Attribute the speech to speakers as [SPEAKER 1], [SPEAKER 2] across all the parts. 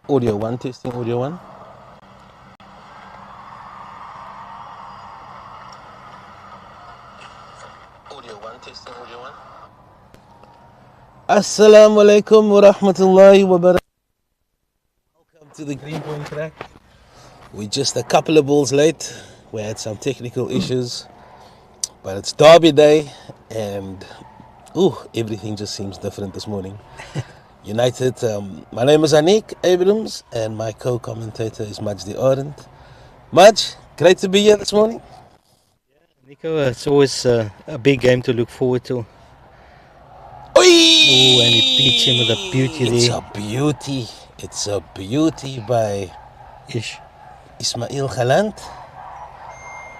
[SPEAKER 1] Audio one, testing audio one. Audio one, testing audio one. Assalamu alaikum wa rahmatullahi wa barakatuh. Welcome to the Green Point track. We're just a couple of balls late. We had some technical issues, but it's Derby Day, and everything just seems different this morning. United. My name is Anik Abrams, and my co-commentator is Majdi Arendt. Maj, great to be here this morning.
[SPEAKER 2] Nico, it's always a big game to look forward to.
[SPEAKER 1] Oi!
[SPEAKER 2] Oh, and he beats him with a beauty
[SPEAKER 1] It's
[SPEAKER 2] there.
[SPEAKER 1] a beauty. It's a beauty by
[SPEAKER 2] Ish.
[SPEAKER 1] Ismail Khalant.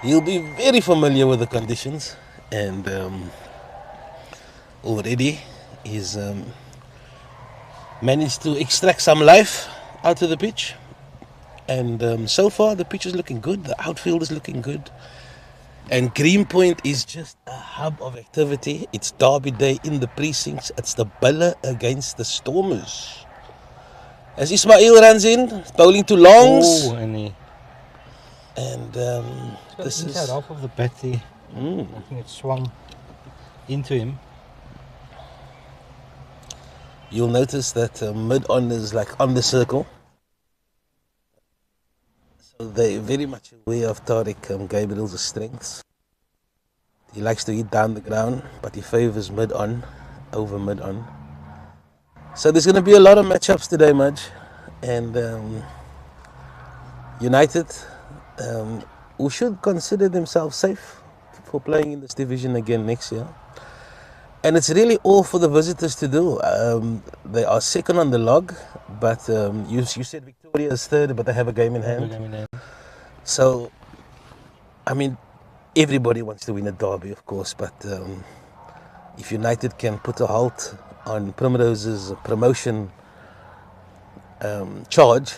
[SPEAKER 1] He'll be very familiar with the conditions, and already he's managed to extract some life out of the pitch. And so far, the pitch is looking good. The outfield is looking good. And Greenpoint is just a hub of activity. It's Derby Day in the precincts. It's the Buller against the Stormers. As Ismail runs in, bowling to longs.
[SPEAKER 2] Oh, and he
[SPEAKER 1] And
[SPEAKER 2] got
[SPEAKER 1] this
[SPEAKER 2] the inside
[SPEAKER 1] is.
[SPEAKER 2] half of the bat there. I think it swung into him.
[SPEAKER 1] You'll notice that mid-on is like on the circle. So they're very much aware of Tariq Gabriel's strengths. He likes to hit down the ground, but he favors mid-on over mid-on. So there's going to be a lot of matchups today, Mudge. And United, who should consider themselves safe for playing in this division again next year. And it's really all for the visitors to do. They are second on the log, but you said Victoria is third, but they have a game in hand. So, I mean, everybody wants to win a derby, of course, but if United can put a halt on Primrose's promotion charge,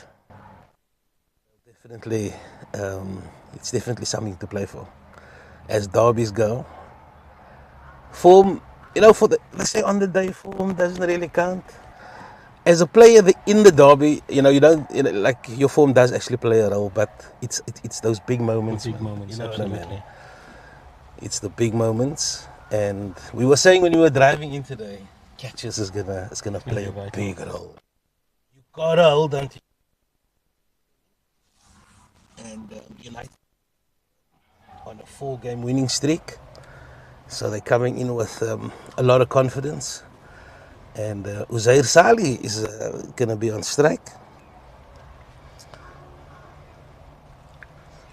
[SPEAKER 1] definitely, it's definitely something to play for. As derbies go, form, for let's say on the day, form doesn't really count. As a player in the derby, you don't, like your form does actually play a role, but it's those big moments.
[SPEAKER 2] Big moments, absolutely.
[SPEAKER 1] It's the big moments, and we were saying when we were driving in today, catches is gonna play a big role. You gotta hold on to, and United on a 4-game winning streak, so they're coming in with a lot of confidence. And Uzair Sali is gonna be on strike.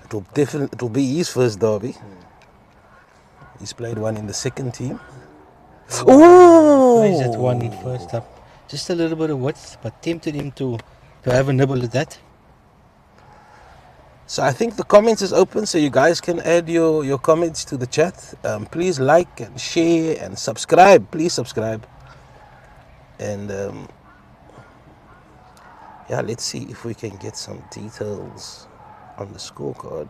[SPEAKER 1] It'll be his first derby. He's played one in the second team.
[SPEAKER 2] Plays that one in first up. Just a little bit of width, but tempted him to have a nibble at that.
[SPEAKER 1] So I think the comments is open, so you guys can add your comments to the chat. Please like and share and subscribe. Please subscribe. And let's see if we can get some details on the scorecard.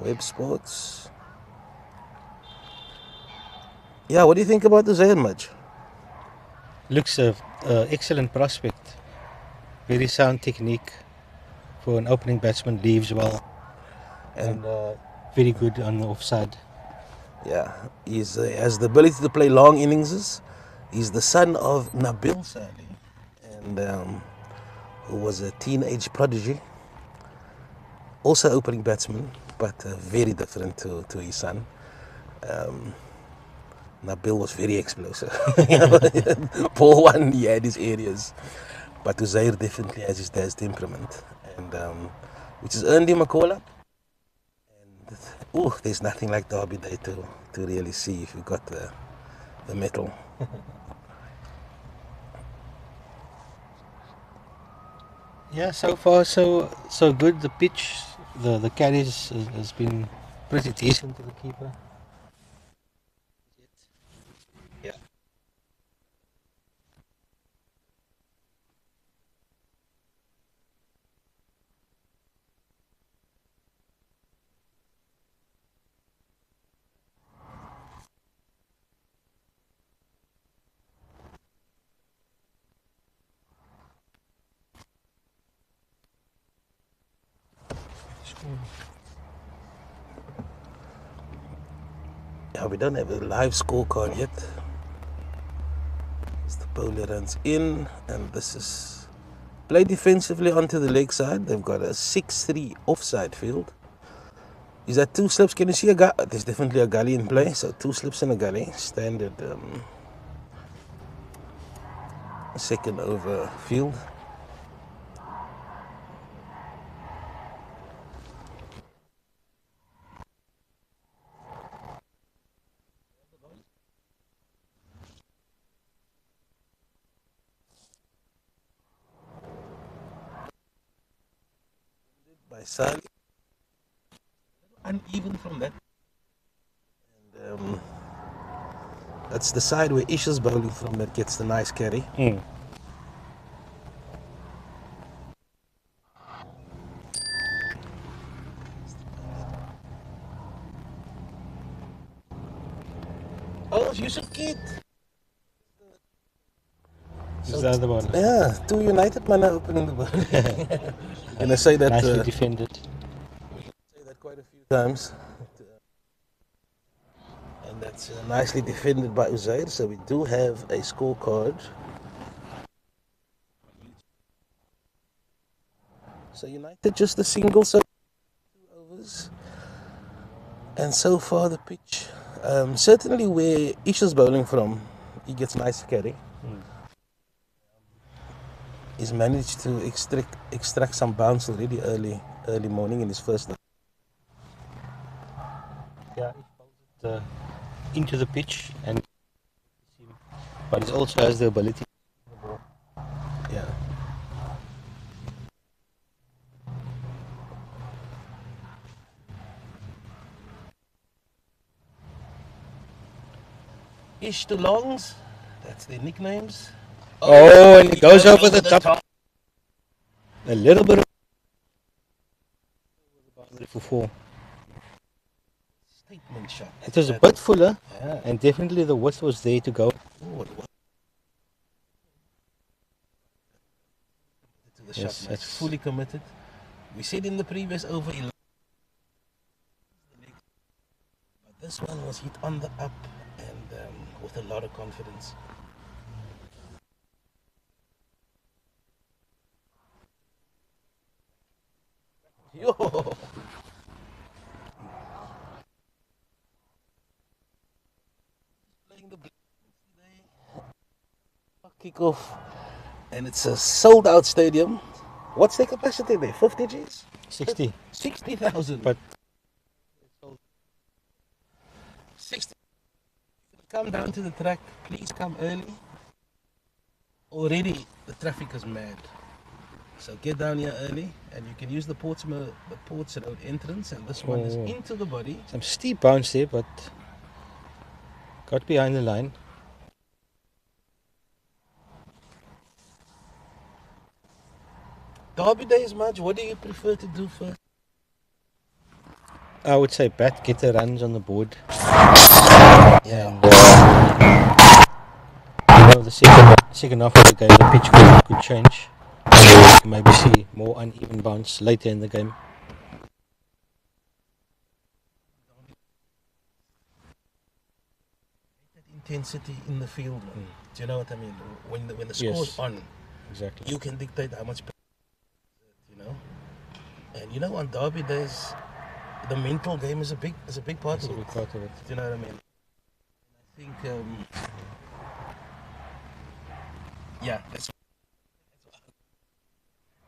[SPEAKER 1] Web Sports. Yeah, what do you think about the Zayn match?
[SPEAKER 2] Looks a excellent prospect. Very sound technique for an opening batsman. Leaves well. And very good on the offside.
[SPEAKER 1] Yeah, he has the ability to play long innings. He's the son of Nabil Sali, and who was a teenage prodigy. Also opening batsman, but very different to his son. Nabil was very explosive. Ball one, he had his areas. But Uzair definitely has his dad's temperament, and which has earned him a call-up. And there's nothing like Derby Day to really see if you got the metal.
[SPEAKER 2] Yeah, so far so good. The pitch, the carriage has been pretty decent to the keeper.
[SPEAKER 1] Yeah. Yeah, we don't have a live scorecard yet. As the bowler runs in, and this is play defensively onto the leg side. They've got a 6-3 offside field. Is that 2 slips? Can you see a gully? There's definitely a gully in play. So 2 slips and a gully. Standard second over field. By Sally. Uneven from that. And that's the side where Isha's bowling from that gets the nice carry. Oh, Yusuf Kid.
[SPEAKER 2] Is the other one.
[SPEAKER 1] Yeah, 2 United man are opening the bowling. And I say that
[SPEAKER 2] Nicely defended.
[SPEAKER 1] say that quite a few times. And that's nicely defended by Uzair. So we do have a scorecard. So United just a single, so 2 overs. And so far the pitch, certainly where Isha's bowling from, he gets nice carry. He's managed to extract some bounce already early morning in his first.
[SPEAKER 2] Yeah, he bowls it into the pitch, but he also has the ability.
[SPEAKER 1] Yeah. Ish to Longs, that's their nicknames.
[SPEAKER 2] Oh, and he goes over the top. A little bit of for 4.
[SPEAKER 1] Statement shot.
[SPEAKER 2] It was a bit fuller,
[SPEAKER 1] Yeah.
[SPEAKER 2] and definitely the width was there to go.
[SPEAKER 1] Oh, to the
[SPEAKER 2] Yes,
[SPEAKER 1] shot,
[SPEAKER 2] that's
[SPEAKER 1] fully committed. We said in the previous over, but this one was hit on the up and with a lot of confidence. Yo! Playing the kickoff, and it's a sold out stadium. What's the capacity there? 50 Gs?
[SPEAKER 2] 60.
[SPEAKER 1] 60,000.
[SPEAKER 2] But
[SPEAKER 1] 60. Come down to the track, please come early. Already the traffic is mad. So get down here early, and you can use the Ports Road entrance, and this one is into the body.
[SPEAKER 2] some steep bounce there, but got behind the line.
[SPEAKER 1] Derby days, Madge, what do you prefer to do first?
[SPEAKER 2] I would say bat, get the runs on the board.
[SPEAKER 1] Yeah.
[SPEAKER 2] And the second half of the game, the pitch could change. Maybe see more uneven bounce later in the game.
[SPEAKER 1] Intensity in the field. Do you know what I mean? When the score's on,
[SPEAKER 2] exactly,
[SPEAKER 1] you can dictate how much. And on derby days, the mental game is a big part of it. Do you know what I mean? I think that's.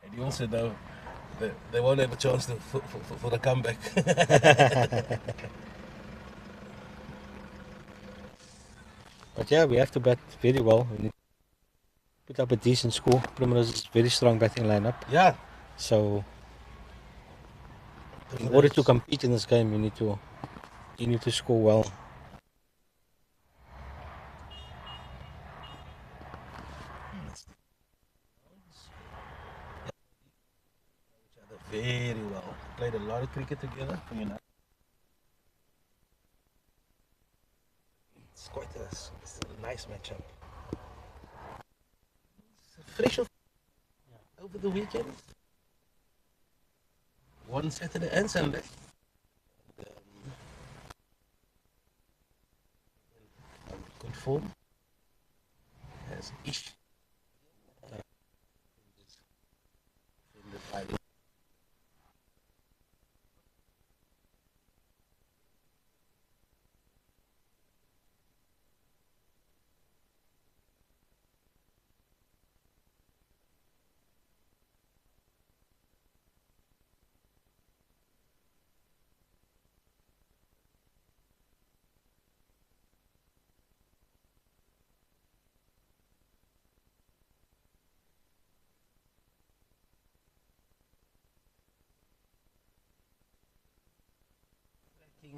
[SPEAKER 1] And you also know they won't have a chance for the comeback.
[SPEAKER 2] But yeah, we have to bat very well. We need to put up a decent score. Primrose is very strong batting lineup.
[SPEAKER 1] Yeah.
[SPEAKER 2] So in order to compete in this game, you need to score well.
[SPEAKER 1] Very well. Played a lot of cricket together. It's quite it's a nice matchup. Fresh over the weekend. One Saturday and Sunday. Good form. Has ish.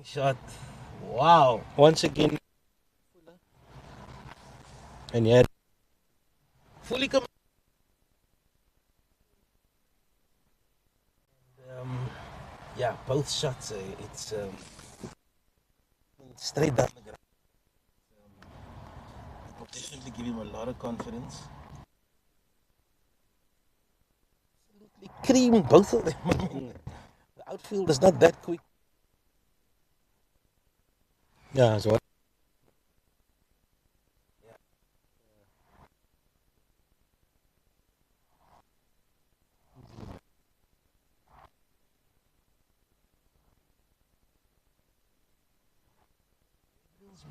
[SPEAKER 1] Shot. Wow.
[SPEAKER 2] Once again, and he had
[SPEAKER 1] Fully committed. Yeah, both shots. It's straight down the ground. It will definitely give him a lot of confidence. Absolutely cream both of them. I mean, the outfield is not that quick.
[SPEAKER 2] yeah, so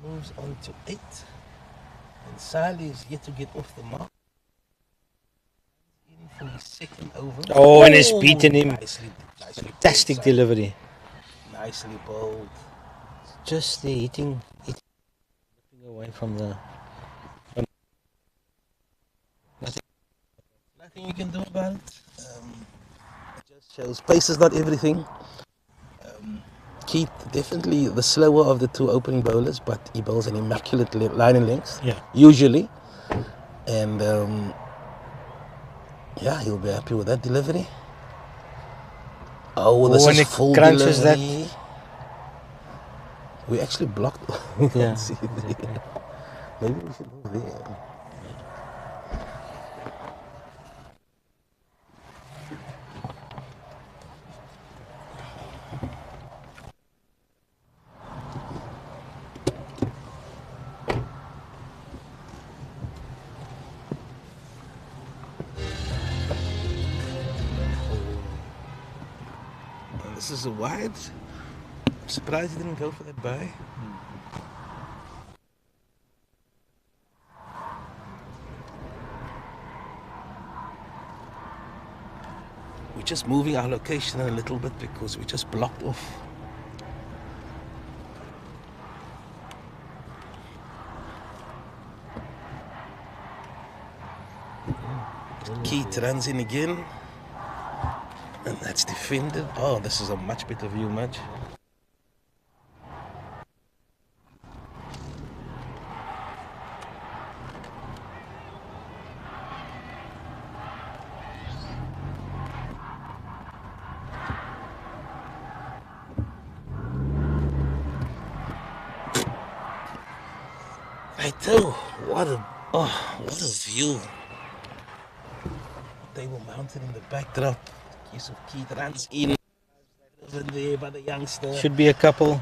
[SPEAKER 1] Moves on to 8. And Sali is yet to get off the mark. In for his second over.
[SPEAKER 2] oh, and he's beaten him.
[SPEAKER 1] Nicely
[SPEAKER 2] Fantastic
[SPEAKER 1] bowled, Sali.
[SPEAKER 2] delivery.
[SPEAKER 1] Nicely bowled.
[SPEAKER 2] Just the hitting away from the.
[SPEAKER 1] Nothing you can do about it. It just shows pace is not everything. Keith, definitely the slower of the two opening bowlers, but he bowls an immaculate line and length,
[SPEAKER 2] Yeah.
[SPEAKER 1] usually. And yeah, he'll be happy with that delivery. Oh, this
[SPEAKER 2] when
[SPEAKER 1] is
[SPEAKER 2] it
[SPEAKER 1] full
[SPEAKER 2] crunches
[SPEAKER 1] delivery. We actually blocked. We can't
[SPEAKER 2] Yeah,
[SPEAKER 1] see it.
[SPEAKER 2] exactly.
[SPEAKER 1] Maybe we should move there. And this is a wide. I'm surprised he didn't go for that bye. We're just moving our location a little bit because we just blocked off. Keith runs in again. And that's defended. Oh, this is a much better view, Madge. I tell, what a view. They were mounted in the backdrop. Yusuf Keith runs in. Over there by the youngster.
[SPEAKER 2] Should be a couple.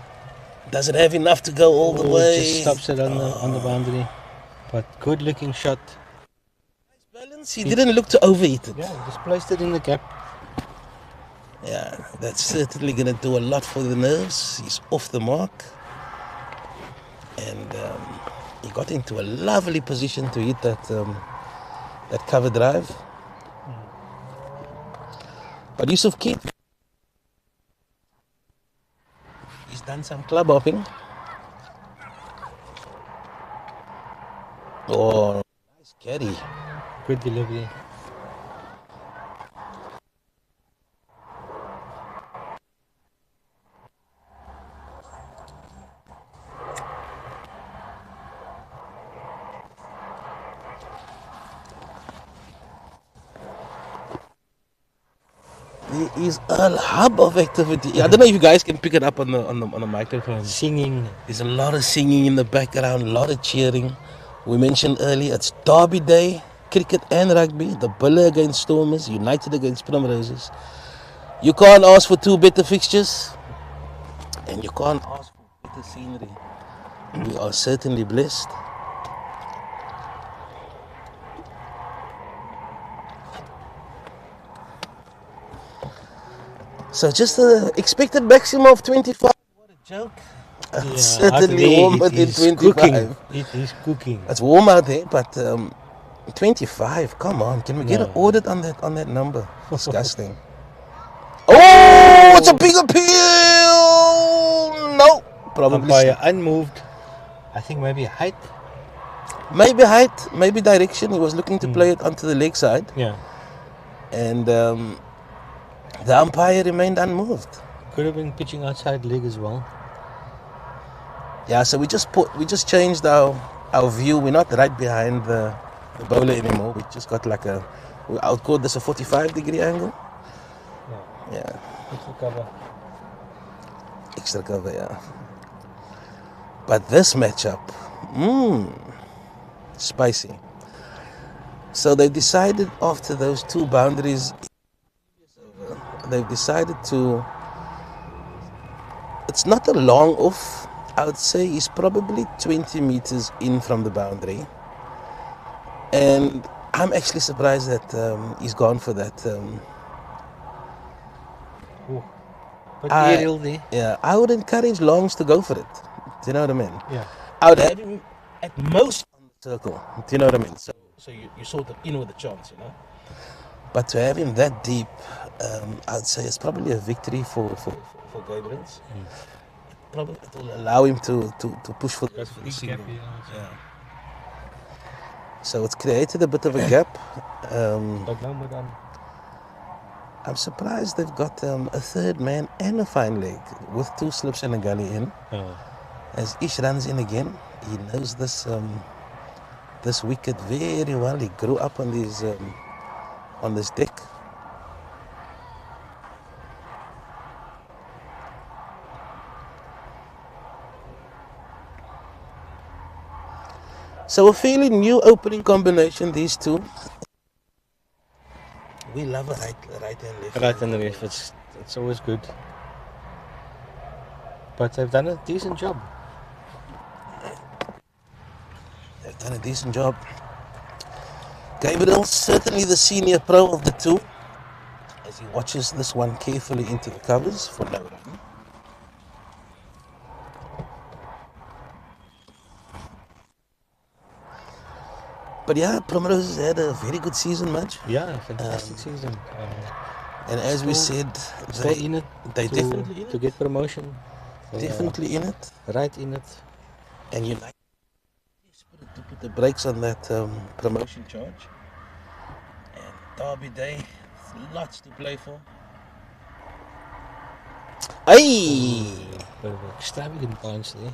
[SPEAKER 1] Doesn't have enough to go all the way.
[SPEAKER 2] Just stops it on the boundary. But good looking shot.
[SPEAKER 1] Nice balance. He didn't look to overheat it.
[SPEAKER 2] Yeah, just placed it in the gap.
[SPEAKER 1] Yeah, that's certainly going to do a lot for the nerves. He's off the mark. And he got into a lovely position to hit that cover drive. But Yusuf Keith, he's done some club hopping. Oh, nice carry.
[SPEAKER 2] Good delivery.
[SPEAKER 1] There is a hub of activity. I don't know if you guys can pick it up on the microphone.
[SPEAKER 2] Singing.
[SPEAKER 1] There's a lot of singing in the background, a lot of cheering. We mentioned earlier, it's Derby Day, cricket and rugby. The Buller against Stormers, United against Primroses. You can't ask for two better fixtures, and you can't ask for better scenery. We are certainly blessed. So just the expected maximum of 25. What a joke.
[SPEAKER 2] Yeah,
[SPEAKER 1] Certainly warmer than 25.
[SPEAKER 2] Cooking. It is cooking.
[SPEAKER 1] It's warm out there, but 25. Come on, can we get an
[SPEAKER 2] No.
[SPEAKER 1] audit on that number? Disgusting. Oh, it's a big appeal. No, probably
[SPEAKER 2] Umpire unmoved. I think maybe height.
[SPEAKER 1] maybe height, maybe direction. He was looking to play it onto the leg side,
[SPEAKER 2] Yeah.
[SPEAKER 1] and the umpire remained unmoved.
[SPEAKER 2] Could have been pitching outside leg as well.
[SPEAKER 1] Yeah, so we just changed our view. We're not right behind the bowler anymore. We just got like I would call this a 45-degree angle. Yeah.
[SPEAKER 2] Extra cover.
[SPEAKER 1] Extra cover, yeah. But this matchup, spicy. So they decided after those two boundaries, they've decided to. It's not a long off. I would say he's probably 20 meters in from the boundary. And I'm actually surprised that he's gone for that.
[SPEAKER 2] But aerial there.
[SPEAKER 1] Yeah, I would encourage longs to go for it. Do you know what I mean?
[SPEAKER 2] Yeah.
[SPEAKER 1] I would have him at most on the circle. Do you know what I mean? So you sort of in with a chance, you know. But to have him that deep, I would say it's probably a victory for Gabriels. Probably it will allow him to push for the single. Yeah. So it's created a bit of a gap.
[SPEAKER 2] But no more done.
[SPEAKER 1] I'm surprised they've got a third man and a fine leg with two slips and a gully in.
[SPEAKER 2] Oh.
[SPEAKER 1] As Ish runs in again, he knows this wicket very well. He grew up on this deck. So a fairly new opening combination, these two. We love a right and left.
[SPEAKER 2] Right and left. It's always good. But they've done a decent job.
[SPEAKER 1] They've done a decent job. Gabriel, certainly the senior pro of the two, as he watches this one carefully into the covers for no run. But yeah, Primrose had a very good season, Maj.
[SPEAKER 2] Yeah, fantastic season.
[SPEAKER 1] And as we said,
[SPEAKER 2] Still in it.
[SPEAKER 1] they definitely in
[SPEAKER 2] to
[SPEAKER 1] it.
[SPEAKER 2] get promotion.
[SPEAKER 1] Definitely in it.
[SPEAKER 2] Right in it.
[SPEAKER 1] And United desperate to put the brakes on that promotion charge. And Derby Day, lots to play for. Hey!
[SPEAKER 2] Bit of an extravagant punch there.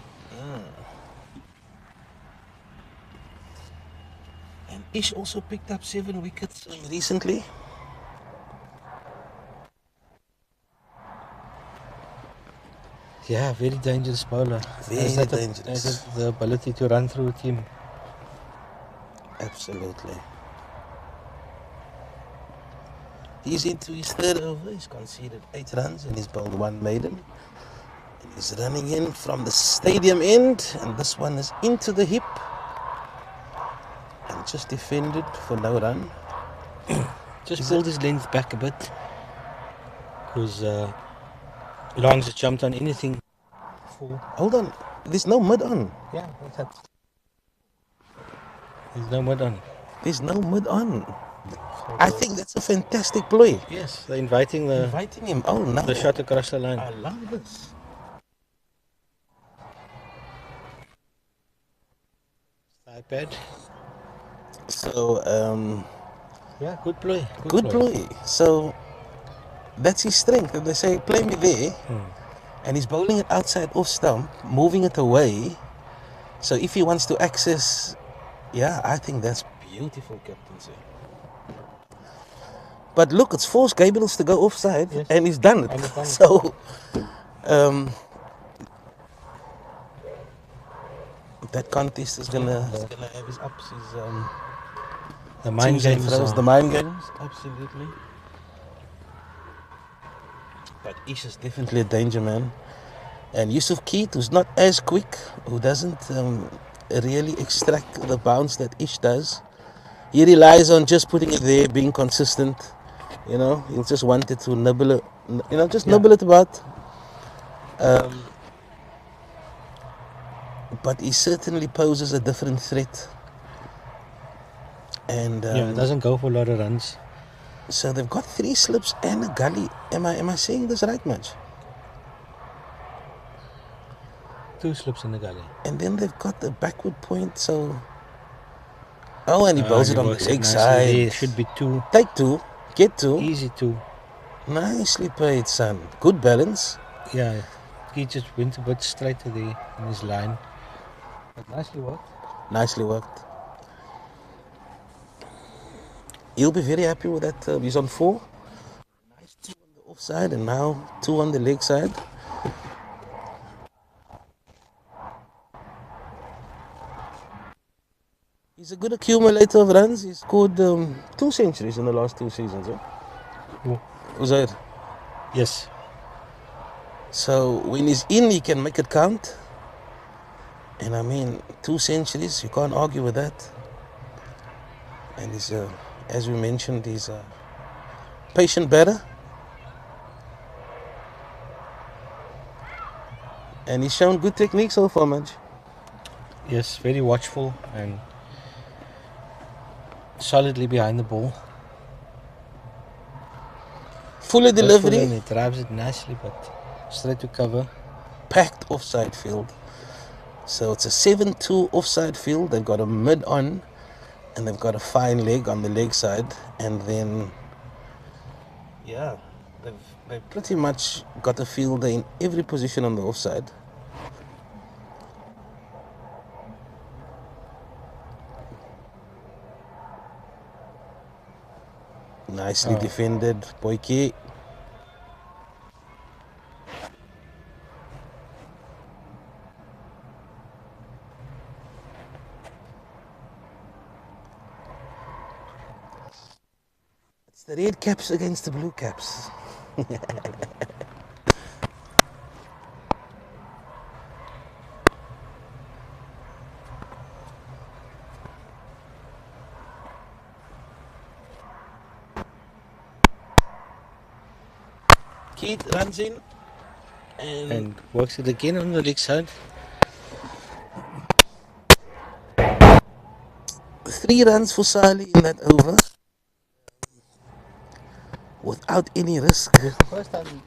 [SPEAKER 1] And Ish also picked up 7 wickets recently.
[SPEAKER 2] Yeah, very dangerous bowler.
[SPEAKER 1] Very dangerous.
[SPEAKER 2] Has the ability to run through a team.
[SPEAKER 1] Absolutely. He's into his third over. He's conceded 8 runs and he's bowled 1 maiden. And he's running in from the stadium end, and this one is into the hip and just defended for no run.
[SPEAKER 2] Just pulled his length back a bit because Longs has jumped on anything.
[SPEAKER 1] Hold on, there's no mud on.
[SPEAKER 2] Yeah, that's that. There's no mud on.
[SPEAKER 1] There's no mud on. I think that's a fantastic ploy.
[SPEAKER 2] Yes, they're inviting
[SPEAKER 1] Him. Oh no.
[SPEAKER 2] the shot across the line.
[SPEAKER 1] I love this.
[SPEAKER 2] iPad.
[SPEAKER 1] So
[SPEAKER 2] Yeah, good play.
[SPEAKER 1] good ploy. So that's his strength. And they say play me there. And he's bowling it outside off stump, moving it away. So if he wants to access, yeah, I think that's beautiful captaincy. But look, it's forced Gabriels to go offside,
[SPEAKER 2] Yes.
[SPEAKER 1] and he's done it.
[SPEAKER 2] And he's done it.
[SPEAKER 1] So that contest is gonna have his ups, his
[SPEAKER 2] The mind
[SPEAKER 1] twos and
[SPEAKER 2] games.
[SPEAKER 1] throws, the mind games, absolutely. But Ish is definitely a danger man. And Yusuf Keith, who's not as quick, who doesn't really extract the bounce that Ish does. He relies on just putting it there, being consistent. You know, he'll just want it to nibble it, just
[SPEAKER 2] Yeah.
[SPEAKER 1] nibble it about. But he certainly poses a different threat. And
[SPEAKER 2] Yeah, it doesn't go for a lot of runs.
[SPEAKER 1] so they've got 3 slips and a gully. Am I saying this right, much?
[SPEAKER 2] 2 slips in the gully.
[SPEAKER 1] And then they've got the backward point. So and he bowls
[SPEAKER 2] He
[SPEAKER 1] it on the
[SPEAKER 2] works it
[SPEAKER 1] leg
[SPEAKER 2] nicely.
[SPEAKER 1] side.
[SPEAKER 2] There should be 2.
[SPEAKER 1] Take 2, get 2.
[SPEAKER 2] Easy 2.
[SPEAKER 1] Nicely played, son. Good balance.
[SPEAKER 2] Yeah, he just went a bit straight to the in his line. But nicely worked.
[SPEAKER 1] Nicely worked. He'll be very happy with that. He's on 4. Nice 2 on the offside and now 2 on the leg side. He's a good accumulator of runs. He scored 2 centuries in the last 2 seasons.
[SPEAKER 2] Who?
[SPEAKER 1] Uzair.
[SPEAKER 2] Yes.
[SPEAKER 1] So when he's in, he can make it count. And I mean, 2 centuries, you can't argue with that. And he's, as we mentioned, he's a patient batter. And he's shown good technique so far, Manj.
[SPEAKER 2] Yes, very watchful and solidly behind the ball.
[SPEAKER 1] Fuller
[SPEAKER 2] Goes full
[SPEAKER 1] delivery,
[SPEAKER 2] and he drives it nicely, but straight to cover.
[SPEAKER 1] packed offside field. So it's a 7-2 offside field. They've got a mid on, and they've got a fine leg on the leg side. And then, yeah, they've pretty much got a fielder in every position on the offside. Nicely defended, Boyke. It's the red caps against the blue caps. Keith runs in
[SPEAKER 2] And works it again on the leg side.
[SPEAKER 1] 3 runs for Sali in that over without any risk.
[SPEAKER 2] First time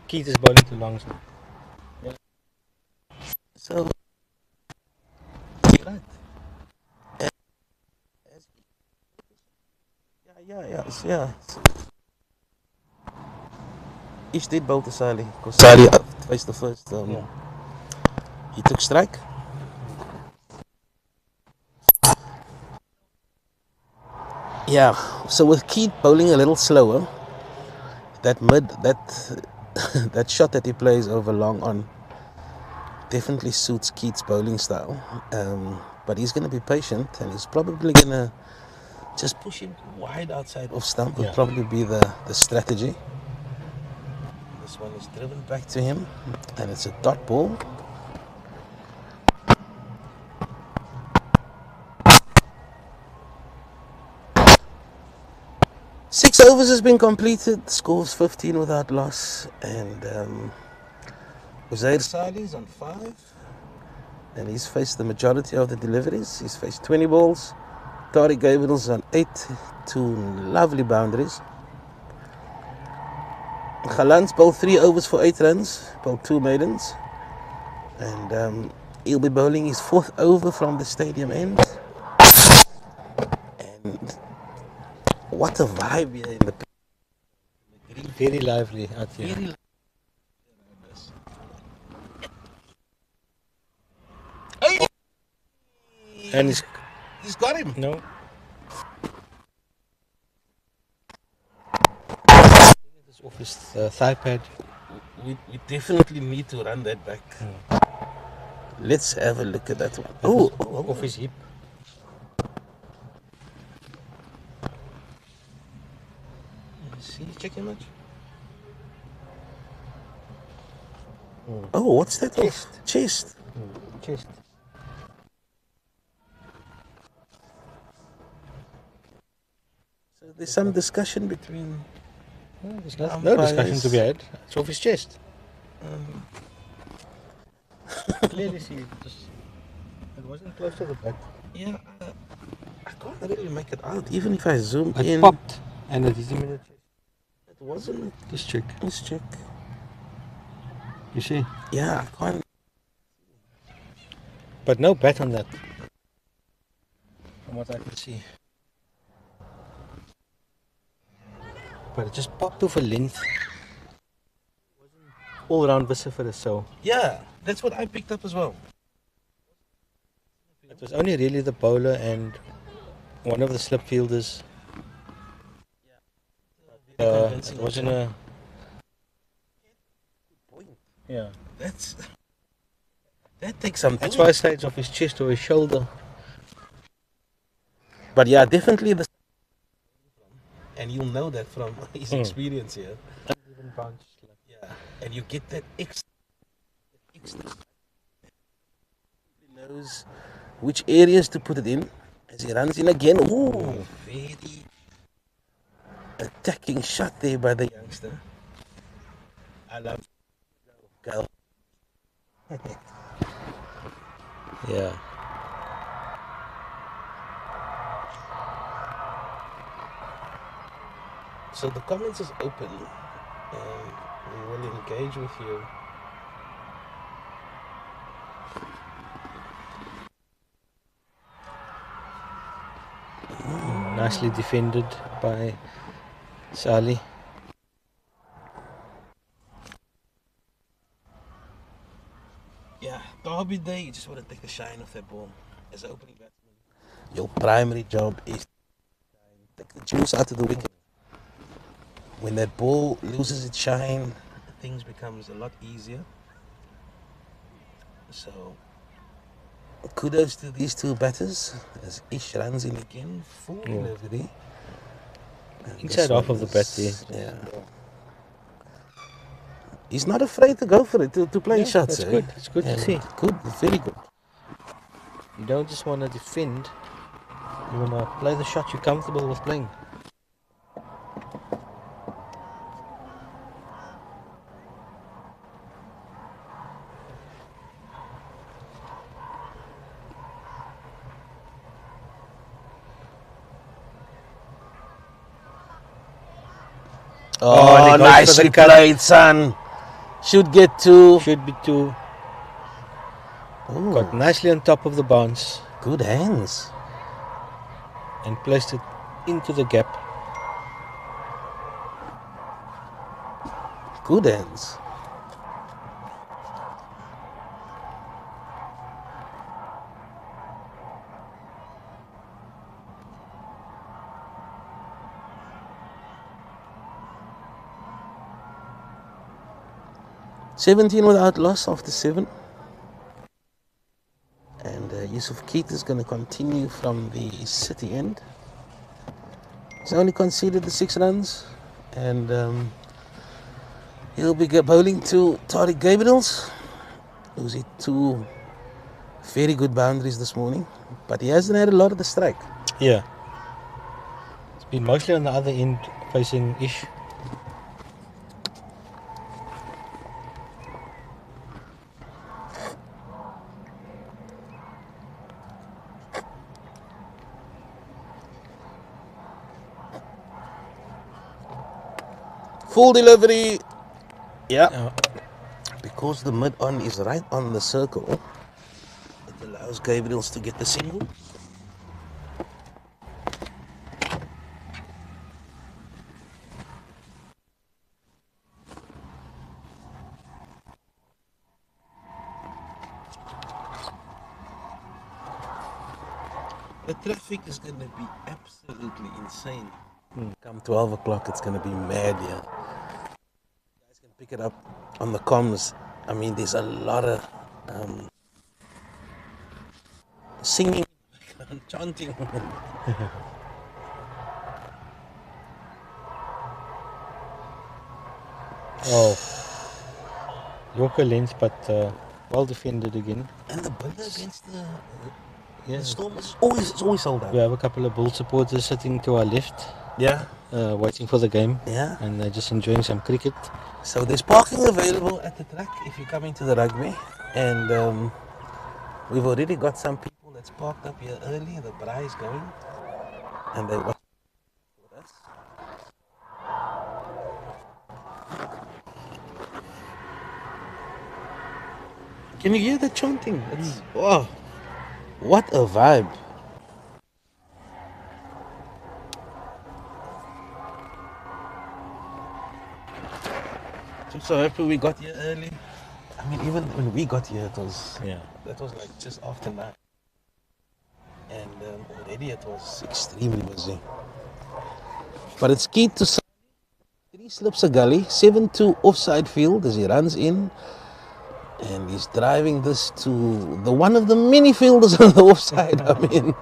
[SPEAKER 2] Keith is bowling to long.
[SPEAKER 1] So, right. Yeah. Each did bowl to Sali because Sali faced the first. He took strike. Yeah. So with Keith bowling a little slower, that that shot that he plays over long on definitely suits Keith's bowling style. But he's going to be patient and he's probably going to just push him wide outside off stump. Would probably be the strategy. This one is driven back to him and it's a dot ball. Six overs has been completed. Scores 15 without loss. And Uzair Salih's on 5. And he's faced the majority of the deliveries. He's faced 20 balls. Tariq Gabriel's on 8. 2 lovely boundaries. Khalan's bowled 3 overs for 8 runs. Bowled 2 maidens. And he'll be bowling his 4th over from the stadium end. And what a vibe here in the green.
[SPEAKER 2] Very lively out here.
[SPEAKER 1] Very lively.
[SPEAKER 2] And
[SPEAKER 1] He's got him.
[SPEAKER 2] no. This off his thigh pad.
[SPEAKER 1] We definitely need to run that back. Let's have a look at that one.
[SPEAKER 2] Off his hip.
[SPEAKER 1] See, check him out. Oh, what's that?
[SPEAKER 2] Chest.
[SPEAKER 1] Chest.
[SPEAKER 2] Chest.
[SPEAKER 1] So there's some discussion between.
[SPEAKER 2] No, there's no discussion to be
[SPEAKER 1] umpires.
[SPEAKER 2] had. It's off his chest. Clearly see it wasn't close to the bat.
[SPEAKER 1] Yeah, I can't really make it out. Even if I zoom
[SPEAKER 2] It
[SPEAKER 1] in,
[SPEAKER 2] popped and it hit him in the chest.
[SPEAKER 1] it wasn't.
[SPEAKER 2] Just check.
[SPEAKER 1] Let's check.
[SPEAKER 2] You see?
[SPEAKER 1] Yeah, I can't.
[SPEAKER 2] But no bat on that. From what I can see. But it just popped off a length. All round vociferous, so
[SPEAKER 1] Yeah, that's what I picked up as well.
[SPEAKER 2] it was only really the bowler and one of the slip fielders. It wasn't a. Yeah.
[SPEAKER 1] That takes some.
[SPEAKER 2] That's why I say it's off his chest or his shoulder.
[SPEAKER 1] But yeah, definitely the. And you'll know that from his experience here.
[SPEAKER 2] Even bounce.
[SPEAKER 1] Yeah, and you get that extra. He knows which areas to put it in as he runs in again. Ooh, very attacking shot there by the youngster. I love. Go.
[SPEAKER 2] Yeah.
[SPEAKER 1] So the comments is open, and we will engage with you.
[SPEAKER 2] Nicely defended by Sali.
[SPEAKER 1] Yeah, Derby Day, you just want to take the shine off that ball as an opening batsman. Your primary job is to take the juice out of the wicket. When that ball loses its shine, things becomes a lot easier. So, kudos to these two batters as Ish runs in again, full delivery. And
[SPEAKER 2] Inside
[SPEAKER 1] this
[SPEAKER 2] half
[SPEAKER 1] one
[SPEAKER 2] of the bat
[SPEAKER 1] is-
[SPEAKER 2] there.
[SPEAKER 1] Yeah. He's not afraid to go for it, to play shots.
[SPEAKER 2] That's
[SPEAKER 1] eh?
[SPEAKER 2] good. It's good to
[SPEAKER 1] And
[SPEAKER 2] see.
[SPEAKER 1] Good, very good.
[SPEAKER 2] You don't just want to defend. You want to play the shot you're comfortable with playing.
[SPEAKER 1] Oh,
[SPEAKER 2] and he goes for
[SPEAKER 1] nicely
[SPEAKER 2] the cut.
[SPEAKER 1] played, son. Should get two.
[SPEAKER 2] Should be two.
[SPEAKER 1] Ooh,
[SPEAKER 2] Got nicely on top of the bounce
[SPEAKER 1] good hands.
[SPEAKER 2] and placed it into the gap.
[SPEAKER 1] Good hands. $17 without loss after 7. And Yusuf Keith is going to continue from the city end. He's only conceded the 6 runs. And he'll be bowling to Tariq Gabriels, who's hit 2 very good boundaries this morning. But he hasn't had a lot of the strike.
[SPEAKER 2] Yeah. It's been mostly on the other end facing Ish.
[SPEAKER 1] Full delivery. Yeah.
[SPEAKER 2] Yeah.
[SPEAKER 1] Because the mid-on is right on the circle, it allows Gabriels to get the single. The traffic is going to be absolutely insane. Come 12 o'clock, it's going to be mad here. You guys can pick it up on the comms. I mean, there's a lot of singing, chanting.
[SPEAKER 2] Oh. Yorker length, but well defended again.
[SPEAKER 1] And the builder against
[SPEAKER 2] Yeah.
[SPEAKER 1] the Storm is always sold out.
[SPEAKER 2] We have a couple of Bull supporters sitting to our left,
[SPEAKER 1] Yeah.
[SPEAKER 2] waiting for the game.
[SPEAKER 1] Yeah.
[SPEAKER 2] And they're just enjoying some cricket.
[SPEAKER 1] So there's parking available at the track if you're coming to the rugby. And we've already got some people that's parked up here early. The braai is going. And they watch with us. Can you hear the chanting? It's, wow, what a vibe. I'm so happy we got here early. I mean, even when we got here, it was like just after 9. And already it was extremely busy. But it's key to 3 slips a gully, 7-2 offside field as he runs in. And he's driving this to the one of the many fielders on the offside. I mean,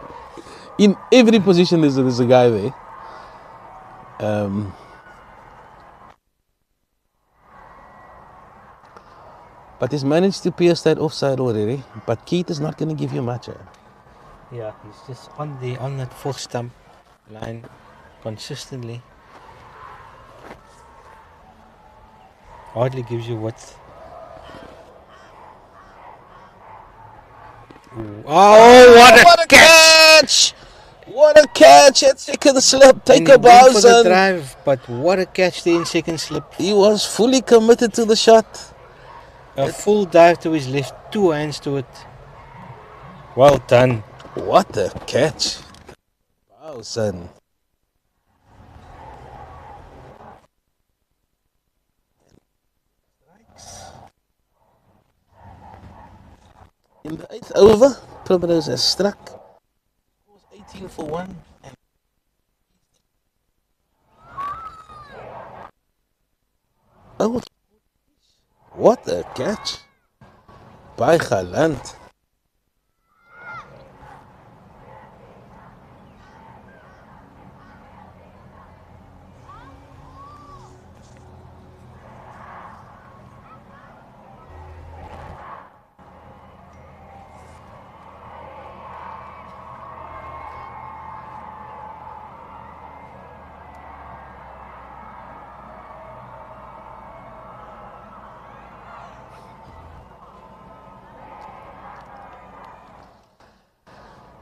[SPEAKER 1] in every position there's a guy there. But he's managed to pierce that offside already. But Keith is not going to give you much.
[SPEAKER 2] Yeah, he's just on that fourth stump line consistently. Hardly gives you width. Oh, what a catch!
[SPEAKER 1] What a catch at second slip. Take a bow,
[SPEAKER 2] for the drive, but what a catch there in second slip.
[SPEAKER 1] He was fully committed to the shot.
[SPEAKER 2] A full dive to his left, 2 hands to it. Well done.
[SPEAKER 1] What a catch. Wow, son. In the 8th over, Primrose has struck. It was 18 for 1. And oh, what a catch by Galant.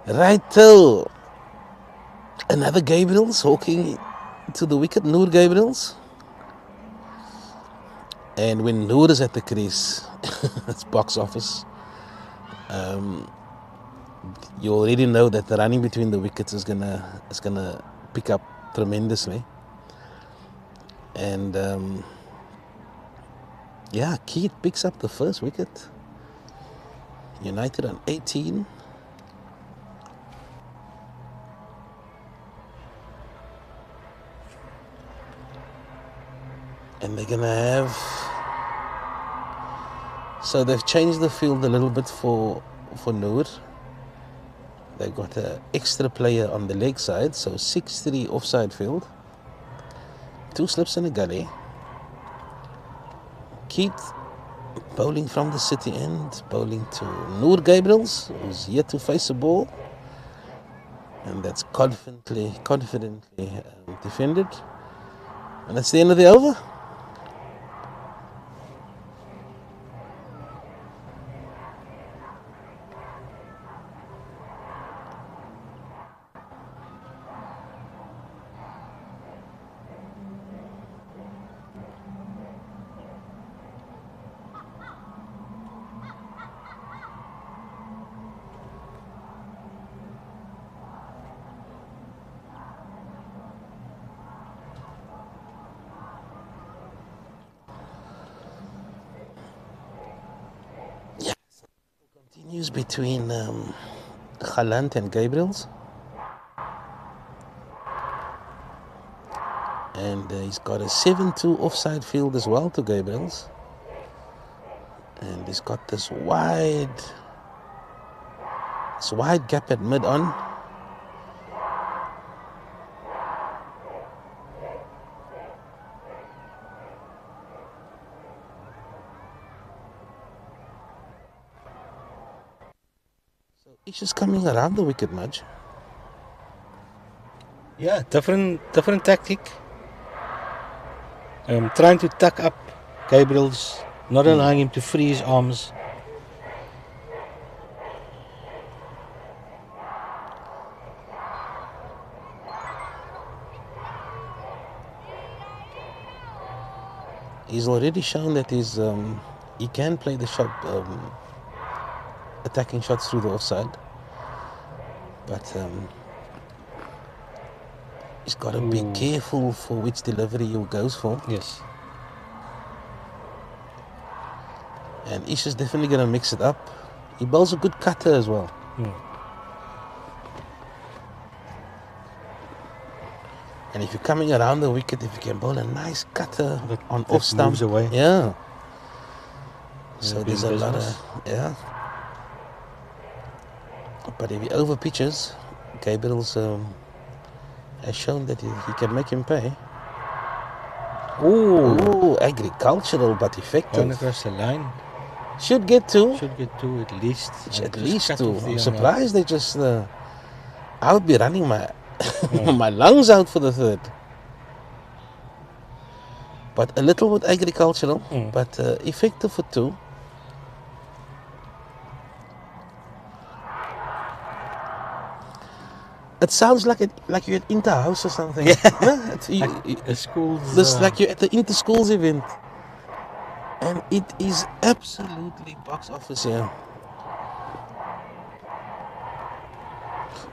[SPEAKER 1] Right till another Gabriels hawking to the wicket, Noor Gabriels. And when Noor is at the crease, it's box office. You already know that the running between the wickets is gonna pick up tremendously. And yeah, Keith picks up the first wicket. United on 18. And they're gonna have, so they've changed the field a little bit for Noor. They've got an extra player on the leg side, so 6-3 offside field. 2 slips in a gully. Keith bowling from the city end, bowling to Noor Gabriels, who's yet to face the ball. And that's confidently defended. And that's the end of the over. Continues between Galant and Gabriels. And he's got a 7-2 offside field as well to Gabriels. And he's got this wide gap at mid-on. He's just coming around the wicket, Mudge.
[SPEAKER 2] Yeah, different tactic. Trying to tuck up Gabriel's, not allowing him to free his arms.
[SPEAKER 1] He's already shown that he can play the shot, attacking shots through the offside. But he's got to be careful for which delivery he goes for.
[SPEAKER 2] Yes.
[SPEAKER 1] And Ish is definitely going to mix it up. He bowls a good cutter as well. And if you're coming around the wicket, if you can bowl a nice cutter on off stump,
[SPEAKER 2] moves away.
[SPEAKER 1] Yeah. So there's a lot of, yeah. But if he over pitches, Gabriel's has shown that he can make him pay. Ooh, agricultural but effective.
[SPEAKER 2] Going across the line.
[SPEAKER 1] Should get two.
[SPEAKER 2] Should get two at least.
[SPEAKER 1] At least two. I'm surprised they just. I would be running my lungs out for the third. But a little bit agricultural, but effective for two. It sounds like you're at Interhouse or something.
[SPEAKER 2] Yeah. The schools.
[SPEAKER 1] This like you're at the inter-schools event. And it is absolutely box office here.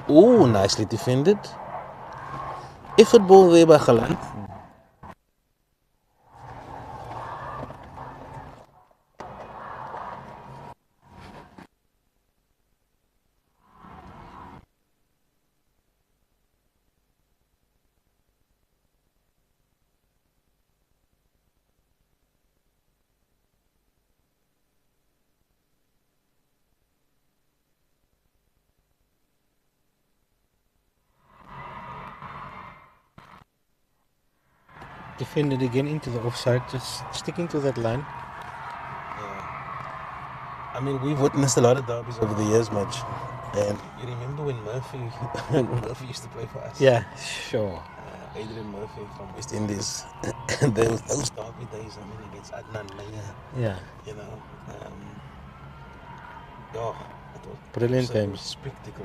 [SPEAKER 1] Oh, nicely defended. Effort ball there by Galant.
[SPEAKER 2] Defended again into the offside, just sticking to that line.
[SPEAKER 1] Yeah. I mean, we've witnessed a lot of derbies over the years, Mudge. And you remember when Murphy used to play for us?
[SPEAKER 2] Yeah, sure.
[SPEAKER 1] Adrian Murphy from West Indies. And those derby days, I mean, against Adnan Maya.
[SPEAKER 2] Yeah.
[SPEAKER 1] You know, it was
[SPEAKER 2] Brilliant games.
[SPEAKER 1] Spectacle.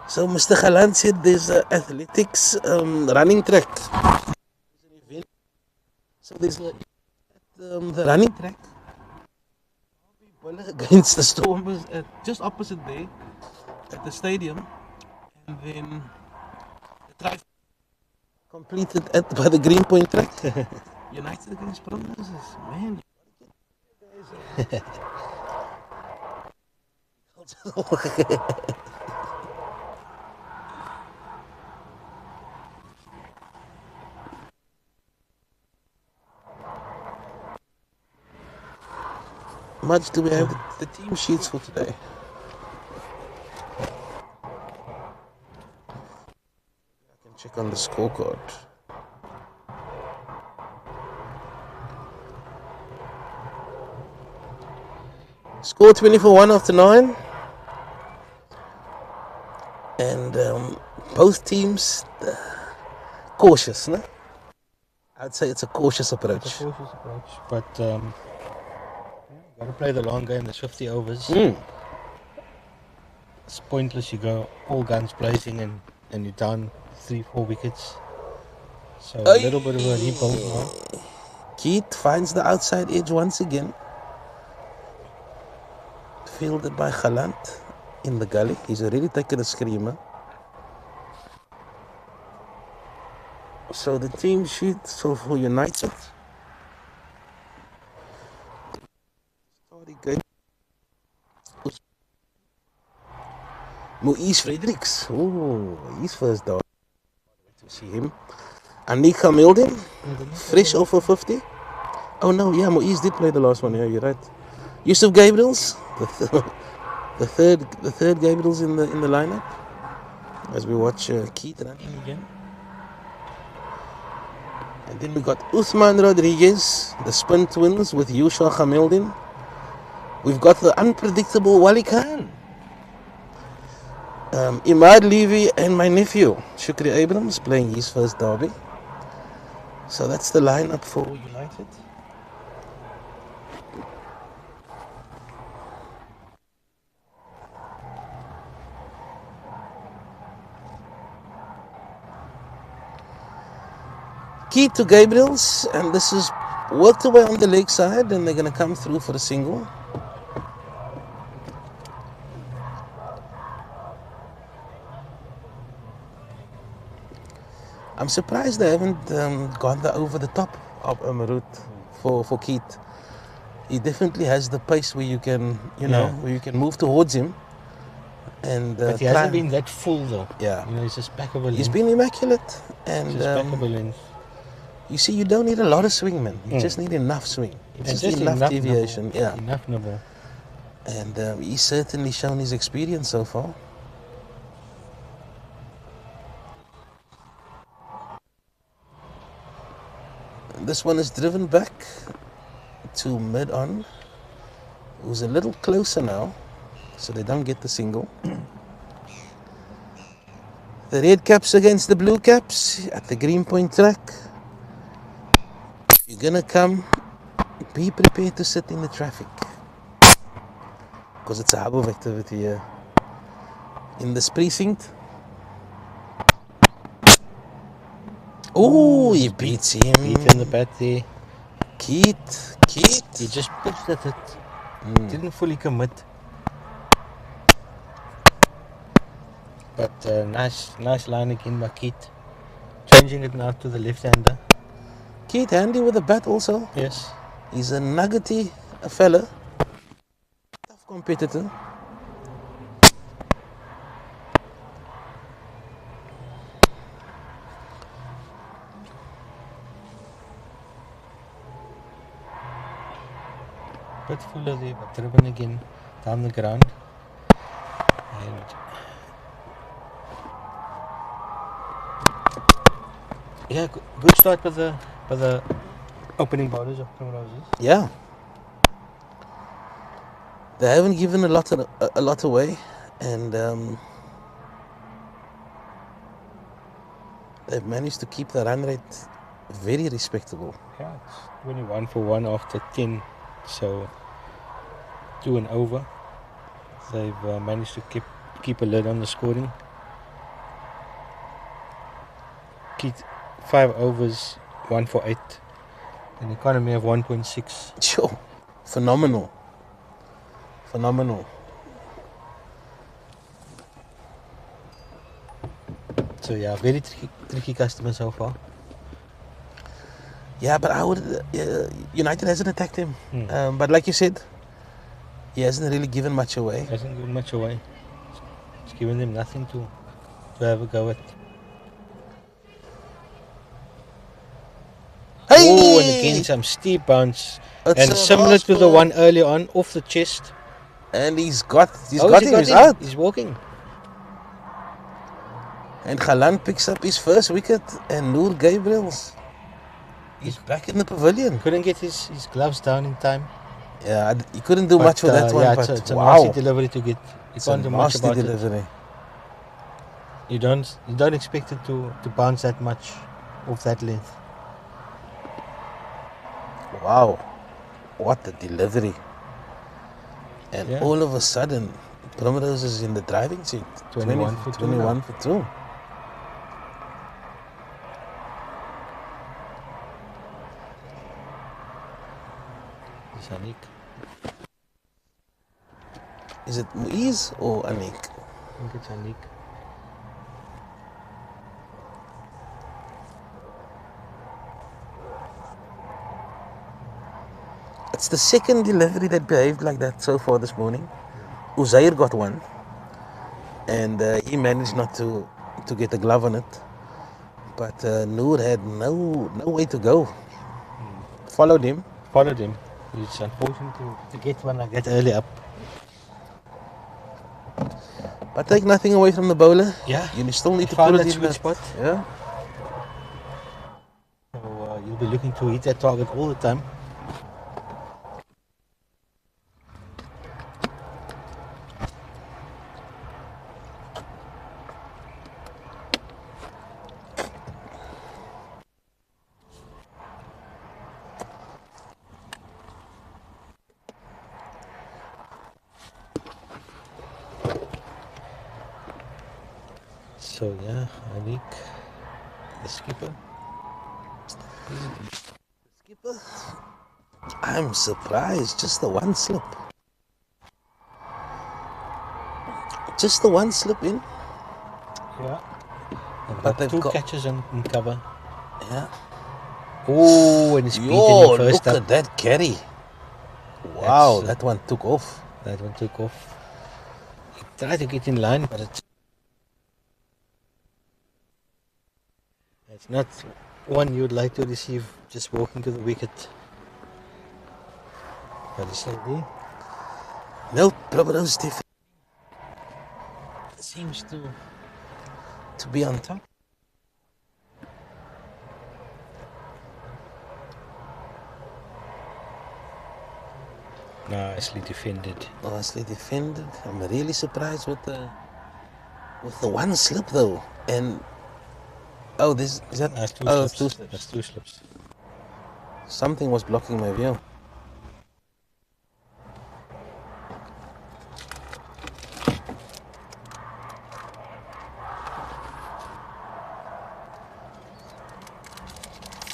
[SPEAKER 1] So Mr. Galant said there's athletics running track. So there's the running track against the Stormers just opposite there at the stadium, and then the drive completed by the Green Point track. United against Primrose, man. Much do we have the team sheets for today? I can check on the scorecard. Score 24-1 after 9. And both teams cautious, no? I'd say it's a cautious approach.
[SPEAKER 2] It's a cautious approach, but got to play the long game, the 50 overs. It's pointless, you go all guns blazing and you're down 3-4 wickets. So a little bit of a rebuild now.
[SPEAKER 1] Keith finds the outside edge once again. Fielded by Galant in the gully. He's already taken a screamer. So the team sheet for United. Moïse Fredericks. Oh, he's first down. To see him. Anika Milden. Fresh off of 50. Oh no, yeah, Moïse did play the last one. Yeah, you're right. Yusuf Gabriels. The The third Gabriel's in the lineup as we watch Keith running again. And then we got Uthman Rodriguez, the spin twins with Yusha Khamildin. We've got the unpredictable Wali Khan, Imad Levy, and my nephew Shukri Abrams playing his first derby. So that's the lineup for United. Key to Gabriel's, and this is worked away on the leg side, and they're going to come through for a single. I'm surprised they haven't gone over the top of Amarut for Keith. He definitely has the pace where you can, where you can move towards him. And
[SPEAKER 2] but he hasn't been that full though.
[SPEAKER 1] Yeah,
[SPEAKER 2] he's just back of a length.
[SPEAKER 1] He's been immaculate, and
[SPEAKER 2] just back of a length.
[SPEAKER 1] You see, you don't need a lot of swing, man. You just need enough swing. It's just enough deviation.
[SPEAKER 2] Nibble.
[SPEAKER 1] Yeah,
[SPEAKER 2] enough nibble.
[SPEAKER 1] And he's certainly shown his experience so far. This one is driven back to mid-on, who's a little closer now, so they don't get the single. The red caps against the blue caps at the Green Point track. If you're gonna come, be prepared to sit in the traffic, because it's a hub of activity here in this precinct. Oh, he beats him.
[SPEAKER 2] Beat in the bat there.
[SPEAKER 1] Keith.
[SPEAKER 2] He just pushed at it. Didn't fully commit. But nice line again by Keith. Changing it now to the left-hander.
[SPEAKER 1] Keith handy with the bat also.
[SPEAKER 2] Yes.
[SPEAKER 1] He's a nuggety fella. Tough competitor.
[SPEAKER 2] Bit fuller there, but driven again down the ground. And yeah, good start by the opening bowlers of Primrose.
[SPEAKER 1] Yeah. They haven't given a lot away, and they've managed to keep the run rate very respectable.
[SPEAKER 2] Yeah, it's 21 for 1 after 10, so 2 and over. They've managed to keep a lid on the scoring. Keith 5 overs, 1 for 8, an economy of 1.6.
[SPEAKER 1] Sure, phenomenal.
[SPEAKER 2] So yeah, very tricky customer so far.
[SPEAKER 1] Yeah, but United hasn't attacked him. But like you said, he hasn't really given much away.
[SPEAKER 2] Hasn't given much away. It's given them nothing to have a go at.
[SPEAKER 1] Hey!
[SPEAKER 2] Oh, and again some steep bounce. And similar to the one earlier on, off the chest.
[SPEAKER 1] And he's got him, he's out.
[SPEAKER 2] He's walking.
[SPEAKER 1] And Khalan picks up his first wicket, and Noor Gabriel's he's back in the pavilion.
[SPEAKER 2] Couldn't get his gloves down in time.
[SPEAKER 1] Yeah, he couldn't do much with that one.
[SPEAKER 2] Yeah,
[SPEAKER 1] but
[SPEAKER 2] it's a
[SPEAKER 1] wow,
[SPEAKER 2] nasty delivery to get. You can't do much about
[SPEAKER 1] delivery.
[SPEAKER 2] it. You don't expect it to bounce that much off that length.
[SPEAKER 1] Wow, what a delivery! And all of a sudden, Primrose is in the driving seat.
[SPEAKER 2] 21 for 2. Anik.
[SPEAKER 1] Is it Muiz or Anik?
[SPEAKER 2] I think it's Anik.
[SPEAKER 1] It's the second delivery that behaved like that so far this morning. Uzair got one, and he managed not to get a glove on it. But Noor had no way to go. Followed him.
[SPEAKER 2] It's unfortunate to get one like that early up.
[SPEAKER 1] But take nothing away from the bowler.
[SPEAKER 2] Yeah,
[SPEAKER 1] You still need to
[SPEAKER 2] found
[SPEAKER 1] put it
[SPEAKER 2] that
[SPEAKER 1] in
[SPEAKER 2] sweet
[SPEAKER 1] that
[SPEAKER 2] spot.
[SPEAKER 1] Yeah.
[SPEAKER 2] So you'll be looking to hit that target all the time. So yeah, Anik, the skipper.
[SPEAKER 1] Skipper, I'm surprised. Just the one slip. Just the one slip in.
[SPEAKER 2] Yeah. They've
[SPEAKER 1] But
[SPEAKER 2] got
[SPEAKER 1] they've
[SPEAKER 2] two
[SPEAKER 1] got
[SPEAKER 2] catches in cover.
[SPEAKER 1] yeah.
[SPEAKER 2] Oh, and he's beaten him
[SPEAKER 1] Yo,
[SPEAKER 2] first
[SPEAKER 1] look
[SPEAKER 2] up.
[SPEAKER 1] at that carry.
[SPEAKER 2] That's
[SPEAKER 1] Wow, that one took off.
[SPEAKER 2] that one took off. He tried to get in line, but it's not one you'd like to receive just walking to the wicket. But it's still there.
[SPEAKER 1] No, Primrose seems to be on top.
[SPEAKER 2] Nicely defended.
[SPEAKER 1] Nicely defended. I'm really surprised with the one slip though. And oh, this is that.
[SPEAKER 2] That's two
[SPEAKER 1] Oh, it's
[SPEAKER 2] slips.
[SPEAKER 1] two slips.
[SPEAKER 2] That's two slips.
[SPEAKER 1] Something was blocking my view.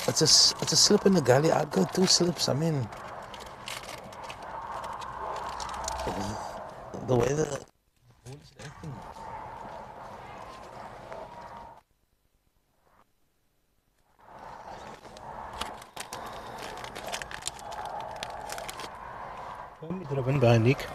[SPEAKER 1] It's a slip in the gully. I'd go two slips. I mean, the way the ball is acting.
[SPEAKER 2] Only driven by Nick.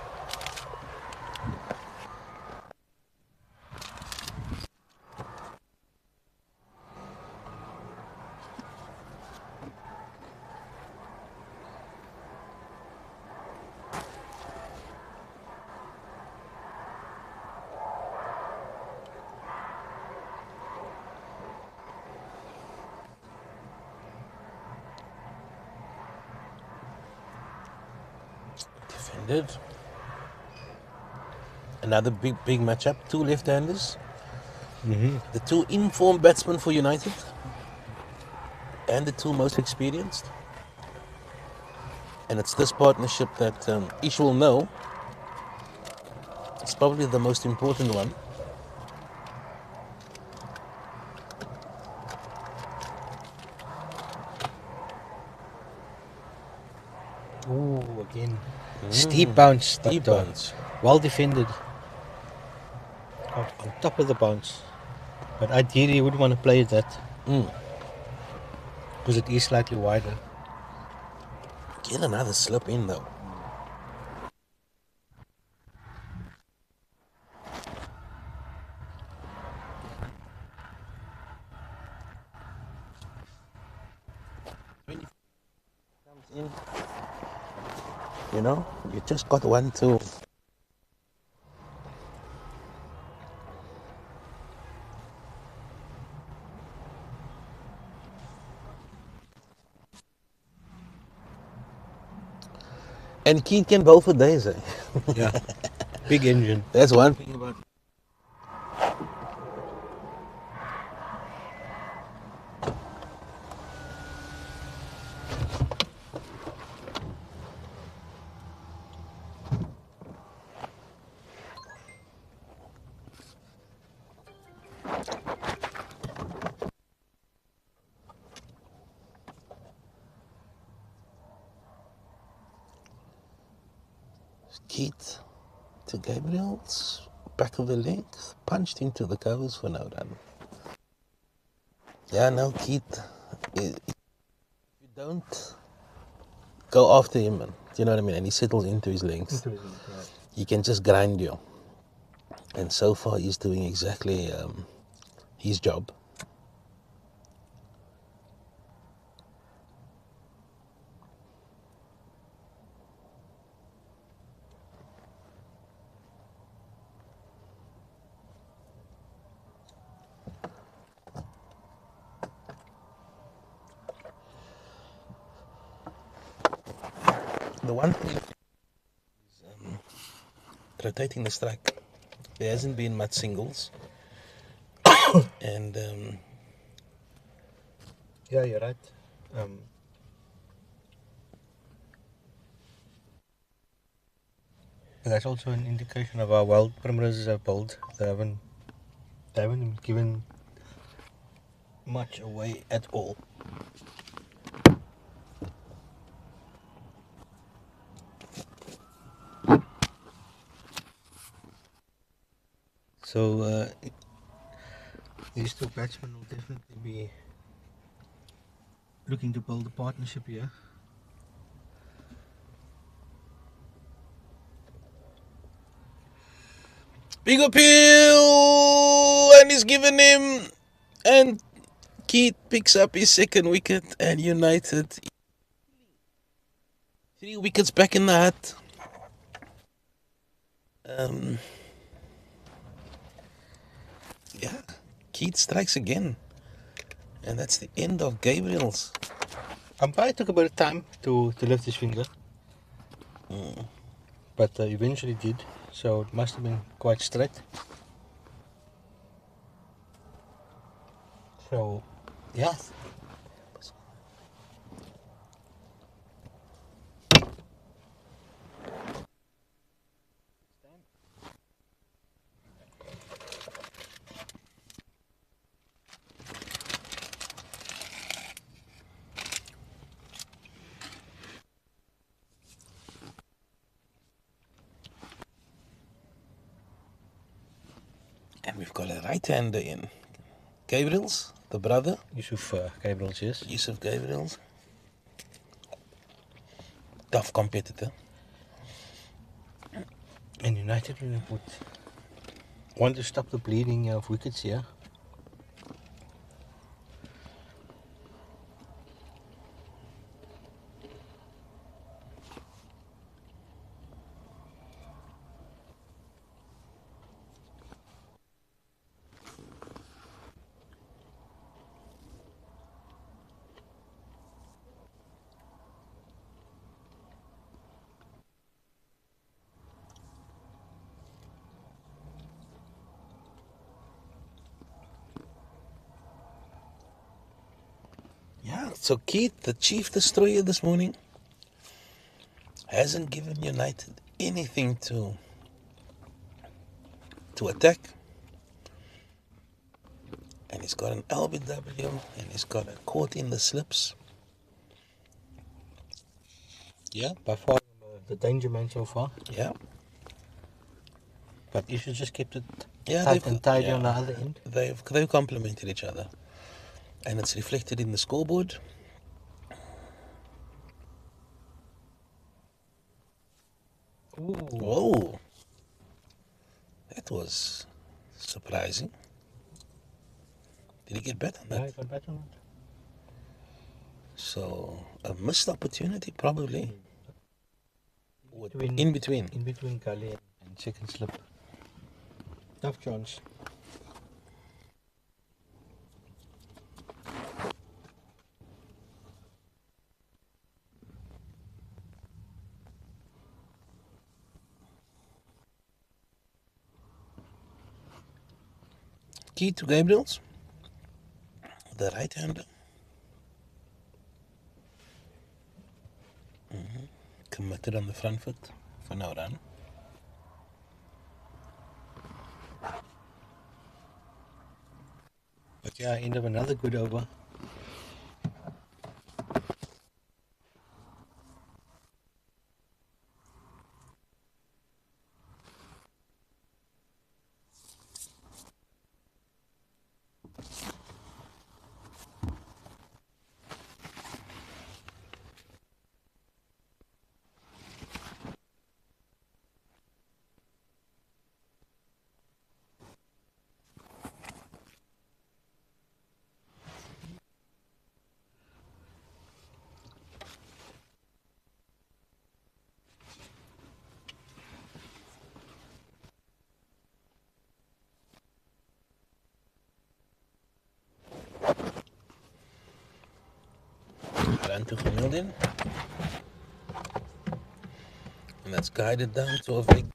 [SPEAKER 1] Defended. Another big matchup. Two left-handers. The two informed batsmen for United, and the two most experienced. And it's this partnership that Ish will know. It's probably the most important one.
[SPEAKER 2] Ooh, again. Steep bounce.
[SPEAKER 1] Steep
[SPEAKER 2] but,
[SPEAKER 1] bounce.
[SPEAKER 2] Well defended. On top of the bounce. But ideally you would want to play that. Because it is slightly wider.
[SPEAKER 1] Get another slip in though. Comes in. You know, you just got 1-2. And Keith can bowl for days, eh?
[SPEAKER 2] Yeah. Big engine.
[SPEAKER 1] That's one thing about. Keith to Gabriel's back of the leg, punched into the covers for no run. Yeah, no, Keith, if you don't go after him, man, you know what I mean, and he settles into his legs, he can just grind you. And so far, he's doing exactly his job. The one thing is rotating the strike. There hasn't been much singles, and
[SPEAKER 2] Yeah, you're right. That's also an indication of how well Primroses have bowled. They haven't given much away at all. So these two batsmen will definitely be looking to build a partnership here.
[SPEAKER 1] big appeal, and he's given him, and Keith picks up his second wicket, and United 3 wickets back in the hat. Yeah, Keith strikes again, and that's the end of Gabriel's.
[SPEAKER 2] Umpire took a bit of time to lift his finger, but eventually did. So it must have been quite straight. So, yeah.
[SPEAKER 1] And we've got a right-hander in. Gabriel's, the brother.
[SPEAKER 2] Yusuf Gabriel's, yes.
[SPEAKER 1] Yusuf Gabriel's. Tough competitor.
[SPEAKER 2] And United would want to stop the bleeding of wickets here.
[SPEAKER 1] Yeah, so Keith, the chief destroyer this morning, hasn't given United anything to attack. And he's got an LBW, and he's got a caught in the slips.
[SPEAKER 2] Yeah, by far the danger man so far.
[SPEAKER 1] Yeah.
[SPEAKER 2] But you should just keep it
[SPEAKER 1] Yeah,
[SPEAKER 2] tight and tidy on the other end.
[SPEAKER 1] They've complemented each other. And it's reflected in the scoreboard.
[SPEAKER 2] Ooh.
[SPEAKER 1] Whoa. That was surprising. Did he get better on that?
[SPEAKER 2] Yeah, he got better on that.
[SPEAKER 1] So, a missed opportunity, probably.
[SPEAKER 2] In
[SPEAKER 1] between.
[SPEAKER 2] In between Gully and second slip. Tough chance.
[SPEAKER 1] Key to Gabriel's, the right-hander. Committed on the front foot for no run.
[SPEAKER 2] But yeah, end of another good over.
[SPEAKER 1] Run to gemiddeld in. And that's guided down to a big.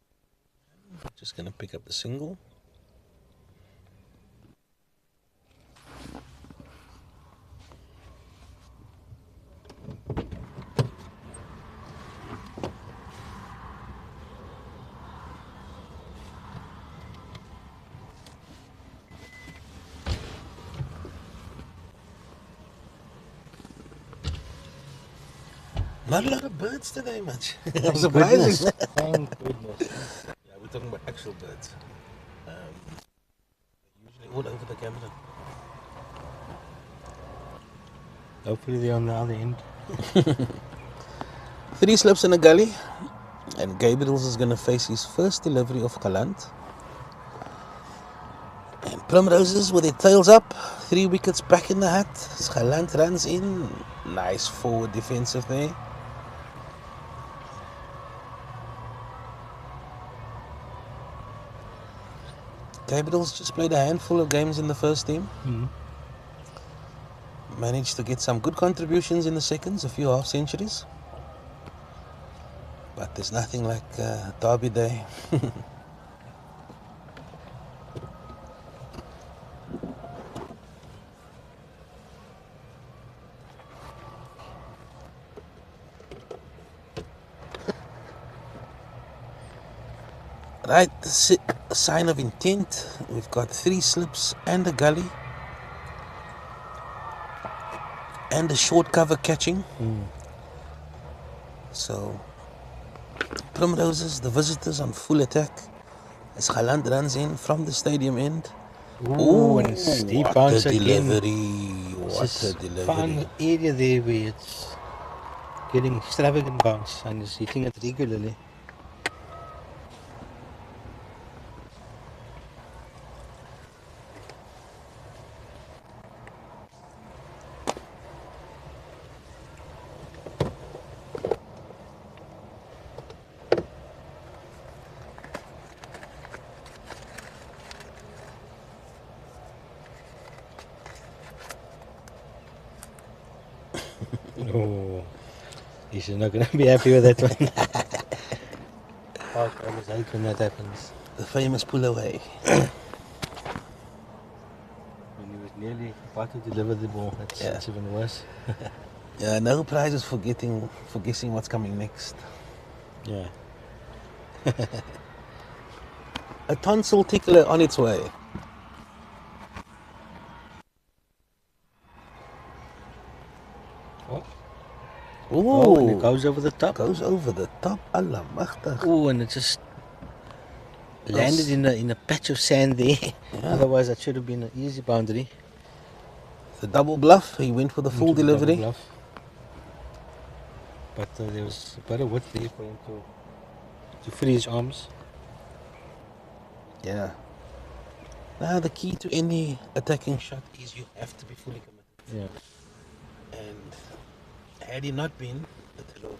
[SPEAKER 1] Just gonna pick up the single. Not a lot of birds today, much.
[SPEAKER 2] Thank
[SPEAKER 1] Surprising.
[SPEAKER 2] goodness. Thank goodness.
[SPEAKER 1] Yeah, we're talking about actual birds. Usually all over the camera.
[SPEAKER 2] Hopefully they're on the other end.
[SPEAKER 1] 3 slips in a gully, and Gabriel's is going to face his first delivery of Galant. And Primroses with their tails up, 3 wickets back in the hat. Galant runs in. Nice forward defensive there. Gabriel's just played a handful of games in the first team. Managed to get some good contributions in the seconds, a few half centuries. But there's nothing like Derby Day. Right, a sign of intent. We've got 3 slips and a gully. And a short cover catching. So, Primroses, the visitors on full attack. As Galant runs in from the stadium end.
[SPEAKER 2] Ooh, and steep bounce again.
[SPEAKER 1] What a delivery.
[SPEAKER 2] Fun area there where it's getting extravagant bounce and is hitting it regularly. Oh, he's not going to be happy with that one. Park always hate when that happens.
[SPEAKER 1] The famous pull away.
[SPEAKER 2] When he was nearly about to deliver the ball, that's even worse.
[SPEAKER 1] Yeah, no prizes for guessing what's coming next.
[SPEAKER 2] Yeah.
[SPEAKER 1] A tonsil tickler on its way.
[SPEAKER 2] Oh, and
[SPEAKER 1] Ooh,
[SPEAKER 2] it goes over the top.
[SPEAKER 1] goes over the top. Allah machtig.
[SPEAKER 2] Oh, and it just landed in a patch of sand there.
[SPEAKER 1] Yeah.
[SPEAKER 2] Otherwise, that should have been an easy boundary.
[SPEAKER 1] The double bluff. He went for the full
[SPEAKER 2] Into the double
[SPEAKER 1] delivery.
[SPEAKER 2] bluff. But there was a better width there for him to free his arms.
[SPEAKER 1] Yeah. Now the key to any attacking shot is you have to be fully committed.
[SPEAKER 2] Yeah.
[SPEAKER 1] And had he not been, it would have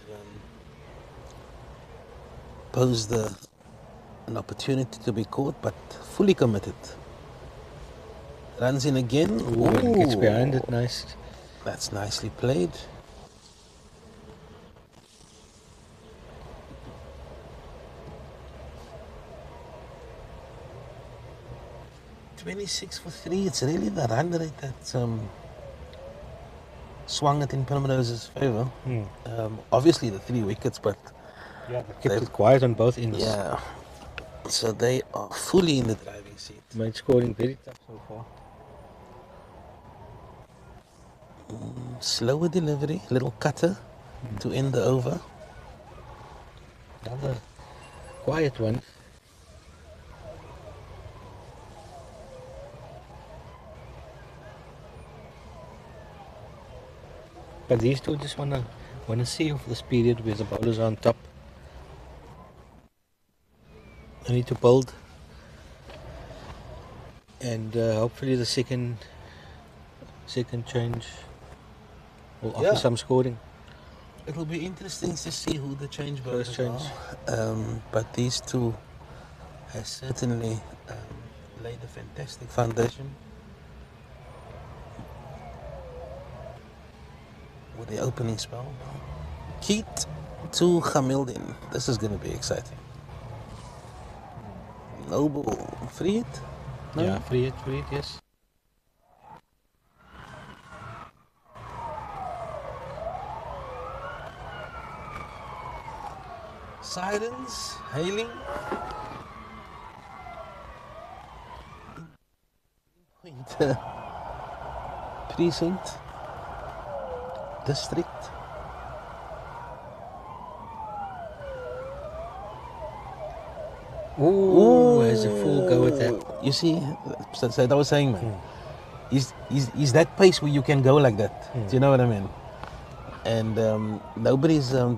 [SPEAKER 1] posed an opportunity to be caught, but fully committed. Runs in again.
[SPEAKER 2] Ooh, and gets behind it, nice.
[SPEAKER 1] That's nicely played. $26 for 3. It's really the run rate that swung it in Primrose's favour. Obviously the 3 wickets, but
[SPEAKER 2] Yeah, they kept it quiet on both ends.
[SPEAKER 1] yeah. So they are fully in the driving seat.
[SPEAKER 2] Made scoring very tough so far.
[SPEAKER 1] Slower delivery, little cutter to end the over.
[SPEAKER 2] Another quiet one. But these two just wanna see off this period where the bowlers are on top. They need to build, and hopefully the second change will offer some scoring.
[SPEAKER 1] It'll be interesting to see who the change bowlers
[SPEAKER 2] First change.
[SPEAKER 1] are. But these two have certainly laid a fantastic foundation with the opening spell. Keat to Gamildin. This is going to be exciting. Noble. Free it? No?
[SPEAKER 2] Yeah, free it, yes.
[SPEAKER 1] Sirens. Hailing. Point. Precinct. District.
[SPEAKER 2] Ooh, has a full go with that.
[SPEAKER 1] You see, that's what I was saying, man. Is that pace where you can go like that? Do you know what I mean? And nobody's gone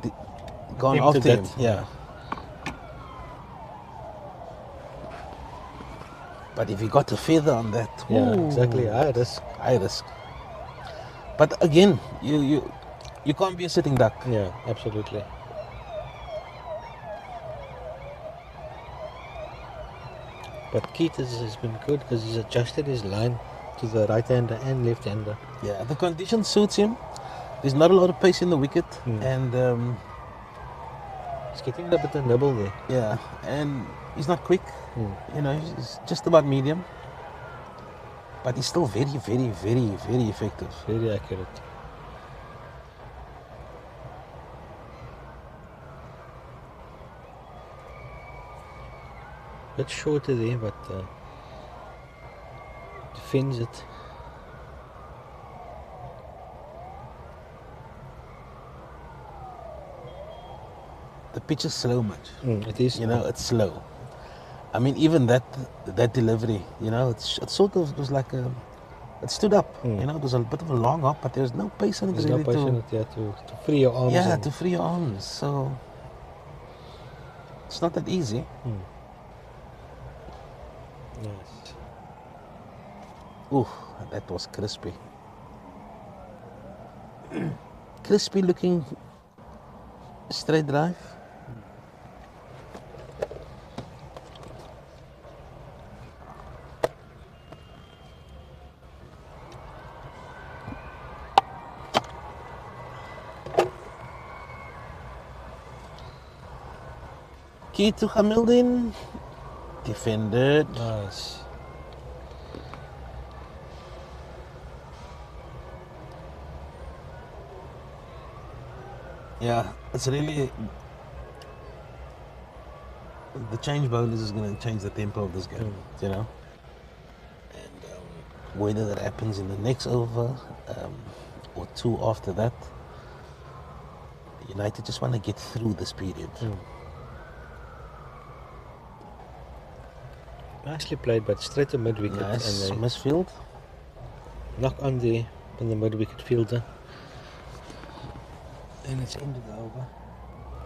[SPEAKER 2] Tempted
[SPEAKER 1] after him.
[SPEAKER 2] that,
[SPEAKER 1] Yeah. But if he got a feather on that,
[SPEAKER 2] Yeah,
[SPEAKER 1] ooh,
[SPEAKER 2] exactly. High risk.
[SPEAKER 1] high risk. But again, you can't be a sitting duck.
[SPEAKER 2] Yeah, absolutely. But Keith has been good because he's adjusted his line to the right-hander and left-hander.
[SPEAKER 1] Yeah, the condition suits him. There's not a lot of pace in the wicket, and
[SPEAKER 2] He's getting a bit of nibble there.
[SPEAKER 1] yeah, and he's not quick. You know, he's just about medium. But he's still very, very, very, very effective.
[SPEAKER 2] Very accurate. Bit shorter there, but defends it.
[SPEAKER 1] The pitch is slow, much.
[SPEAKER 2] It is.
[SPEAKER 1] You know, it's slow. I mean, even that delivery, you know, it sort of was like it stood up. You know, it was a bit of a long hop, but there's no pace on it.
[SPEAKER 2] There's
[SPEAKER 1] really
[SPEAKER 2] no pace in it, yeah, to free your arms.
[SPEAKER 1] Yeah,
[SPEAKER 2] and
[SPEAKER 1] to free your arms. So it's not that easy.
[SPEAKER 2] Yes.
[SPEAKER 1] Ooh, that was crispy. Crispy looking straight drive. Key to Hamilton. Defended.
[SPEAKER 2] Nice.
[SPEAKER 1] Yeah, it's really the change bowlers is going to change the tempo of this game, you know. And whether that happens in the next over or two after that, United just want to get through this period.
[SPEAKER 2] Nicely played, but straight to mid wicket.
[SPEAKER 1] Nice
[SPEAKER 2] And
[SPEAKER 1] misfield.
[SPEAKER 2] knock on the mid wicket fielder. And it's ended the over.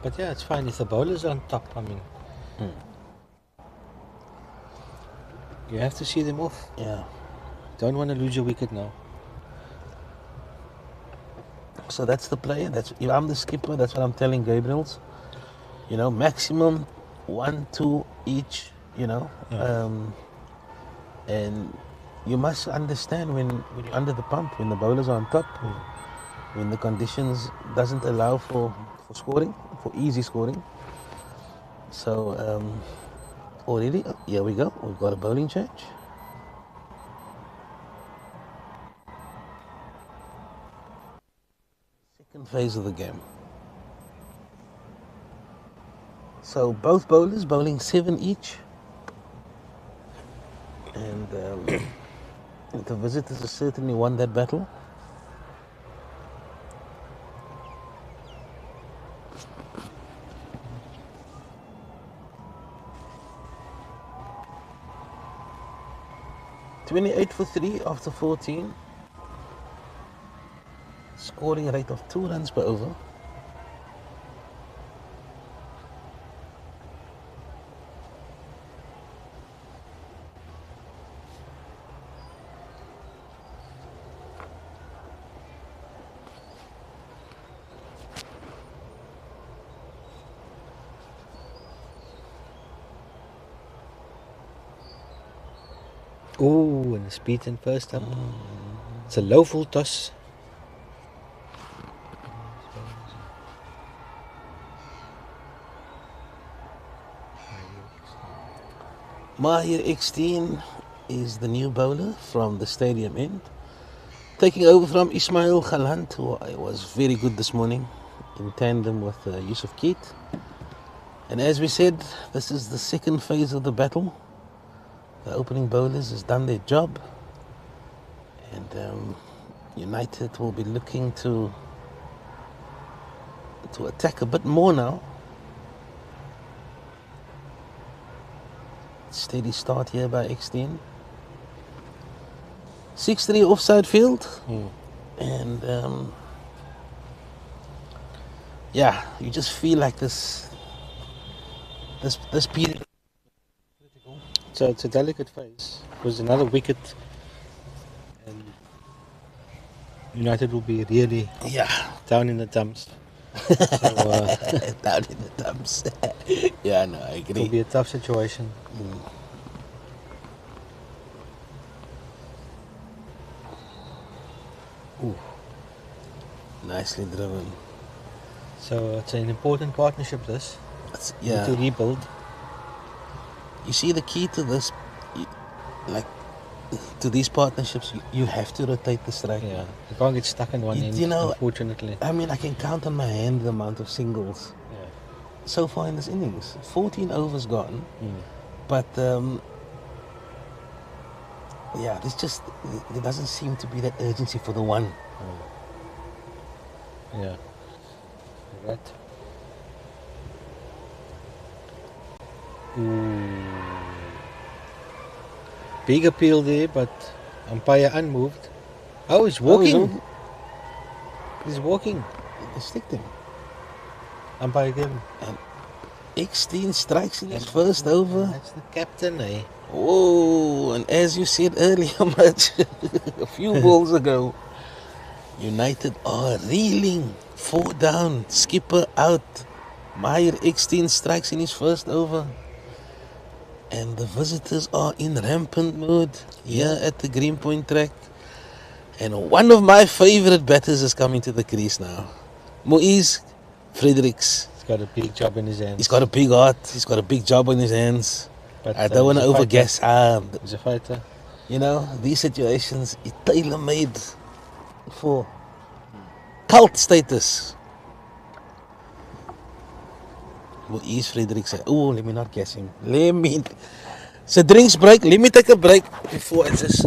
[SPEAKER 2] But yeah, it's fine. If the bowlers are on top, I mean, you have to see them off.
[SPEAKER 1] Yeah.
[SPEAKER 2] Don't want to lose your wicket now.
[SPEAKER 1] So that's the play. If I'm the skipper, that's what I'm telling Gabriels. You know, maximum 1, 2 each. You know, and you must understand when you're under the pump, when the bowlers are on top, when the conditions doesn't allow for scoring, for easy scoring. So already, here we go. We've got a bowling change. Second phase of the game. So both bowlers bowling 7 each. And the visitors have certainly won that battle. (28 for 3 after 14). Scoring rate of 2 runs per over.
[SPEAKER 2] Oh, and it's beaten first up. It's a low full toss.
[SPEAKER 1] Mahir X10 is the new bowler from the stadium end, taking over from Ismail Khalant, who was very good this morning in tandem with Yusuf Keat. And as we said, this is the second phase of the battle. The opening bowlers has done their job, and United will be looking to attack a bit more now. Steady start here by X10. 6-3 offside field. And yeah, you just feel like this period.
[SPEAKER 2] So it's a delicate phase. It was another wicket, and United will be really down in the dumps. So
[SPEAKER 1] Down in the dumps. Yeah, no, I
[SPEAKER 2] it will
[SPEAKER 1] agree.
[SPEAKER 2] be a tough situation.
[SPEAKER 1] Ooh. Nicely driven.
[SPEAKER 2] So it's an important partnership, this.
[SPEAKER 1] Yeah.
[SPEAKER 2] To rebuild.
[SPEAKER 1] You see, the key to this, to these partnerships, you have to rotate the strike.
[SPEAKER 2] Yeah, you can't get stuck in one end, unfortunately.
[SPEAKER 1] I mean, I can count on my hand the amount of singles so far in this innings. 14 overs gone. But yeah, there doesn't seem to be that urgency for the one.
[SPEAKER 2] Yeah. Right. Big appeal there, but umpire unmoved. Oh, he's walking. He's walking.
[SPEAKER 1] They sticked him.
[SPEAKER 2] Umpire gave him.
[SPEAKER 1] And X10 strikes in his first over.
[SPEAKER 2] That's the captain, eh?
[SPEAKER 1] Oh, and as you said earlier, much a few balls ago, United are reeling. 4 down, skipper out. Meyer X10 strikes in his first over. And the visitors are in rampant mode here at the Greenpoint track. And one of my favorite batters is coming to the crease now. Moise Fredericks.
[SPEAKER 2] He's got a big job in his hands.
[SPEAKER 1] He's got a big heart. He's got a big job on his hands.
[SPEAKER 2] But
[SPEAKER 1] I don't want to overguess.
[SPEAKER 2] He's a fighter.
[SPEAKER 1] You know, these situations are tailor-made for cult status. Moise Fredericks. Oh, let me not guess him. So drinks break. Let me take a break before I just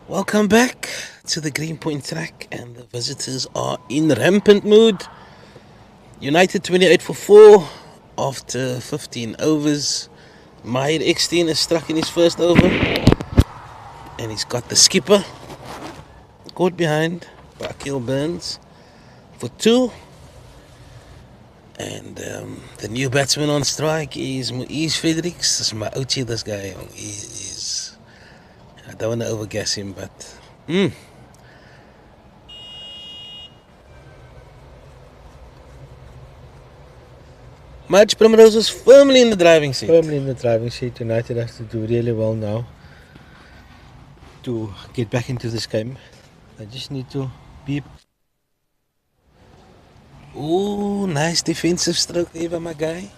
[SPEAKER 1] Welcome back to the Greenpoint track, and the visitors are in rampant mood. United 28 for 4 after 15 overs. Mahir Eckstein is struck in his first over, and he's got the skipper caught behind by Akil Burns for 2. And the new batsman on strike is Muiz Fredericks. This is my Ochi, this guy. He is. I don't want to overgas him, but. Match Primrose is firmly in the driving seat.
[SPEAKER 2] Firmly in the driving seat. United has to do really well now to get back into this game. They just need to be.
[SPEAKER 1] Ooh, nice defensive stroke there by my guy.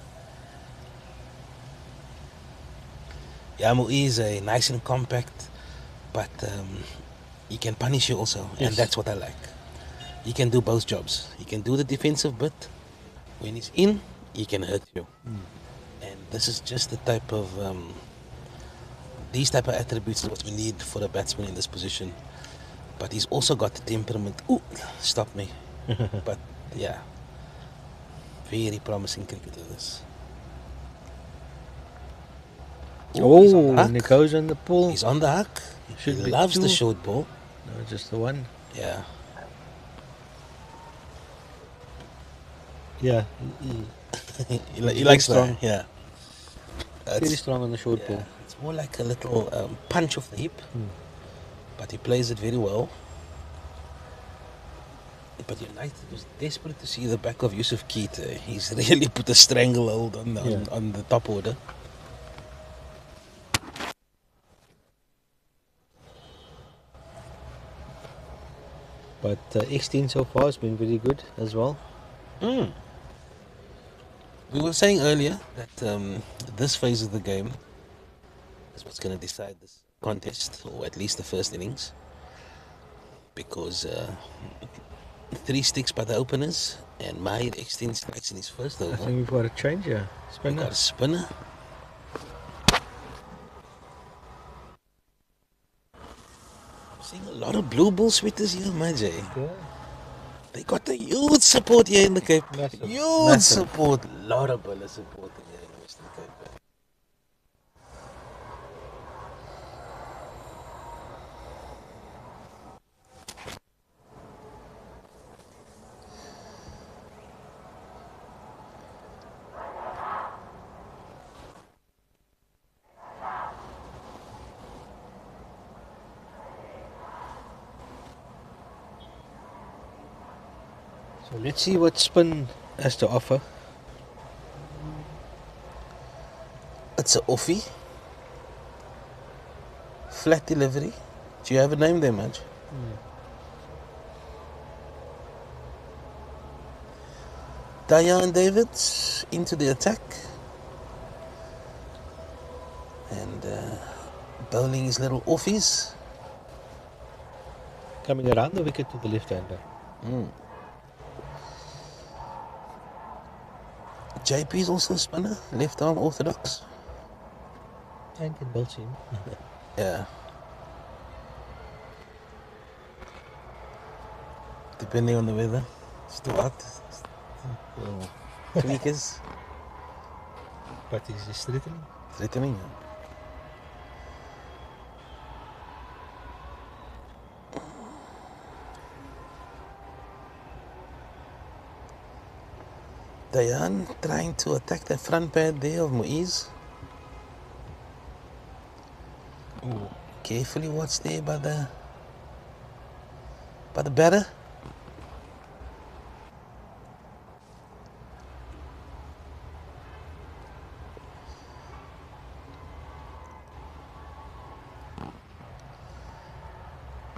[SPEAKER 1] Yeah, Muiz is nice and compact, but he can punish you also,
[SPEAKER 2] Yes.
[SPEAKER 1] and that's what I like. He can do both jobs. He can do the defensive bit. When he's in, he can hurt you. And this is just the type of these type of attributes is what we need for a batsman in this position. But he's also got the temperament. Ooh, stop me. But yeah, very promising cricketer this. Ooh, he's on the
[SPEAKER 2] And it
[SPEAKER 1] hook.
[SPEAKER 2] goes on the pull.
[SPEAKER 1] He's on the hook.
[SPEAKER 2] Should
[SPEAKER 1] He
[SPEAKER 2] be
[SPEAKER 1] loves the
[SPEAKER 2] 2.
[SPEAKER 1] short ball.
[SPEAKER 2] No, just the 1.
[SPEAKER 1] Yeah.
[SPEAKER 2] Yeah,
[SPEAKER 1] He likes
[SPEAKER 2] strong.
[SPEAKER 1] that. Yeah.
[SPEAKER 2] very strong on the short
[SPEAKER 1] Yeah,
[SPEAKER 2] ball.
[SPEAKER 1] it's more like a little punch off the hip, but he plays it very well. But United was desperate to see the back of Yusuf Keita. He's really put a stranglehold on the top order.
[SPEAKER 2] But Eckstein so far has been very good as well.
[SPEAKER 1] We were saying earlier that this phase of the game is what's going to decide this contest, or at least the first innings, because 3 sticks by the openers, and Mahir Eckstein strikes in his first
[SPEAKER 2] I
[SPEAKER 1] over.
[SPEAKER 2] think we've got a change here.
[SPEAKER 1] We
[SPEAKER 2] Spinner.
[SPEAKER 1] got a spinner. Seeing a lot of blue ball sweaters here, Majay.
[SPEAKER 2] Yeah.
[SPEAKER 1] They got a huge support here in the Cape.
[SPEAKER 2] Massive.
[SPEAKER 1] Huge
[SPEAKER 2] Massive.
[SPEAKER 1] support. Lot of bowler support here in Western Cape.
[SPEAKER 2] So let's see what spin has to offer.
[SPEAKER 1] It's a offie. Flat delivery. Do you have a name there, Maj? Diane Davids into the attack. And bowling his little offies.
[SPEAKER 2] Coming around the wicket to the left-hander.
[SPEAKER 1] JP is also a spinner. Left arm orthodox.
[SPEAKER 2] And can bowl him.
[SPEAKER 1] Yeah. Depending on the weather. It's too hot. Tweakers.
[SPEAKER 2] But he's just threatening.
[SPEAKER 1] Threatening. Dayan trying to attack the front pad there of Muiz. Carefully watch there by the batter.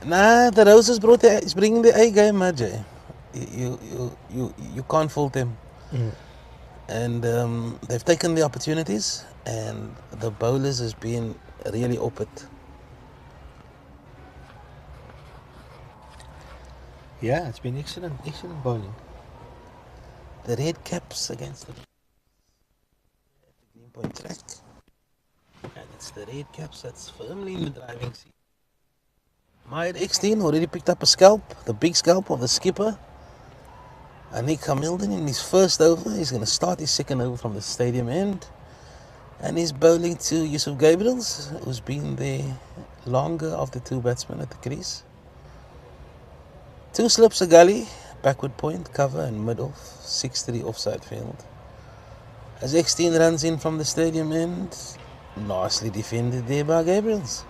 [SPEAKER 1] Nah, the Roses is bringing the A game, Majay. You can't fault them. And they've taken the opportunities, and the bowlers has been really up it.
[SPEAKER 2] Yeah, it's been excellent bowling.
[SPEAKER 1] The red caps against the Greenpoint track, and it's the red caps that's firmly in the driving seat. My at 16 already picked up a scalp, the big scalp of the skipper. Anik Hamilton in his first over. He's going to start his second over from the stadium end. And he's bowling to Yusuf Gabriels, who's been there longer of the two batsmen at the crease. Two slips a gully, backward point, cover and mid-off, 6-3 offside field. As X10 runs in from the stadium end, nicely defended there by Gabriels.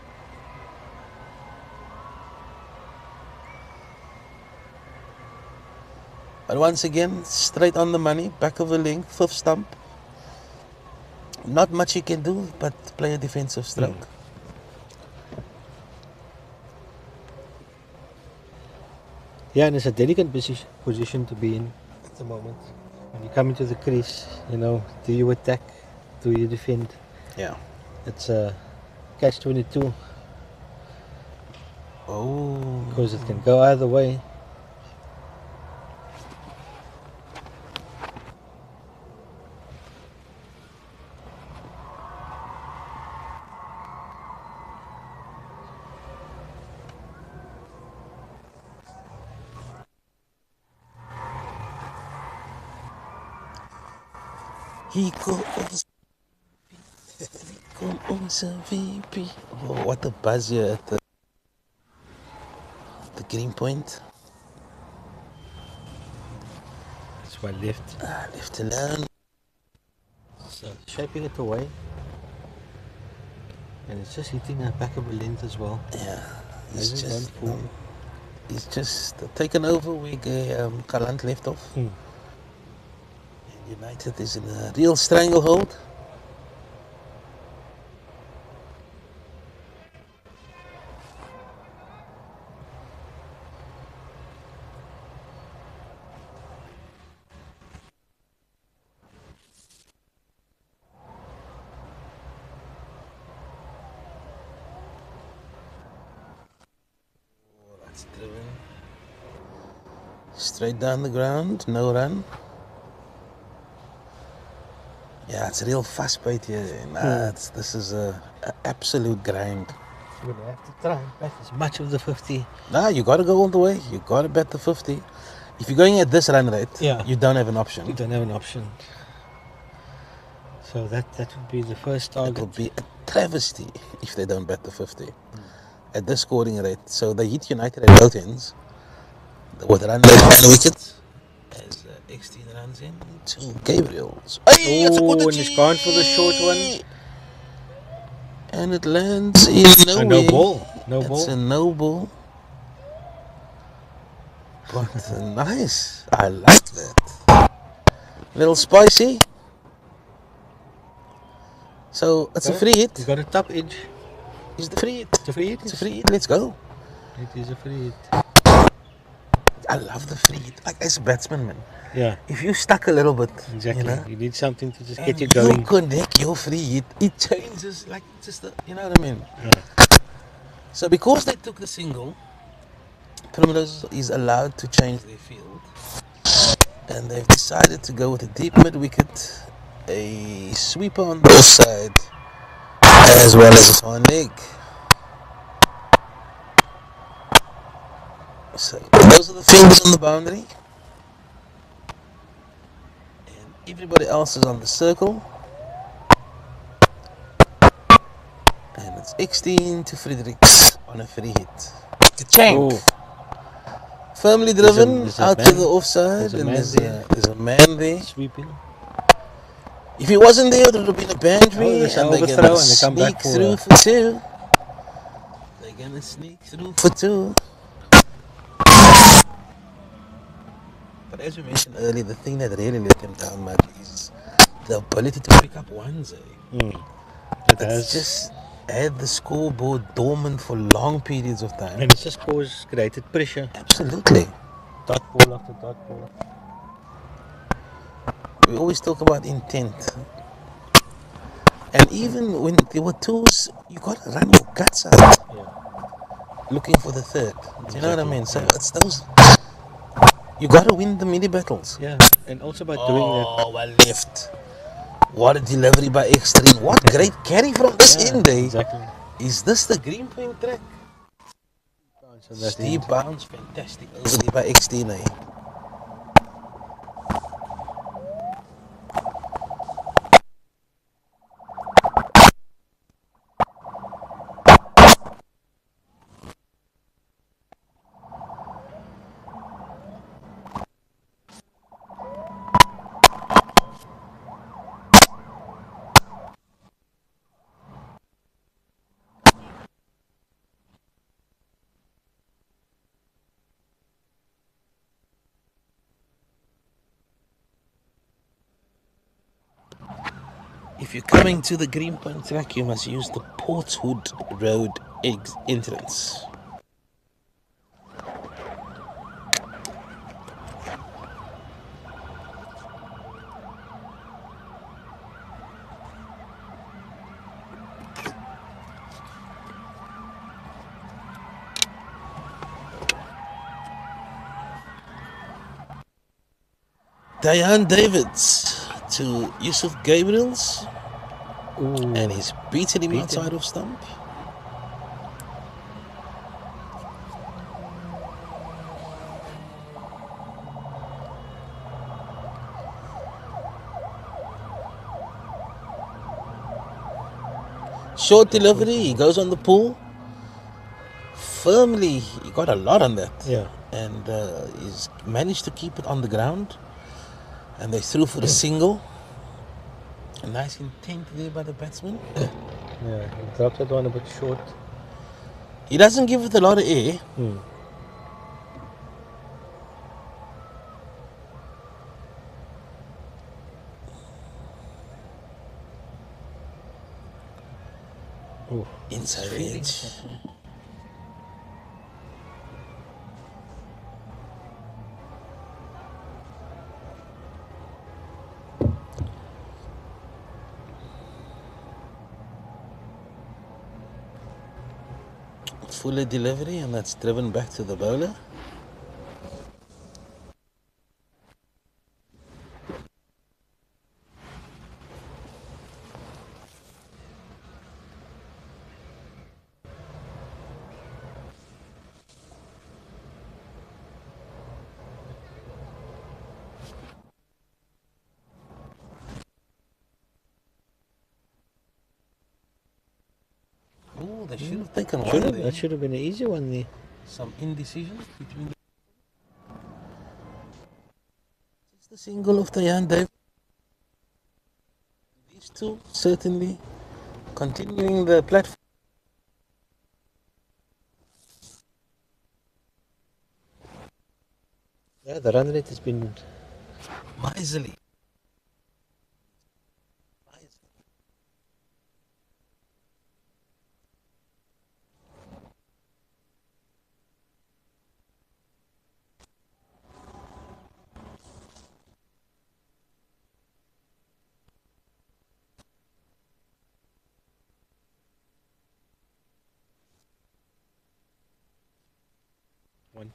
[SPEAKER 1] But once again, straight on the money, back of a length, fifth stump. Not much he can do, but play a defensive stroke.
[SPEAKER 2] Yeah, and it's a delicate position to be in at the moment. When you come into the crease, you know, do you attack? Do you defend?
[SPEAKER 1] Yeah.
[SPEAKER 2] It's a catch-22.
[SPEAKER 1] Oh.
[SPEAKER 2] Because it can go either way.
[SPEAKER 1] He goes a VP. Oh, what a buzz here at the green point.
[SPEAKER 2] It's well left.
[SPEAKER 1] Left alone.
[SPEAKER 2] So shaping it away. And it's just hitting the back of a length as well.
[SPEAKER 1] Yeah. He's just taken over where Kalant left off. And United is in a real stranglehold. That's driven. Straight down the ground, no run. Yeah, it's a real fast bait here. This is a absolute grind.
[SPEAKER 2] You're going to have to try and bat as much of the 50.
[SPEAKER 1] Nah, you got to go all the way. You got to bet the 50. If you're going at this run rate, you don't have an option.
[SPEAKER 2] You don't have an option. So that would be the first target.
[SPEAKER 1] It would be a travesty if they don't bet the 50 at this scoring rate. So they hit United at both ends with run rate and wickets. As X10 runs in to Gabriels. Hey,
[SPEAKER 2] and he's gone for the short one.
[SPEAKER 1] And it lands in nowhere.
[SPEAKER 2] No ball.
[SPEAKER 1] It's a no ball. But nice. I like that. Little spicy. So it's a free hit.
[SPEAKER 2] You got a top edge.
[SPEAKER 1] It's the free hit.
[SPEAKER 2] It's a free hit.
[SPEAKER 1] It's a free hit. Let's go.
[SPEAKER 2] It is a free hit.
[SPEAKER 1] I love the free hit. Like as a batsman, man.
[SPEAKER 2] Yeah.
[SPEAKER 1] If you stuck a little bit,
[SPEAKER 2] exactly. You need something to just get you
[SPEAKER 1] and
[SPEAKER 2] going.
[SPEAKER 1] you connect your free hit, it changes like just the, you know what I mean?
[SPEAKER 2] Yeah.
[SPEAKER 1] So because they took the single, Primrose is allowed to change their field, and they've decided to go with a deep mid wicket, a sweeper on the offside, as well as a fine leg. So those are the fingers on the boundary, and everybody else is on the circle. And it's X10 to Fredericks on a free hit. Ka-chank! Firmly driven out to the offside, and there's a man there.
[SPEAKER 2] Sweeping.
[SPEAKER 1] If he wasn't there, it would have been a boundary, and they're going to sneak through for two. They're going to sneak through for two. But as we mentioned earlier, the thing that really let them down much is the ability to pick up ones. It's just had the scoreboard dormant for long periods of time.
[SPEAKER 2] And it's just created pressure.
[SPEAKER 1] Absolutely.
[SPEAKER 2] Dot ball after dot ball.
[SPEAKER 1] We always talk about intent. And even when there were twos, you got to run your guts out.
[SPEAKER 2] Yeah.
[SPEAKER 1] Looking for the third. Do you know what I mean? So it's those. You got to win the mini battles.
[SPEAKER 2] Yeah. And also by doing that.
[SPEAKER 1] Oh, well left. What a delivery by X3. What great carry from this end, eh?
[SPEAKER 2] Exactly.
[SPEAKER 1] Is this the green point track?
[SPEAKER 2] So that's the
[SPEAKER 1] Steve
[SPEAKER 2] end.
[SPEAKER 1] Bounce, fantastic. Over there by XT, eh? If you're coming to the Greenpoint track, you must use the Portswood Road entrance. Diane Davids to Yusuf Gabriels,
[SPEAKER 2] Ooh,
[SPEAKER 1] and he's beaten him
[SPEAKER 2] beaten.
[SPEAKER 1] outside of stump. Short delivery, he goes on the pull. Firmly, he got a lot on that.
[SPEAKER 2] Yeah.
[SPEAKER 1] And he's managed to keep it on the ground. And they threw for a single. A nice intent there by the batsman.
[SPEAKER 2] Yeah, he dropped that one a bit short.
[SPEAKER 1] He doesn't give it a lot of air.
[SPEAKER 2] Ooh,
[SPEAKER 1] Inside
[SPEAKER 2] really
[SPEAKER 1] edge. Fuller delivery, and that's driven back to the bowler. Oh, they should have taken one there.
[SPEAKER 2] That should have been an easy one there.
[SPEAKER 1] Some indecision between the... It's the single of Diane David. These two certainly continuing the platform.
[SPEAKER 2] Yeah, the run rate has been
[SPEAKER 1] Miserly.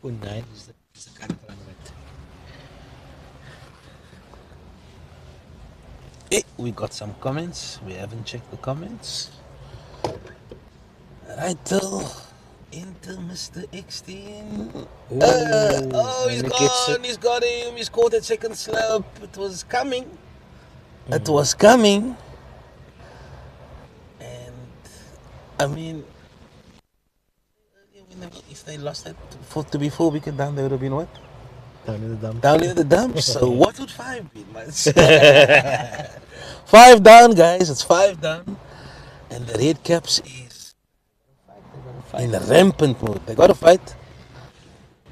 [SPEAKER 2] 1.9 is the current run rate.
[SPEAKER 1] Hey, we got some comments. We haven't checked the comments. Right till into Mr. X10. Oh, he's gone. He's got him. He's caught at second slope. It was coming. It was coming. And I mean, if they lost that to be 4 wicket down, they would have been what?
[SPEAKER 2] Down in the dumps.
[SPEAKER 1] Down in the dumps. So what would 5 be? 5 down, guys. It's 5 down. And the Red Caps is in a rampant mood. They got to fight.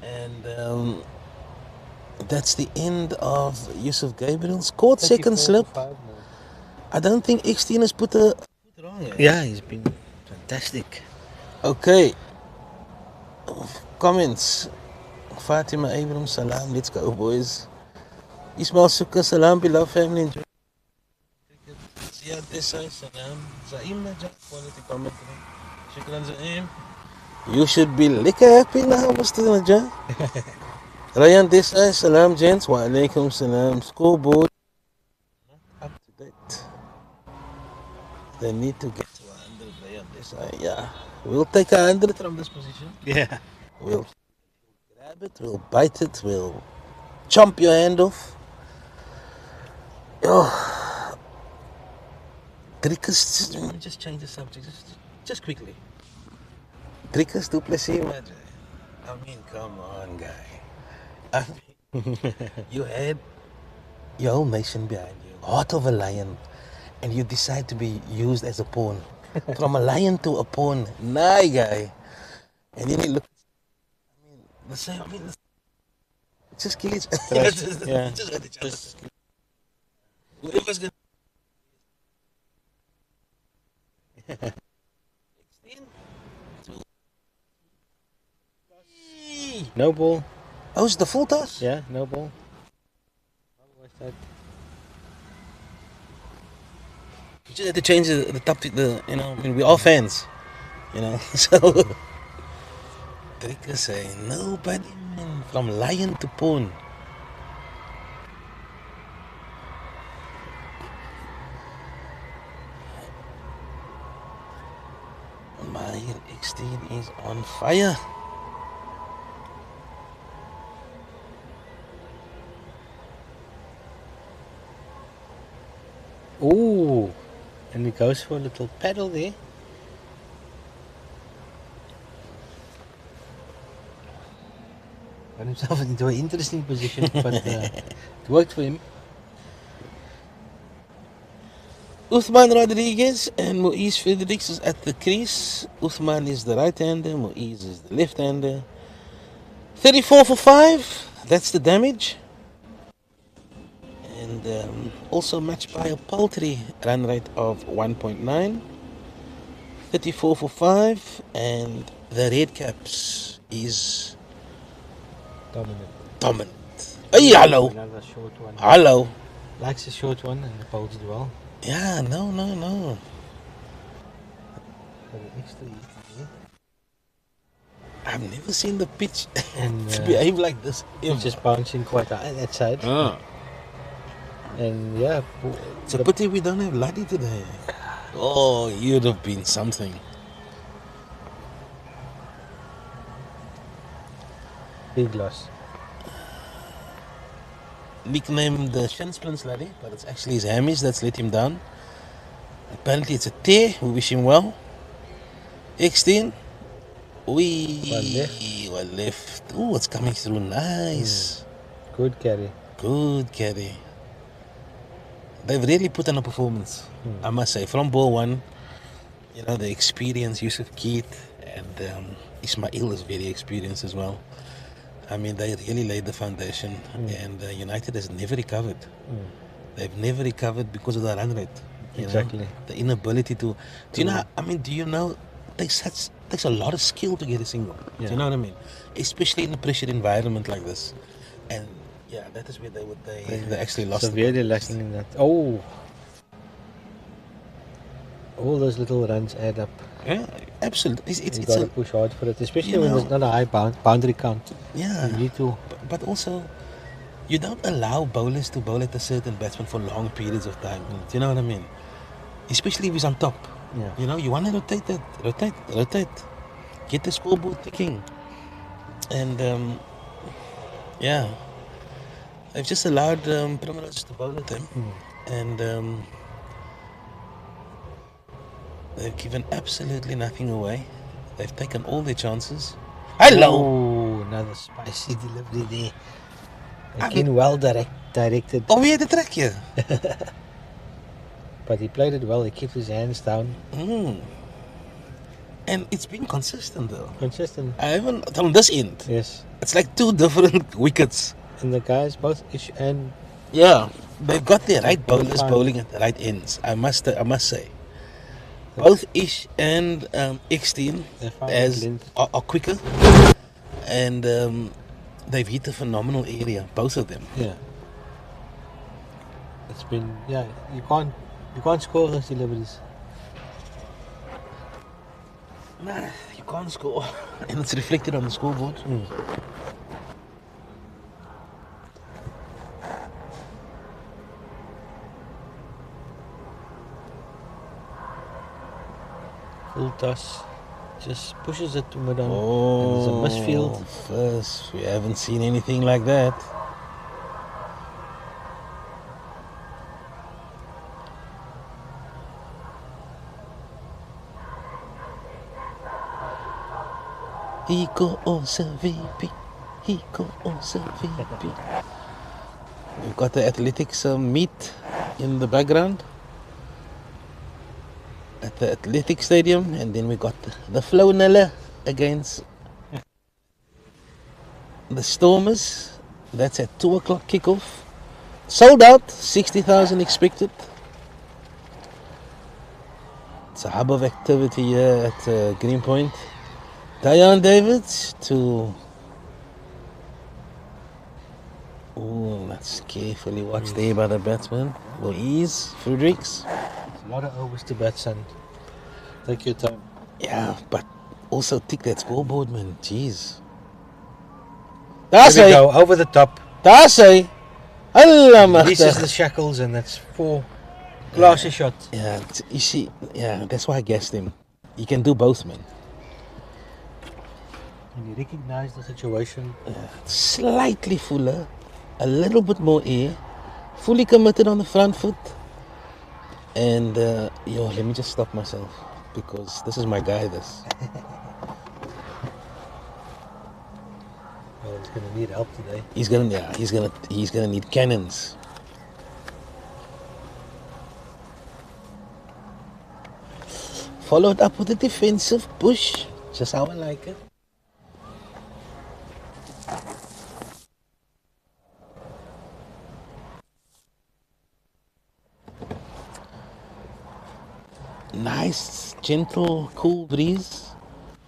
[SPEAKER 1] And that's the end of Yusuf Gabriel's caught second slip. I don't think X10 has put a foot wrong.
[SPEAKER 2] Yeah, he's been fantastic.
[SPEAKER 1] Okay. Comments. Fatima Abrams, salam. Let's go, boys. Ismail Sukkar, salam. Beloved family. Enjoy. Ziad Desai, salam. Zaim Najat, quality commentary. Shukran, Zaim. You should be liquor happy now, Mr. Najat. Ryan Desai, salam, gents. Wa alaikum salam. Scoreboard. Not up to date. They need to get to 100, Ryan Desai. Yeah. We'll take 100 from this position.
[SPEAKER 2] Yeah.
[SPEAKER 1] We'll grab it, we'll bite it, we'll chomp your hand off. Oh, crickets, let me just change the subject, just quickly. Crickets du Plessis, man. I mean, come on, guy. I mean, you had your whole nation behind you, heart of a lion, and you decide to be used as a pawn. From a lion to a pawn, nah, guy. And then you look, the same, I mean, just kill it.
[SPEAKER 2] Yeah.
[SPEAKER 1] Just let each other.
[SPEAKER 2] Just
[SPEAKER 1] Whoever's gonna 16.
[SPEAKER 2] no ball.
[SPEAKER 1] Oh, it's the full toss?
[SPEAKER 2] Yeah, no ball. Otherwise that-
[SPEAKER 1] You just had to change the topic, you know, I mean, we're all fans, you know, so. Trickers say, nobody, man, from lion to pawn. My X-Teen is on fire.
[SPEAKER 2] Ooh, and he goes for a little paddle there. Got himself into an interesting position, but it worked for him.
[SPEAKER 1] Uthman Rodriguez and Moise Fredericks is at the crease. Uthman is the right-hander, Moise is the left-hander. 34 for 5, that's the damage. And also matched by a paltry run rate of 1.9. 34 for 5, and the red caps is dominant. Hey, hello.
[SPEAKER 2] Another short one.
[SPEAKER 1] Hello.
[SPEAKER 2] Likes a short one and bowls it well.
[SPEAKER 1] Yeah, no.
[SPEAKER 2] Got an extra easy.
[SPEAKER 1] I've never seen the pitch
[SPEAKER 2] And
[SPEAKER 1] to behave like this.
[SPEAKER 2] it's just bouncing quite high that side. And yeah,
[SPEAKER 1] It's a pity we don't have Laddie today. Oh, you'd have been something.
[SPEAKER 2] big loss.
[SPEAKER 1] Nicknamed the shin splints Laddie, but it's actually his hammies that's let him down. Apparently it's a tear. We wish him well. X-Teen. One left. Oh, it's coming through nice.
[SPEAKER 2] Good carry.
[SPEAKER 1] Good carry. They've really put on a performance, I must say. From ball one, you know, the experience, Yusuf Keith and Ismail is very experienced as well. I mean, they really laid the foundation, and United has never recovered. They've never recovered because of the run rate.
[SPEAKER 2] Exactly.
[SPEAKER 1] Know? The inability to. Do you know? I mean, do you know? Takes a lot of skill to get a single.
[SPEAKER 2] Yeah.
[SPEAKER 1] Do you know what I mean? Especially in a pressure environment like this, and yeah, that is where they actually lost.
[SPEAKER 2] Severely lacking in that. Oh, all those little runs add up.
[SPEAKER 1] Yeah, absolutely. It's
[SPEAKER 2] You got to push hard for it, especially when there's not a high boundary count.
[SPEAKER 1] Yeah.
[SPEAKER 2] You need to.
[SPEAKER 1] But also, you don't allow bowlers to bowl at a certain batsman for long periods of time. Do you know what I mean? Especially if he's on top.
[SPEAKER 2] Yeah.
[SPEAKER 1] You know, you want to rotate that. Rotate. Get the scoreboard ticking. And, yeah. They've just allowed Primrose to bowl at them. And they've given absolutely nothing away. They've taken all their chances. Hello!
[SPEAKER 2] Oh, another spicy delivery there. Again, well directed.
[SPEAKER 1] Oh, we had the track here.
[SPEAKER 2] But he played it well. He kept his hands down.
[SPEAKER 1] And it's been consistent though.
[SPEAKER 2] Consistent.
[SPEAKER 1] I haven't on this end.
[SPEAKER 2] Yes.
[SPEAKER 1] It's like two different wickets.
[SPEAKER 2] And the guys, both Ish and
[SPEAKER 1] Yeah, they've got their right bowlers bowling at the right ends. I must say. Both Ish and X-Teen are quicker, and they've hit a phenomenal area, both of them.
[SPEAKER 2] yeah. It's been you can't score those deliveries.
[SPEAKER 1] Nah, you can't score, and it's reflected on the scoreboard.
[SPEAKER 2] Full toss. Just pushes it to mid on.
[SPEAKER 1] Oh,
[SPEAKER 2] And there's a misfield.
[SPEAKER 1] First, we haven't seen anything like that. Iko onze VP. Iko onze VP. We've got the athletics meet in the background at the athletic stadium, and then we got the Flownella against the Stormers. That's at 2 o'clock kickoff. Sold out, 60,000 expected. It's a hub of activity here at Greenpoint. Dion Davids to... Oh, let's carefully watch there by the batsman. Louise Fredericks.
[SPEAKER 2] A lot of overs to bat, son. Take your time.
[SPEAKER 1] Yeah, but also tick that scoreboard, man. Jeez.
[SPEAKER 2] There we go, over the top.
[SPEAKER 1] Daar sy. Allah
[SPEAKER 2] Releases the shackles, and that's 4 classy shots.
[SPEAKER 1] Yeah, you see, yeah, that's why I guessed him. He can do both, man.
[SPEAKER 2] And he recognized the situation.
[SPEAKER 1] Slightly fuller, a little bit more air, fully committed on the front foot. And, let me just stop myself because this is my guy, this.
[SPEAKER 2] Well, he's going to need help today.
[SPEAKER 1] He's gonna need cannons. Followed up with a defensive push, just how I like it. Nice, gentle, cool breeze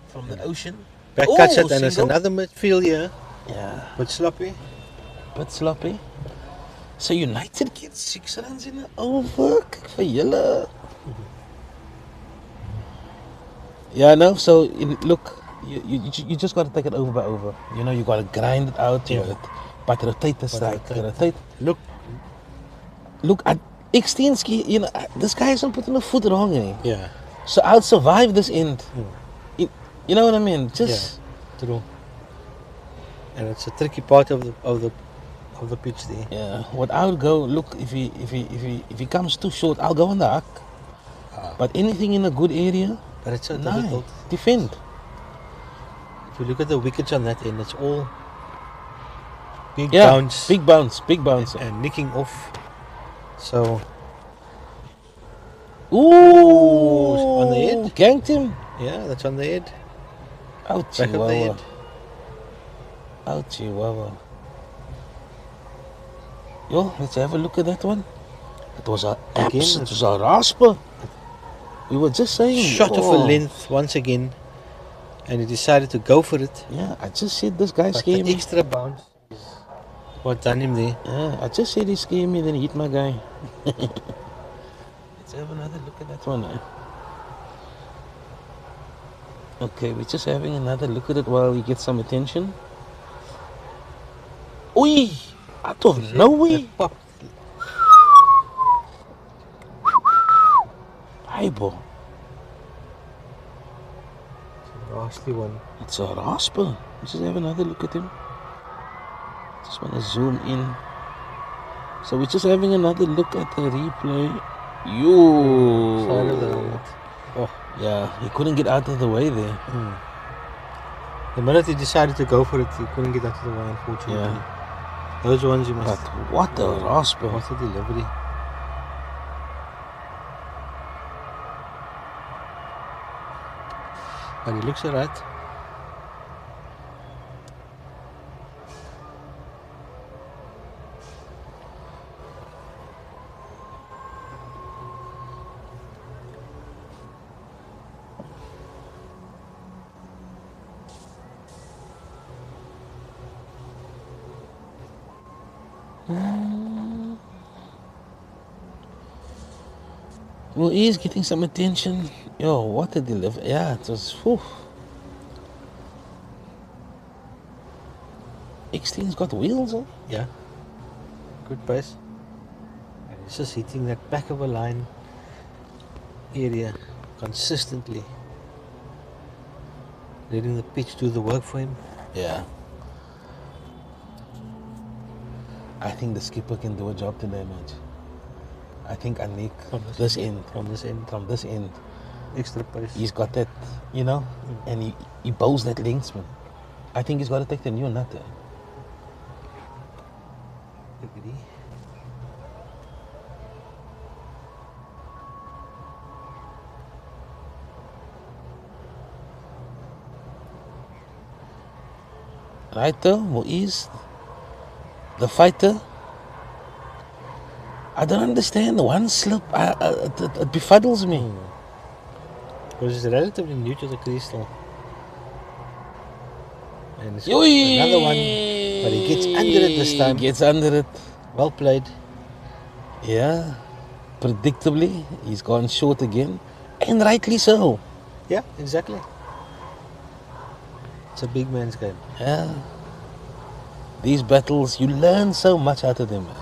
[SPEAKER 1] from the ocean.
[SPEAKER 2] Back cuts it, and there's another midfield here.
[SPEAKER 1] Yeah.
[SPEAKER 2] But sloppy.
[SPEAKER 1] Bit sloppy. So United gets 6 runs in the over. Kyk vir julle. Yeah, no. So look, you just got to take it over by over. You know, you got to grind it out.
[SPEAKER 2] Yeah.
[SPEAKER 1] But rotate the strike. Rotate. Look. Extensky, this guy hasn't put in a foot wrong,
[SPEAKER 2] Yeah.
[SPEAKER 1] So I'll survive this end. You know what I mean? Just
[SPEAKER 2] true. And it's a tricky part of the pitch there.
[SPEAKER 1] yeah. What I would go look if he comes too short, I'll go on the huck. But anything in a good area,
[SPEAKER 2] But it's so difficult.
[SPEAKER 1] Defend.
[SPEAKER 2] If you look at the wickets on that end, it's all big
[SPEAKER 1] bounce,
[SPEAKER 2] and nicking off. So,
[SPEAKER 1] ooh,
[SPEAKER 2] on the head.
[SPEAKER 1] Ganked him.
[SPEAKER 2] Yeah, that's on the head.
[SPEAKER 1] Ouchie,
[SPEAKER 2] Back of the head.
[SPEAKER 1] Ouchie, wow. Yo, let's have a look at that one. It was a rasper. We were just saying.
[SPEAKER 2] Shot off a length once again, and he decided to go for it.
[SPEAKER 1] Yeah, I just said this guy
[SPEAKER 2] But
[SPEAKER 1] scared
[SPEAKER 2] the
[SPEAKER 1] me.
[SPEAKER 2] extra bounce is what done him there.
[SPEAKER 1] Yeah, I just said he scared me, then he hit my guy. Let's have another look at that one. Okay, we're just having another look at it while we get some attention. Oi! Out of nowhere!
[SPEAKER 2] Pop.
[SPEAKER 1] Eyeball.
[SPEAKER 2] Nasty one.
[SPEAKER 1] It's a rasper. Let's just have another look at him. Just want to zoom in. So we're just having another look at the replay.
[SPEAKER 2] Side of the helmet. Oh.
[SPEAKER 1] Yeah, he couldn't get out of the way there.
[SPEAKER 2] The minute he decided to go for it, he couldn't get out of the way, unfortunately.
[SPEAKER 1] Yeah.
[SPEAKER 2] Those ones you must...
[SPEAKER 1] But what a rasper.
[SPEAKER 2] What a delivery. But he looks alright.
[SPEAKER 1] Well, he's getting some attention. Yo, what a delivery. Yeah, it was... Whew. X-Team's got wheels, huh?
[SPEAKER 2] Yeah. Good pace. And he's just hitting that back of a line area consistently. letting the pitch do the work for him.
[SPEAKER 1] Yeah. I think the skipper can do a job today, mate. I think Anik, from this end,
[SPEAKER 2] Extra pace.
[SPEAKER 1] he's got that, you know, and he bowls that linksman. I think he's got to take the new nut.
[SPEAKER 2] Agree.
[SPEAKER 1] Right though, Muiz, the fighter. I don't understand. One slip, it befuddles me.
[SPEAKER 2] Because he's relatively new to the crease still. And it's
[SPEAKER 1] Yoy!
[SPEAKER 2] another one, but he gets under it this time.
[SPEAKER 1] Gets under it.
[SPEAKER 2] Well played.
[SPEAKER 1] Yeah, predictably, he's gone short again, and rightly so.
[SPEAKER 2] Yeah, exactly. It's a big man's game.
[SPEAKER 1] Yeah. These battles, you learn so much out of them. Man.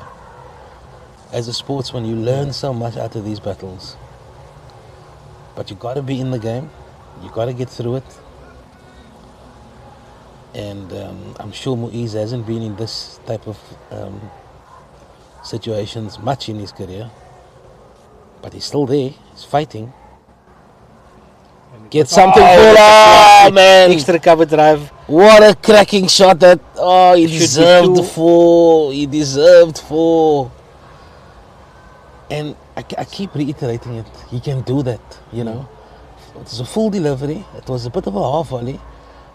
[SPEAKER 1] As a sportsman, you learn so much out of these battles. But you got to be in the game. You got to get through it. And I'm sure Muiz hasn't been in this type of situations much in his career. But he's still there. He's fighting. Get something full. Oh, man.
[SPEAKER 2] Extra cover drive.
[SPEAKER 1] What a cracking shot that. Oh, he deserved 4. He deserved 4. And I keep reiterating it. He can do that, you know. It was a full delivery. It was a bit of a half volley.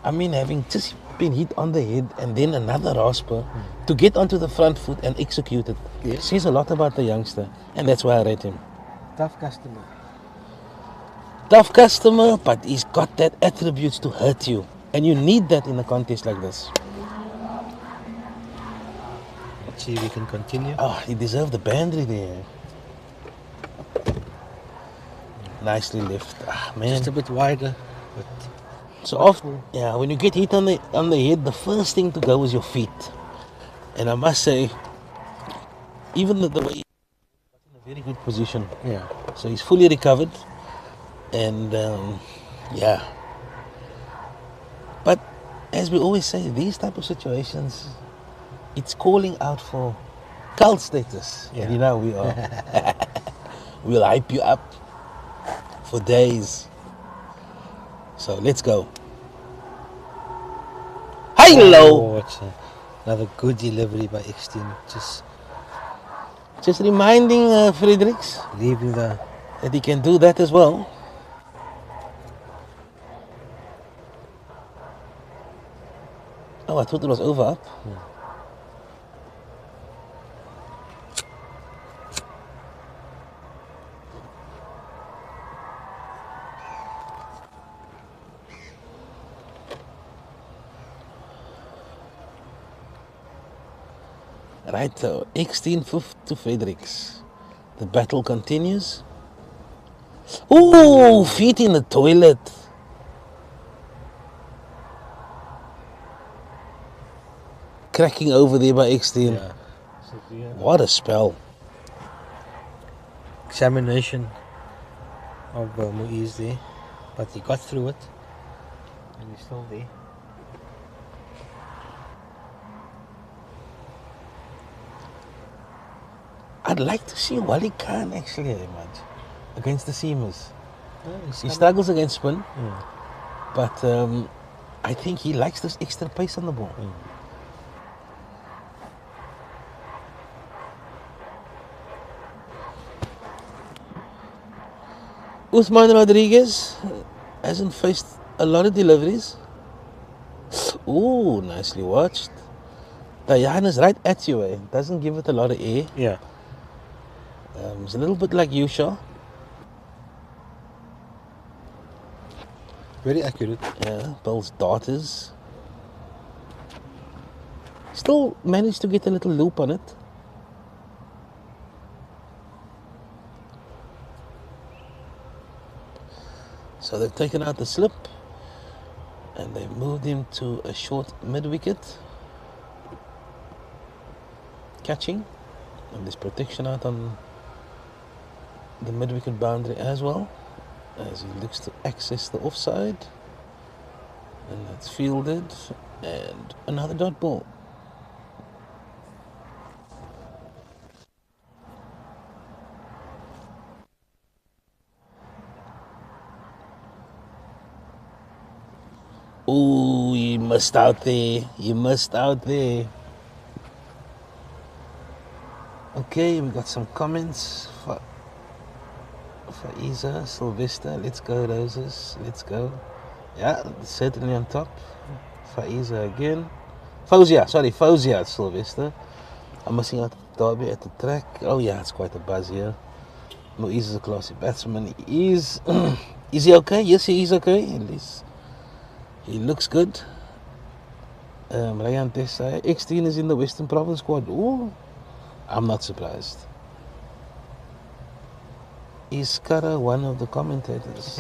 [SPEAKER 1] I mean, having just been hit on the head and then another rasper to get onto the front foot and execute it.
[SPEAKER 2] Yes.
[SPEAKER 1] Says a lot about the youngster. And that's why I rate him.
[SPEAKER 2] Tough customer.
[SPEAKER 1] Tough customer, but he's got that attributes to hurt you. And you need that in a contest like this.
[SPEAKER 2] Let's see if we can continue.
[SPEAKER 1] Oh, he deserved the boundary there. Nicely left. Ah, man.
[SPEAKER 2] Just a bit wider. But
[SPEAKER 1] so often, yeah, when you get hit on the head, the first thing to go is your feet. And I must say, even the way he's in a very good position.
[SPEAKER 2] yeah.
[SPEAKER 1] So he's fully recovered. And yeah. But as we always say, these type of situations, it's calling out for cult status.
[SPEAKER 2] Yeah.
[SPEAKER 1] And you know we are. We'll hype you up for days. So let's go. Hello.
[SPEAKER 2] Oh, it's another good delivery by X-Team.
[SPEAKER 1] Just reminding Fredericks
[SPEAKER 2] Leaving the...
[SPEAKER 1] that he can do that as well. Oh, I thought it was over up. Right, so 16-5 to Fredericks. The battle continues. Ooh, feet in the toilet. Cracking over there by X-Team.
[SPEAKER 2] Yeah.
[SPEAKER 1] What a spell.
[SPEAKER 2] Examination of Muiz there. But he got through it. And he's still there.
[SPEAKER 1] I'd like to see Wally Khan actually, man, against the seamers.
[SPEAKER 2] Oh,
[SPEAKER 1] He struggles against spin,
[SPEAKER 2] Mm.
[SPEAKER 1] but I think he likes this extra pace on the ball. Uthman Rodriguez hasn't faced a lot of deliveries. Ooh, nicely watched. Dayan is right at you, eh? Doesn't give it a lot of air.
[SPEAKER 2] Yeah.
[SPEAKER 1] It's a little bit like Yusha.
[SPEAKER 2] Very accurate.
[SPEAKER 1] Yeah, Bill's daughters. Still managed to get a little loop on it. So they've taken out the slip and they've moved him to a short mid-wicket. Catching. And there's protection out on the mid-wicket boundary as well, as he looks to access the offside. And that's fielded. And another dot ball. Ooh, you missed out there. You missed out there. Okay, we got some comments for Isa, Sylvester. Let's go, Roses. Let's go. Yeah, certainly on top. Faiza again. Fauzia, Sylvester. I'm missing out Derby at the track. Oh yeah, it's quite a buzz here. Moise is a classy batsman. Is he okay? Yes, he is okay. At least he looks good. Ryan Desai. X13 is in the Western Province squad. Ooh, I'm not surprised. Is Kara one of the commentators?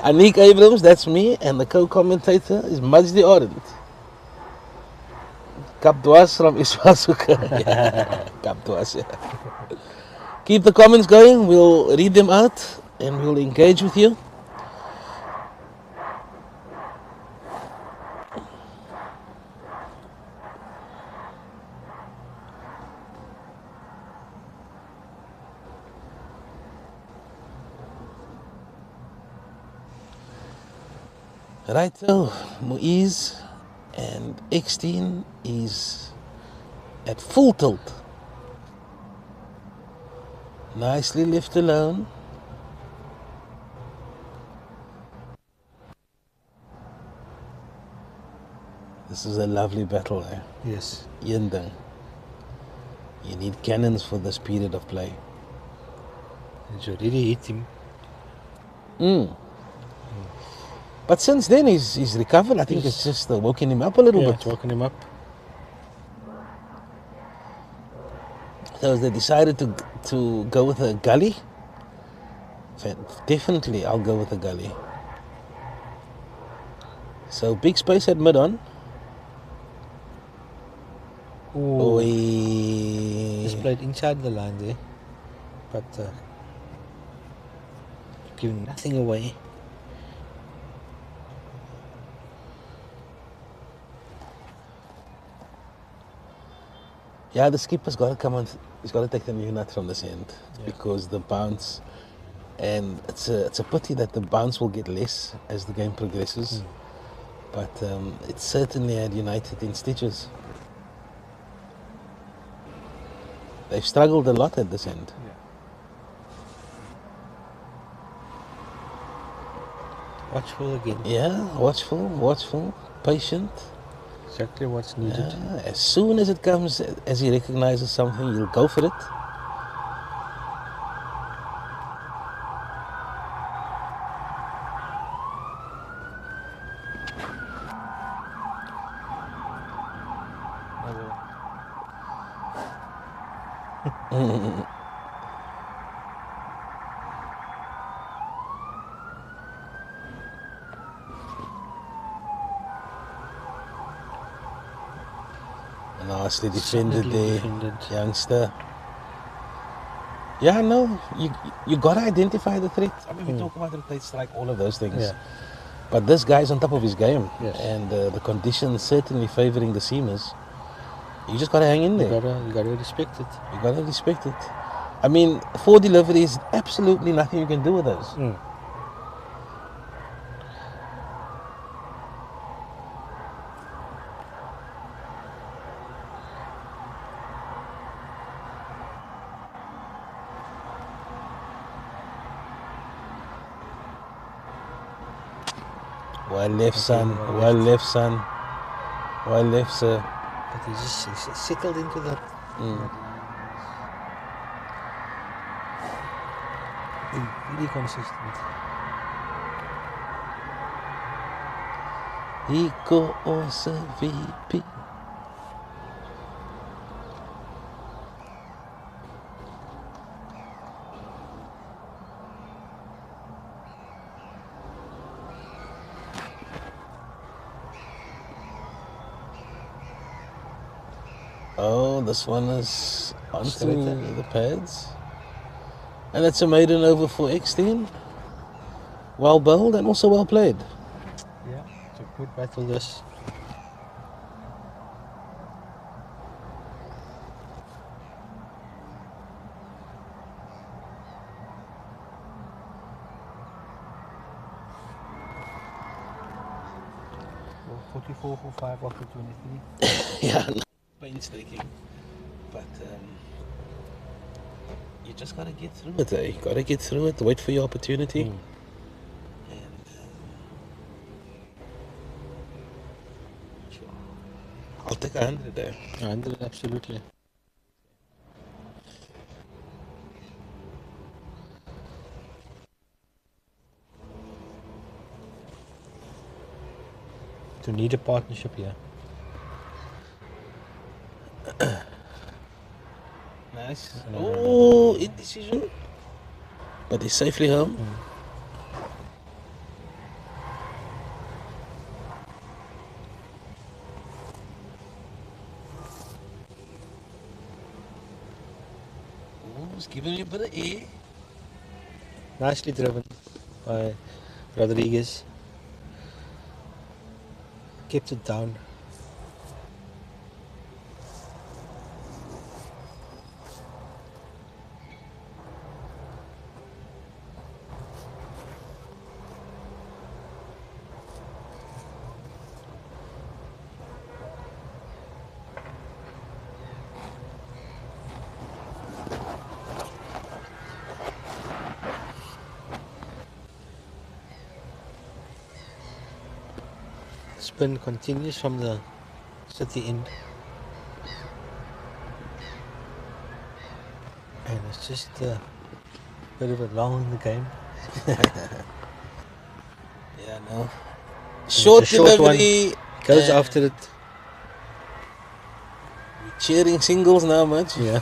[SPEAKER 1] Anik Abrams, that's me, and the co-commentator is Majdi Orient. Kap Dwas from Iswasuka. Yeah, Kap Dwas, yeah. Keep the comments going, we'll read them out and we'll engage with you. Right, so Muiz and X13 is at full tilt. Nicely left alone. This is a lovely battle, eh?
[SPEAKER 2] Yes.
[SPEAKER 1] Yindang. You need cannons for this period of play.
[SPEAKER 2] It's already hit him.
[SPEAKER 1] But since then he's recovered. I think it's just woken him up a little bit.
[SPEAKER 2] It's woken him up.
[SPEAKER 1] So they decided to go with a gully. Definitely, I'll go with a gully. So big space at mid on.
[SPEAKER 2] Ooh. He's played inside the line there, but giving nothing away.
[SPEAKER 1] Yeah, the skipper's got to come on. He's got to take the new nut from this end because the bounce, and it's a pity that the bounce will get less as the game progresses. But it certainly had United in stitches. They've struggled a lot at this end.
[SPEAKER 2] Watchful again.
[SPEAKER 1] Yeah, watchful, patient.
[SPEAKER 2] Exactly what's needed.
[SPEAKER 1] Yeah, as soon as it comes, as he recognizes something, he'll go for it. Nicely defended there, youngster. Yeah, no, you gotta identify the threat. I mean, we talk about rotate strike, all of those things.
[SPEAKER 2] Yeah.
[SPEAKER 1] But this guy's on top of his game,
[SPEAKER 2] Yes.
[SPEAKER 1] and the conditions certainly favouring the seamers. You just gotta hang in there.
[SPEAKER 2] You gotta respect it.
[SPEAKER 1] You gotta respect it. I mean, 4 deliveries, absolutely nothing you can do with those. Well left, son. Well left, son. Well left, sir.
[SPEAKER 2] But he just settled into that. Really consistent.
[SPEAKER 1] Iko Osa VP. Oh, this one is onto the pads. And it's a maiden over for X13. Well bowled and also well played.
[SPEAKER 2] Good battle this. Well, 44 for 5 after 23.
[SPEAKER 1] Yeah, no, painstaking. But you just gotta get through it, eh? You gotta get through it, wait for your opportunity. And sure. I'll take 100 there.
[SPEAKER 2] 100, absolutely. To need a partnership here.
[SPEAKER 1] Nice. Oh, indecision. But he's safely home. Oh, he's giving you a bit of air.
[SPEAKER 2] Nicely driven by Rodriguez. Kept it down. Spin continues from the city end. And it's just a bit of a lull in the game.
[SPEAKER 1] Yeah, no. Short
[SPEAKER 2] short
[SPEAKER 1] delivery.
[SPEAKER 2] Goes after it.
[SPEAKER 1] We're cheering singles now, much.
[SPEAKER 2] Yeah.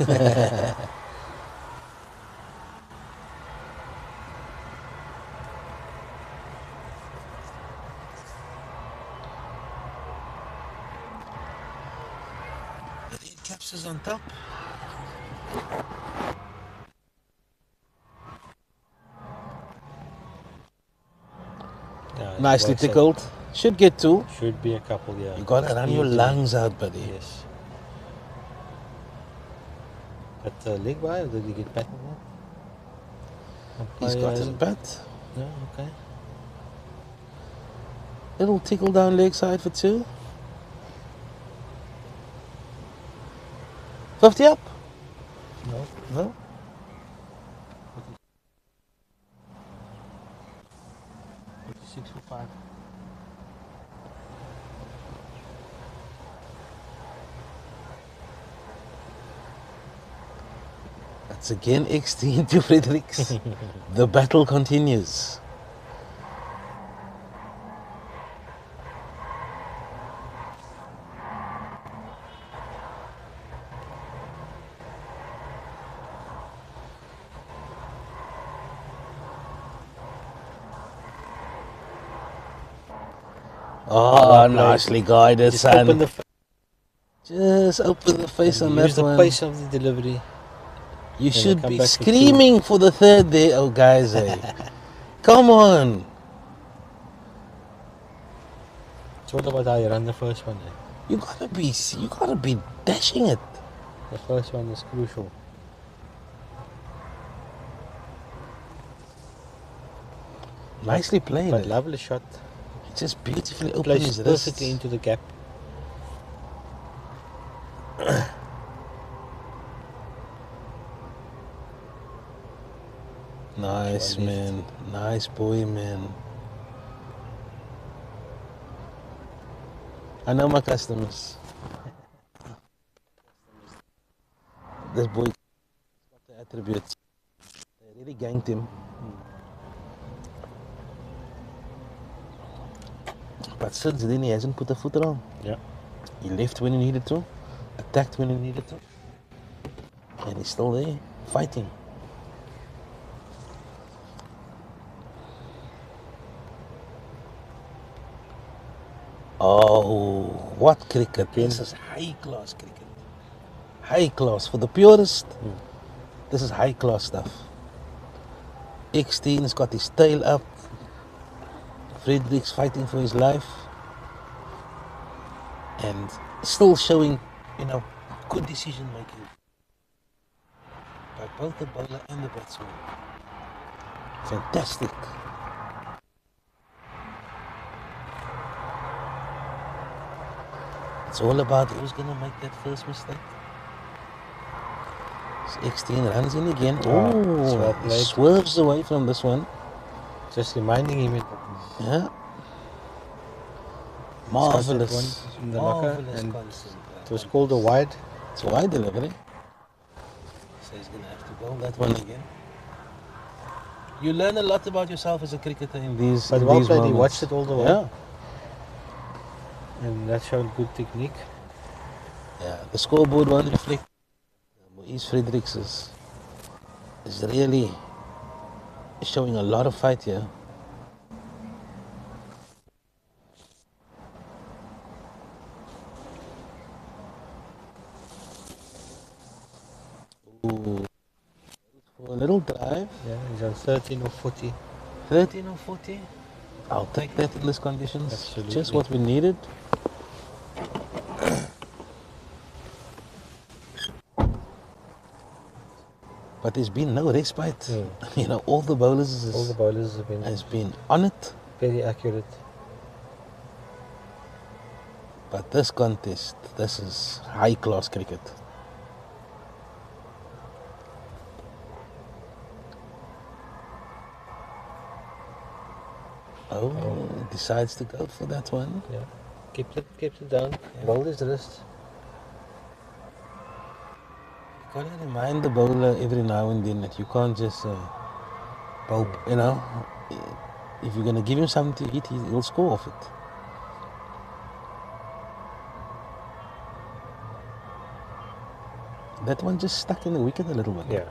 [SPEAKER 1] The red caps is on top.
[SPEAKER 2] Yeah,
[SPEAKER 1] Nicely
[SPEAKER 2] well said.
[SPEAKER 1] tickled. Should get two.
[SPEAKER 2] Should be a couple, yeah.
[SPEAKER 1] You gotta run your
[SPEAKER 2] Easily.
[SPEAKER 1] lungs out, buddy.
[SPEAKER 2] Yes. But leg by, or did he get back on that?
[SPEAKER 1] He's got it bat.
[SPEAKER 2] Yeah, okay.
[SPEAKER 1] Little tickle down leg side for two. 50 up?
[SPEAKER 2] No.
[SPEAKER 1] No?
[SPEAKER 2] 56 for 5.
[SPEAKER 1] That's again XT into Fredericks. The battle continues. Oh, nicely guided,
[SPEAKER 2] Just
[SPEAKER 1] son.
[SPEAKER 2] open the
[SPEAKER 1] Just open the face on that
[SPEAKER 2] use the
[SPEAKER 1] one.
[SPEAKER 2] pace of the delivery.
[SPEAKER 1] You
[SPEAKER 2] Then
[SPEAKER 1] should
[SPEAKER 2] come
[SPEAKER 1] be
[SPEAKER 2] back for
[SPEAKER 1] screaming for the third there, oh guys. Eh? Come on.
[SPEAKER 2] It's all about how you run the first one. Eh?
[SPEAKER 1] You gotta be dashing it.
[SPEAKER 2] The first one is crucial.
[SPEAKER 1] Nicely played.
[SPEAKER 2] But
[SPEAKER 1] eh?
[SPEAKER 2] lovely shot.
[SPEAKER 1] He just beautifully opened
[SPEAKER 2] Placed
[SPEAKER 1] his wrist.
[SPEAKER 2] perfectly into the gap.
[SPEAKER 1] Nice,
[SPEAKER 2] One left.
[SPEAKER 1] man. Nice boy, man. I know my customers. This boy got the attributes. They really ganked him. But since then, he hasn't put a foot on.
[SPEAKER 2] Yeah.
[SPEAKER 1] He left when he needed to, attacked when he needed to, and he's still there, fighting. Oh, what cricket. This is high-class cricket. High class. For the purist, this is high-class stuff. X-Teen's got his tail up. Fredericks fighting for his life. and still showing, good decision making by both the bowler and the batsman. Fantastic. It's all about who's going to make that first mistake. It's 16 runs in again. Oh, he swerves away from this one.
[SPEAKER 2] Just reminding him
[SPEAKER 1] Yeah. Marvelous.
[SPEAKER 2] in the locker, and
[SPEAKER 1] Constant.
[SPEAKER 2] it was called a wide.
[SPEAKER 1] It's a wide delivery. So he's going to have to bowl that one again. You learn a lot about yourself as a cricketer in these
[SPEAKER 2] But
[SPEAKER 1] in
[SPEAKER 2] well
[SPEAKER 1] these
[SPEAKER 2] played, he
[SPEAKER 1] moments.
[SPEAKER 2] watched it all the way.
[SPEAKER 1] Yeah.
[SPEAKER 2] And that showed good technique.
[SPEAKER 1] Yeah. The scoreboard won't reflect. Moise Fredericks is really showing a lot of fight here. Ooh. For a little drive.
[SPEAKER 2] Yeah, he's on 13 or 40.
[SPEAKER 1] 13 or 40. I'll take that in these conditions.
[SPEAKER 2] Absolutely.
[SPEAKER 1] Just what we needed. But there's been no respite. All the bowlers has been on it.
[SPEAKER 2] Very accurate.
[SPEAKER 1] But this contest, this is high class cricket. Decides to go for that one.
[SPEAKER 2] Yeah. Kept it down. Yeah. Bowled his wrist.
[SPEAKER 1] You gotta remind the bowler every now and then that you can't just bowl, if you're gonna give him something to eat, he'll score off it. That one just stuck in the wicket a little bit.
[SPEAKER 2] Yeah.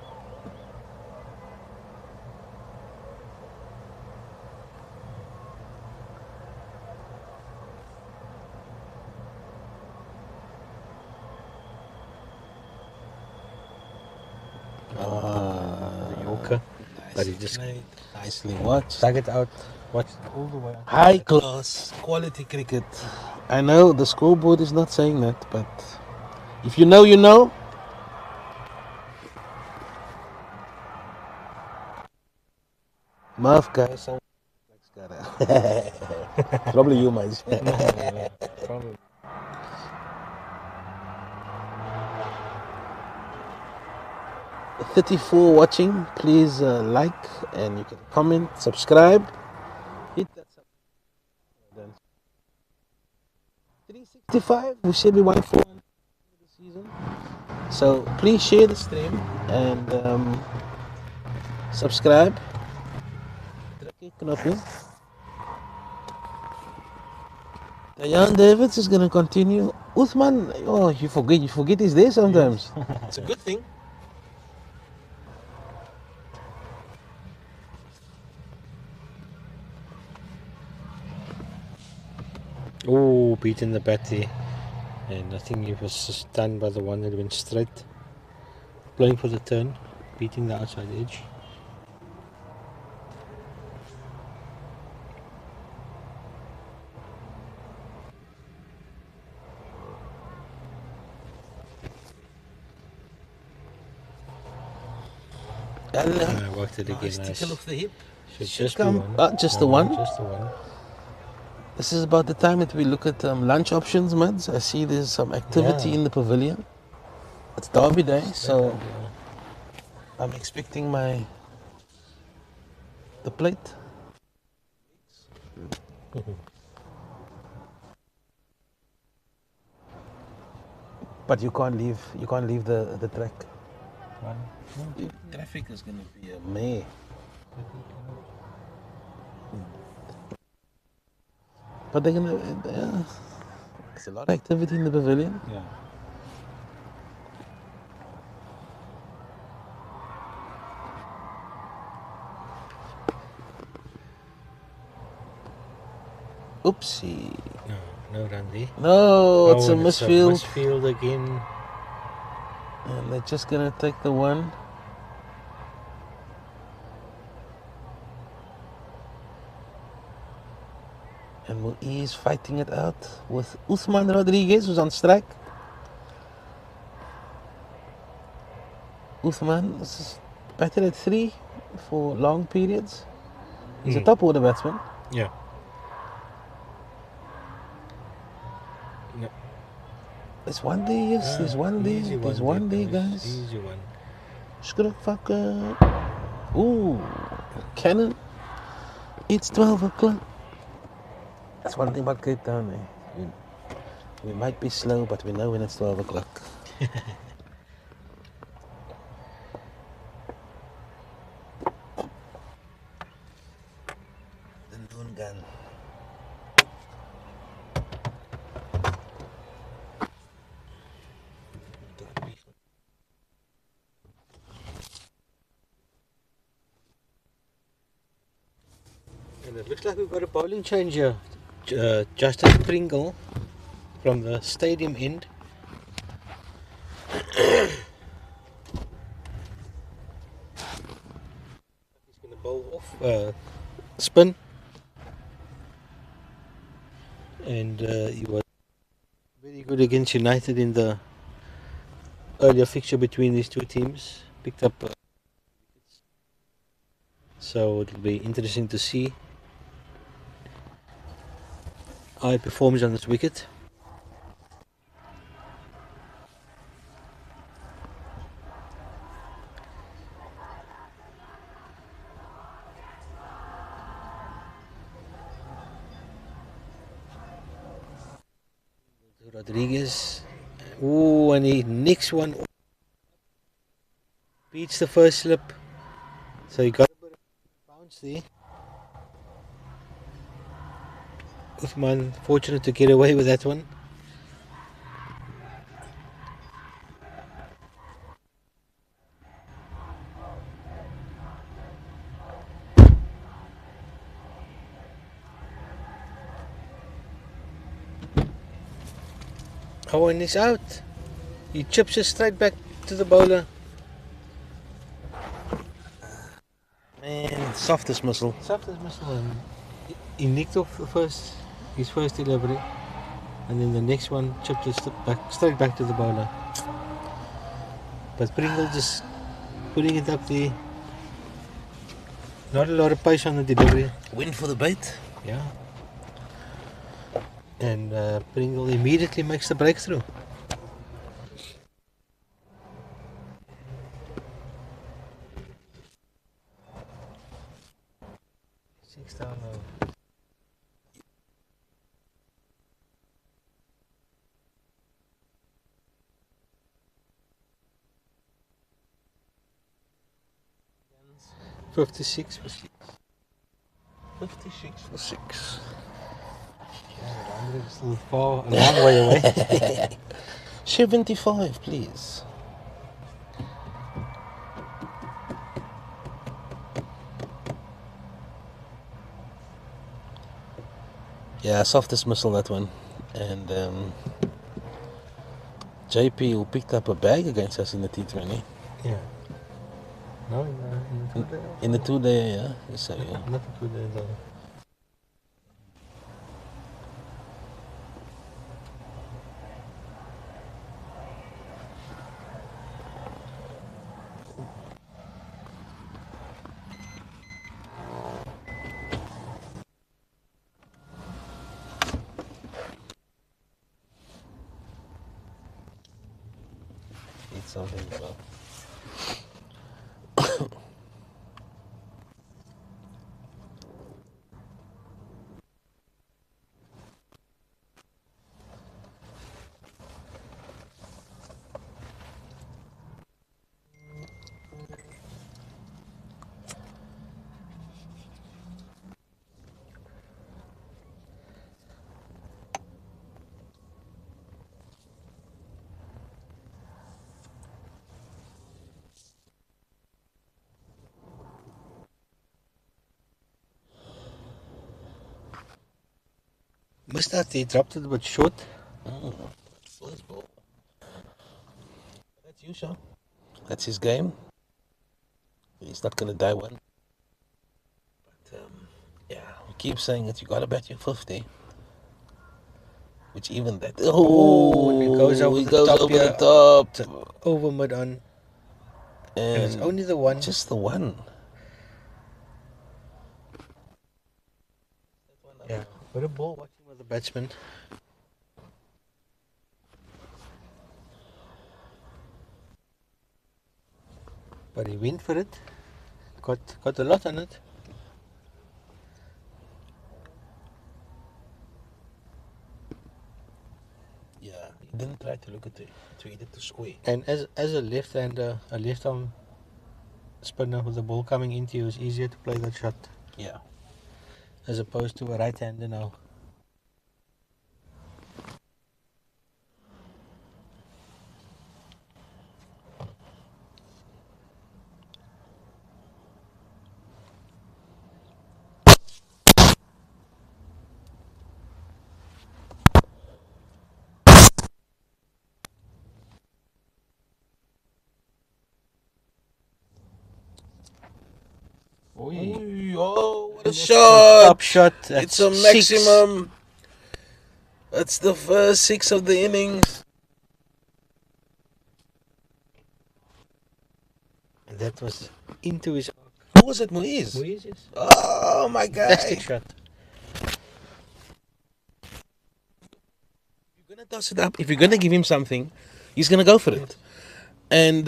[SPEAKER 2] The Yorker. But he just
[SPEAKER 1] nicely watched.
[SPEAKER 2] dug it out. Watched all the way out.
[SPEAKER 1] High class, quality cricket. I know the scoreboard is not saying that, but if you know, you know. Murph guys, probably you, mate.
[SPEAKER 2] Probably.
[SPEAKER 1] .34 watching, please like and you can comment, subscribe, hit that subscribe. 365, we said we want 400 this season, so please share the stream and subscribe. Diane Davids is going to continue. Uthman, you forget he's there sometimes. It's a good thing.
[SPEAKER 2] Oh, beating the batty. And I think he was stunned by the one that went straight. Playing for the turn, beating the outside edge. I worked it again.
[SPEAKER 1] Nice tickle of the hip.
[SPEAKER 2] Should
[SPEAKER 1] Should
[SPEAKER 2] just
[SPEAKER 1] come.
[SPEAKER 2] be one.
[SPEAKER 1] Just the one.
[SPEAKER 2] Just the one.
[SPEAKER 1] This is about the time that we look at lunch options, Mads. I see there's some activity in the pavilion. It's Derby Day, so I'm expecting the plate. But you can't leave the track. Traffic is gonna be a mess. But they're gonna. There's a lot of activity in the pavilion.
[SPEAKER 2] Yeah.
[SPEAKER 1] Oopsie.
[SPEAKER 2] No run there.
[SPEAKER 1] No, it's a misfield.
[SPEAKER 2] Misfield again.
[SPEAKER 1] And they're just gonna take the one. And Muiz fighting it out with Uthman Rodriguez, who's on strike. Uthman is batted at 3 for long periods. He's a top order batsman.
[SPEAKER 2] Yeah. No.
[SPEAKER 1] There's one there, yes. There's one there. There's one there, guys.
[SPEAKER 2] Easy one.
[SPEAKER 1] Fucker. Ooh, cannon. It's 12 o'clock. That's one thing about Cape Town, eh? We might be slow, but we know when it's 12 o'clock. The noon gun.
[SPEAKER 2] And it looks like we've got a bowling change here. Justin Pringle from the stadium end. He's going to bowl off spin. And he was very good against United in the earlier fixture between these two teams. Picked up so it'll be interesting to see how he performs on this wicket. Rodriguez. Ooh, and he nicks one. Beats the first slip. So he got a bit of bounce there. Uthman fortunate to get away with that one. Oh, and he's out. He chips it straight back to the bowler.
[SPEAKER 1] Man, soft dismissal.
[SPEAKER 2] Soft dismissal, and he nicked off his first delivery, and then the next one chipped it straight back to the bowler. But Pringle just putting it up there. Not a lot of pace on the delivery.
[SPEAKER 1] Win for the bait.
[SPEAKER 2] Yeah. And Pringle immediately makes the breakthrough. Six down now. $56 for 6.
[SPEAKER 1] 56 for 6.
[SPEAKER 2] Yeah, still far, a long way away.
[SPEAKER 1] 75, please. Yeah, soft dismissal that one. And JP, who picked up a bag against us in the T20.
[SPEAKER 2] Yeah. No, in the 2 day.
[SPEAKER 1] In the 2 day, yeah. So, yeah.
[SPEAKER 2] Not the 2 day though.
[SPEAKER 1] Eat something, bro.
[SPEAKER 2] Missed that, he dropped it a bit short.
[SPEAKER 1] Oh, first ball. That's you, Sean. That's his game. He's not going to die one. But, yeah, we keep saying it. You gotta bet your 50. Which even that.
[SPEAKER 2] Oh, it goes over
[SPEAKER 1] it
[SPEAKER 2] the
[SPEAKER 1] goes
[SPEAKER 2] top
[SPEAKER 1] over
[SPEAKER 2] here.
[SPEAKER 1] the top.
[SPEAKER 2] It's over mid on. And it's
[SPEAKER 1] And
[SPEAKER 2] only the one.
[SPEAKER 1] just the one.
[SPEAKER 2] Yeah, with a ball watching with the batsman. But he went for it. Got a lot on it.
[SPEAKER 1] Yeah, he didn't try to look at it to hit it to square.
[SPEAKER 2] And as a left-hander, a left-arm spinner with the ball coming into you, it's easier to play that shot
[SPEAKER 1] Yeah.
[SPEAKER 2] as opposed to a right-hander now.
[SPEAKER 1] Oy, oh, what a
[SPEAKER 2] That's
[SPEAKER 1] shot!
[SPEAKER 2] a top shot. That's
[SPEAKER 1] It's a
[SPEAKER 2] six.
[SPEAKER 1] maximum. That's the first 6 of the innings.
[SPEAKER 2] And that was into his arc.
[SPEAKER 1] Who was it, Moise?
[SPEAKER 2] Moise, yes.
[SPEAKER 1] Oh, my guy.
[SPEAKER 2] Fantastic shot.
[SPEAKER 1] If you're gonna toss it up, if you're gonna give him something, he's gonna go for it. And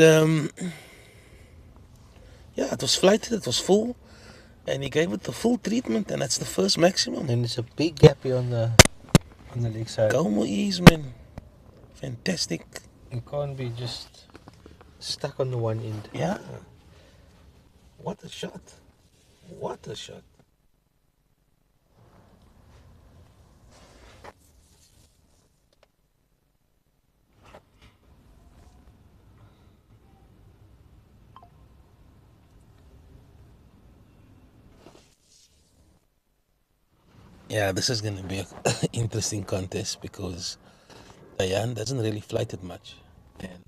[SPEAKER 1] yeah, it was flighted, it was full, and he gave it the full treatment, and that's the first maximum.
[SPEAKER 2] And it's a big gap here on the leg side.
[SPEAKER 1] Go Moise, man. Fantastic.
[SPEAKER 2] You can't be just stuck on the one end.
[SPEAKER 1] Yeah. What a shot. What a shot. Yeah, this is going to be an interesting contest because Diane doesn't really flight it much. And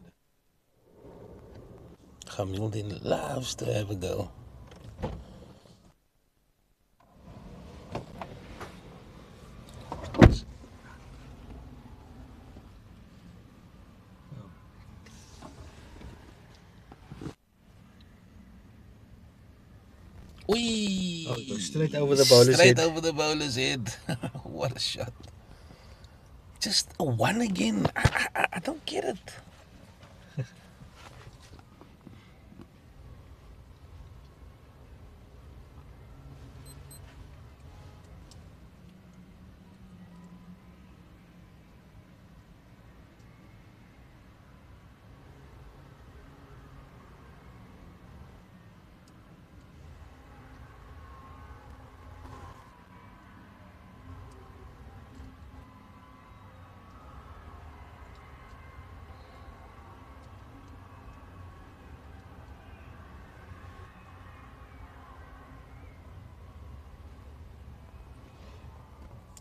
[SPEAKER 1] Hamilton loves to have a go. Wee!
[SPEAKER 2] Oh, it goes straight over the bowler's
[SPEAKER 1] Straight
[SPEAKER 2] head.
[SPEAKER 1] over the bowler's head. What a shot. Just a one again. I don't get it.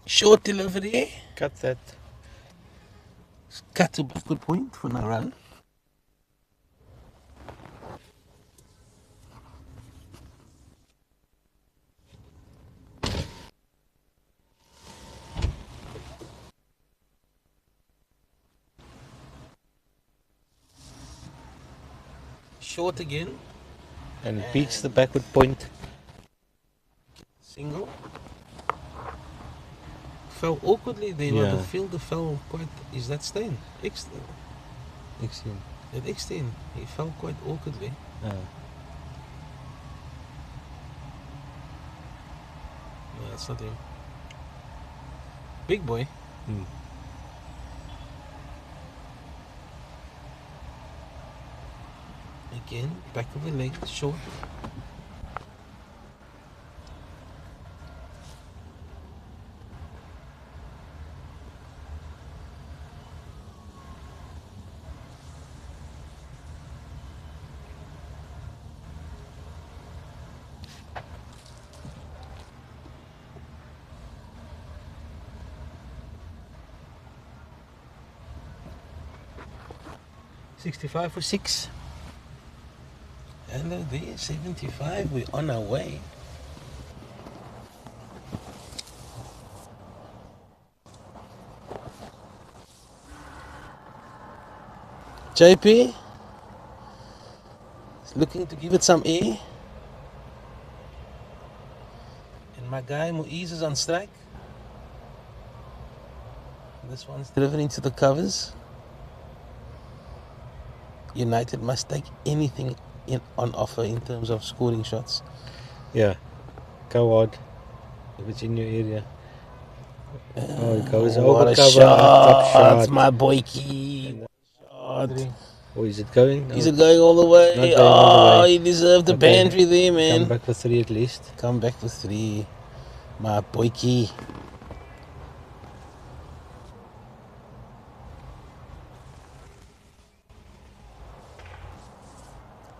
[SPEAKER 1] Short delivery.
[SPEAKER 2] Cut that.
[SPEAKER 1] Cut to backward point for no run. Short again.
[SPEAKER 2] And it beats the backward point.
[SPEAKER 1] Single. Fell awkwardly there, but
[SPEAKER 2] Yeah.
[SPEAKER 1] the fielder fell quite. Is that Stein? Excellent.
[SPEAKER 2] Excellent.
[SPEAKER 1] At Extend, he fell quite awkwardly.
[SPEAKER 2] Uh,
[SPEAKER 1] No, that's not him. Big boy.
[SPEAKER 2] mm.
[SPEAKER 1] Again, back of the leg, short.
[SPEAKER 2] $65 for 6.
[SPEAKER 1] Hello there, 75. We're on our way. JP is looking to give it some air. And my guy Muiz is on strike. This one's delivering to the covers. United must take anything on offer in terms of scoring shots.
[SPEAKER 2] Yeah, go hard if it's in your area. Oh, it goes
[SPEAKER 1] What
[SPEAKER 2] over
[SPEAKER 1] a
[SPEAKER 2] cover,
[SPEAKER 1] shot,
[SPEAKER 2] top shot.
[SPEAKER 1] my boyki. What a shot.
[SPEAKER 2] Or is it going? No,
[SPEAKER 1] Is it going all the way?
[SPEAKER 2] not going all the way.
[SPEAKER 1] He deserved the
[SPEAKER 2] Okay,
[SPEAKER 1] pantry there, man.
[SPEAKER 2] come back for 3 at least.
[SPEAKER 1] Come back for 3, my boyki.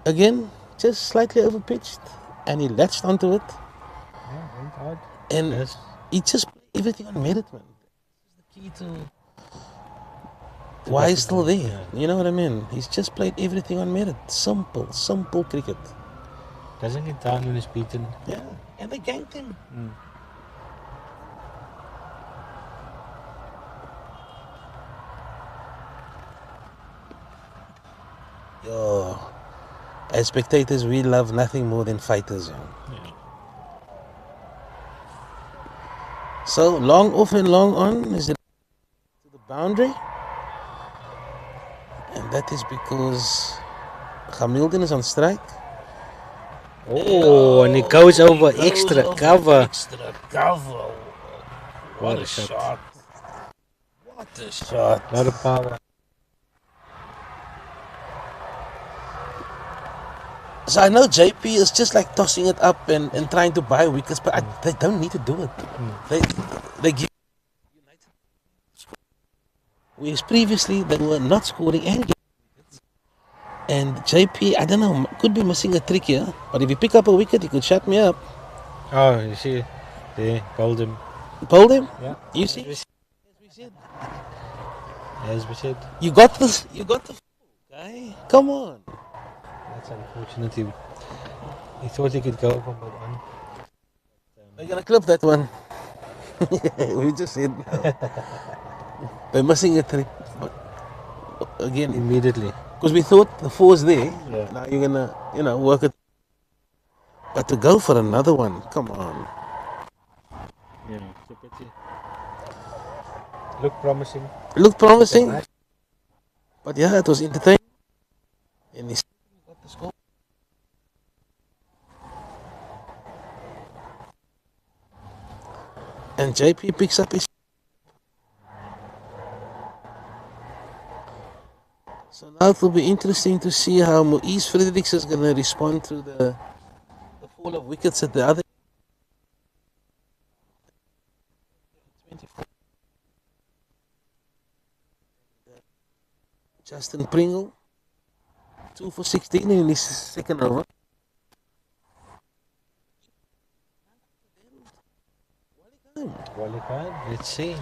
[SPEAKER 1] Again, just slightly overpitched, and he latched onto it.
[SPEAKER 2] Yeah, went hard.
[SPEAKER 1] And
[SPEAKER 2] Yes.
[SPEAKER 1] he just played everything on merit, man. This is the key to why he's still there.
[SPEAKER 2] Yeah.
[SPEAKER 1] You know what I mean? He's just played everything on merit. Simple cricket.
[SPEAKER 2] Doesn't get down when he's beaten.
[SPEAKER 1] Yeah, and they ganked him. Yo, as spectators, we love nothing more than fighters. Yo.
[SPEAKER 2] Yeah.
[SPEAKER 1] So long off and long on is it to the boundary, and that is because Hamilton is on strike.
[SPEAKER 2] Oh, and it goes over extra cover.
[SPEAKER 1] Extra cover.
[SPEAKER 2] What a shot.
[SPEAKER 1] What a shot.
[SPEAKER 2] A lot of power.
[SPEAKER 1] So I know JP is just like tossing it up and trying to buy wickets, but they don't need to do it. They give United, whereas previously they were not scoring and getting wickets. And JP, I don't know, could be missing a trick here, but if he pick up a wicket, he could shut me up.
[SPEAKER 2] Oh, you see, there, bowled him.
[SPEAKER 1] Bowled him?
[SPEAKER 2] Yeah.
[SPEAKER 1] You see?
[SPEAKER 2] As we said.
[SPEAKER 1] You got the guy. Come on.
[SPEAKER 2] That's unfortunate. He thought he could go from that on.
[SPEAKER 1] We're gonna clip that one. We just said they're missing a trick. But again,
[SPEAKER 2] Immediately.
[SPEAKER 1] because we thought the 4's there.
[SPEAKER 2] Yeah.
[SPEAKER 1] Now you're gonna, work it. But to go for another one, come on.
[SPEAKER 2] Yeah, it's a pity. Looked promising.
[SPEAKER 1] Looked promising. But yeah, it was entertaining. And he got the score. And JP picks up his. So now it will be interesting to see how Muiz Fredericks is going to respond to the fall of wickets at the other. 24. Justin Pringle, 2 for 16 in his second over.
[SPEAKER 2] Wally card. Let's see.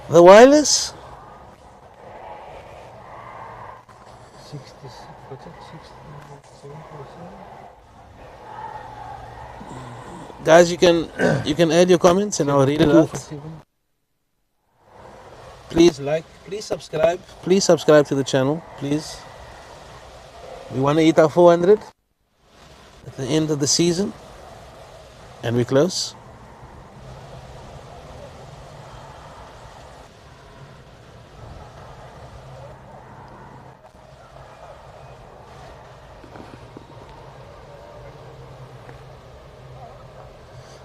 [SPEAKER 1] The wireless.
[SPEAKER 2] 66. What's it? 67.
[SPEAKER 1] Guys, you can add your comments and I'll read it out. Please like, please subscribe to the channel, please. We want to hit our 400 at the end of the season, and we're close.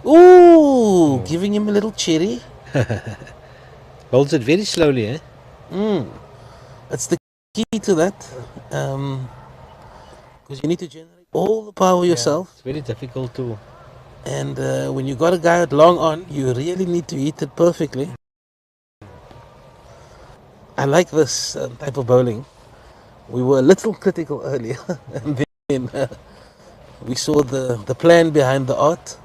[SPEAKER 1] Ooh, giving him a little cherry.
[SPEAKER 2] Holds it very slowly, eh?
[SPEAKER 1] That's the key to that. Because you need to generate all the power yourself.
[SPEAKER 2] It's very difficult to.
[SPEAKER 1] And when you got a guy at long on, you really need to hit it perfectly. I like this type of bowling. We were a little critical earlier, and then we saw the plan behind the art.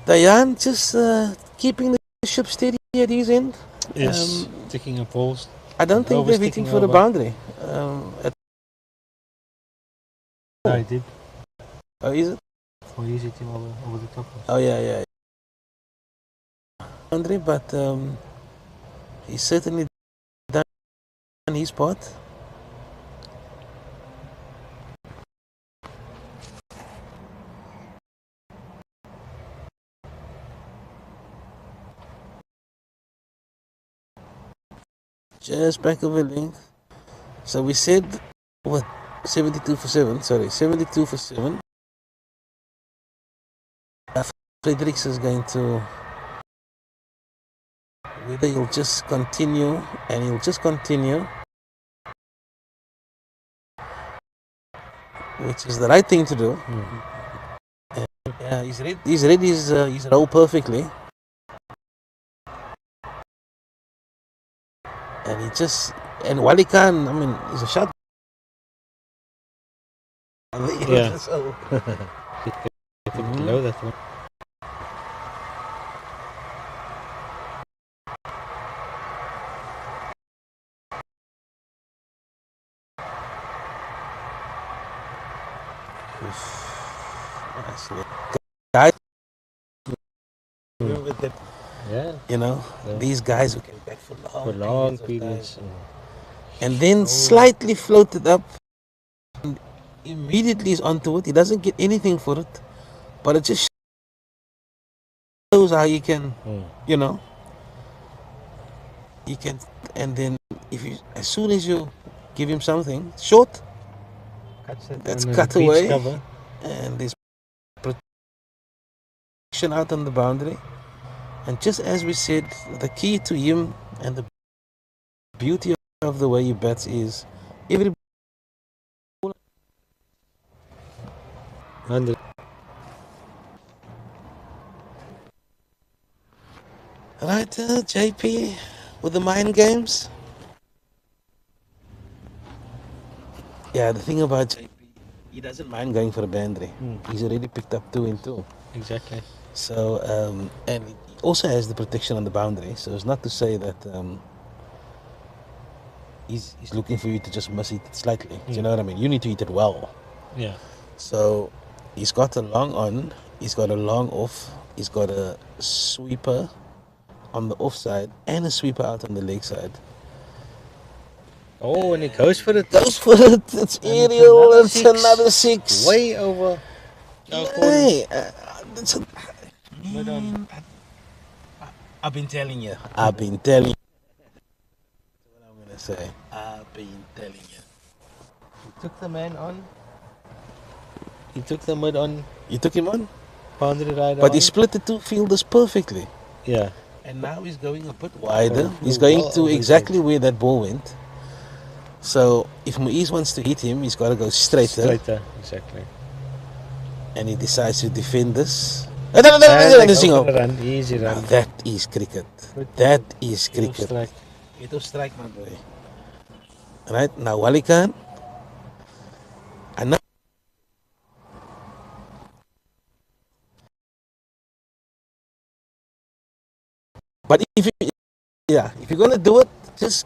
[SPEAKER 1] Dayan just keeping the ship steady at his end.
[SPEAKER 2] Yes, taking a pulse.
[SPEAKER 1] I don't think they're hitting for the boundary. At
[SPEAKER 2] No, he did.
[SPEAKER 1] Oh, is it?
[SPEAKER 2] Or he's hit him over the top.
[SPEAKER 1] Oh, yeah. Andre, but he's certainly done his part. Just back of a length. So we said, what, 72 for 7? Sorry, 72 for 7. Fredericks is going to, whether he'll just continue, and he'll just continue, which is the right thing to do. And, yeah, he's read his role perfectly. And he just, and Wally Khan, I mean, he's a shot.
[SPEAKER 2] Yeah.
[SPEAKER 1] So,
[SPEAKER 2] Get a bit low, that one.
[SPEAKER 1] guys,
[SPEAKER 2] Yeah.
[SPEAKER 1] you know, these guys who came back for
[SPEAKER 2] For long
[SPEAKER 1] long
[SPEAKER 2] periods.
[SPEAKER 1] and then slightly floated up, and immediately is onto it. He doesn't get anything for it, but it just shows how you can, you know, you can, and then if you, as soon as you give him something short, that's cut away,
[SPEAKER 2] Cover.
[SPEAKER 1] and there's protection out on the boundary. And just as we said, the key to him and the beauty of the way he bats is every.
[SPEAKER 2] Andre.
[SPEAKER 1] Right, JP, with the mind games. Yeah, the thing about JP, he doesn't mind going for a boundary. He's already picked up 2 in 2.
[SPEAKER 2] Exactly.
[SPEAKER 1] So, and he also has the protection on the boundary. So it's not to say that he's looking for you to just miss it slightly. Do you know what I mean? You need to hit it well.
[SPEAKER 2] Yeah.
[SPEAKER 1] So he's got a long on, he's got a long off, he's got a sweeper on the offside and a sweeper out on the leg side.
[SPEAKER 2] Oh, and he goes for it.
[SPEAKER 1] Goes for it. It's
[SPEAKER 2] And
[SPEAKER 1] aerial.
[SPEAKER 2] it's
[SPEAKER 1] It's another 6.
[SPEAKER 2] Way over.
[SPEAKER 1] Hey,
[SPEAKER 2] Mid on.
[SPEAKER 1] I've been telling you. I've been telling you. That's what I'm gonna say. I've been telling you.
[SPEAKER 2] He took the man on. He took the mid on.
[SPEAKER 1] You took him on,
[SPEAKER 2] Boundary right
[SPEAKER 1] but
[SPEAKER 2] on.
[SPEAKER 1] he split the 2 fielders perfectly.
[SPEAKER 2] Yeah.
[SPEAKER 1] And now he's going a bit wider.
[SPEAKER 2] Oh,
[SPEAKER 1] He's going
[SPEAKER 2] well
[SPEAKER 1] to
[SPEAKER 2] over the
[SPEAKER 1] exactly
[SPEAKER 2] edge.
[SPEAKER 1] where that ball went. So if Muiz wants to hit him, he's got to go straighter.
[SPEAKER 2] Straighter, exactly.
[SPEAKER 1] And he decides to defend this.
[SPEAKER 2] And they go for a run, easy
[SPEAKER 1] Now
[SPEAKER 2] run.
[SPEAKER 1] that is cricket. That is cricket. It was strike, my boy. Right now, Wally Khan. But if you're gonna do it, just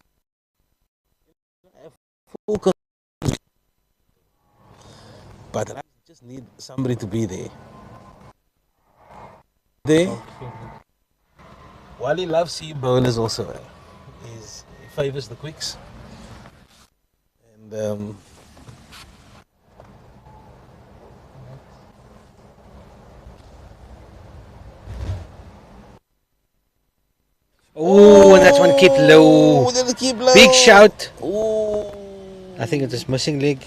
[SPEAKER 1] have full control. But I just need somebody to be there. Wally loves seam bowlers also. He favors the quicks. And
[SPEAKER 2] Oh, and that one kept low.
[SPEAKER 1] oh, did it keep low?
[SPEAKER 2] Big shout.
[SPEAKER 1] Oh,
[SPEAKER 2] I think it was missing leg.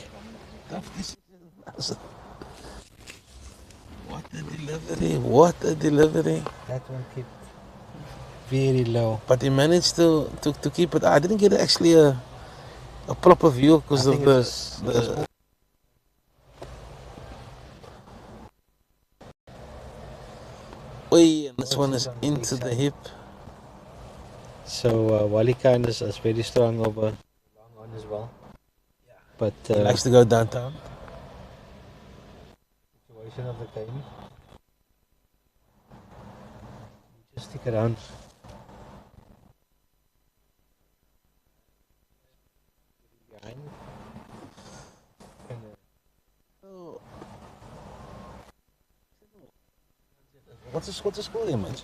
[SPEAKER 1] What a delivery! What a delivery!
[SPEAKER 2] That one kept very low.
[SPEAKER 1] But he managed to keep it. I didn't get actually a proper view because of the. Oi, and this one is into the hip.
[SPEAKER 2] So Wally Khan is very strong over long on as well. But
[SPEAKER 1] He likes to go downtown.
[SPEAKER 2] situation of the game. Just stick around. Behind.
[SPEAKER 1] what's the score there, mate?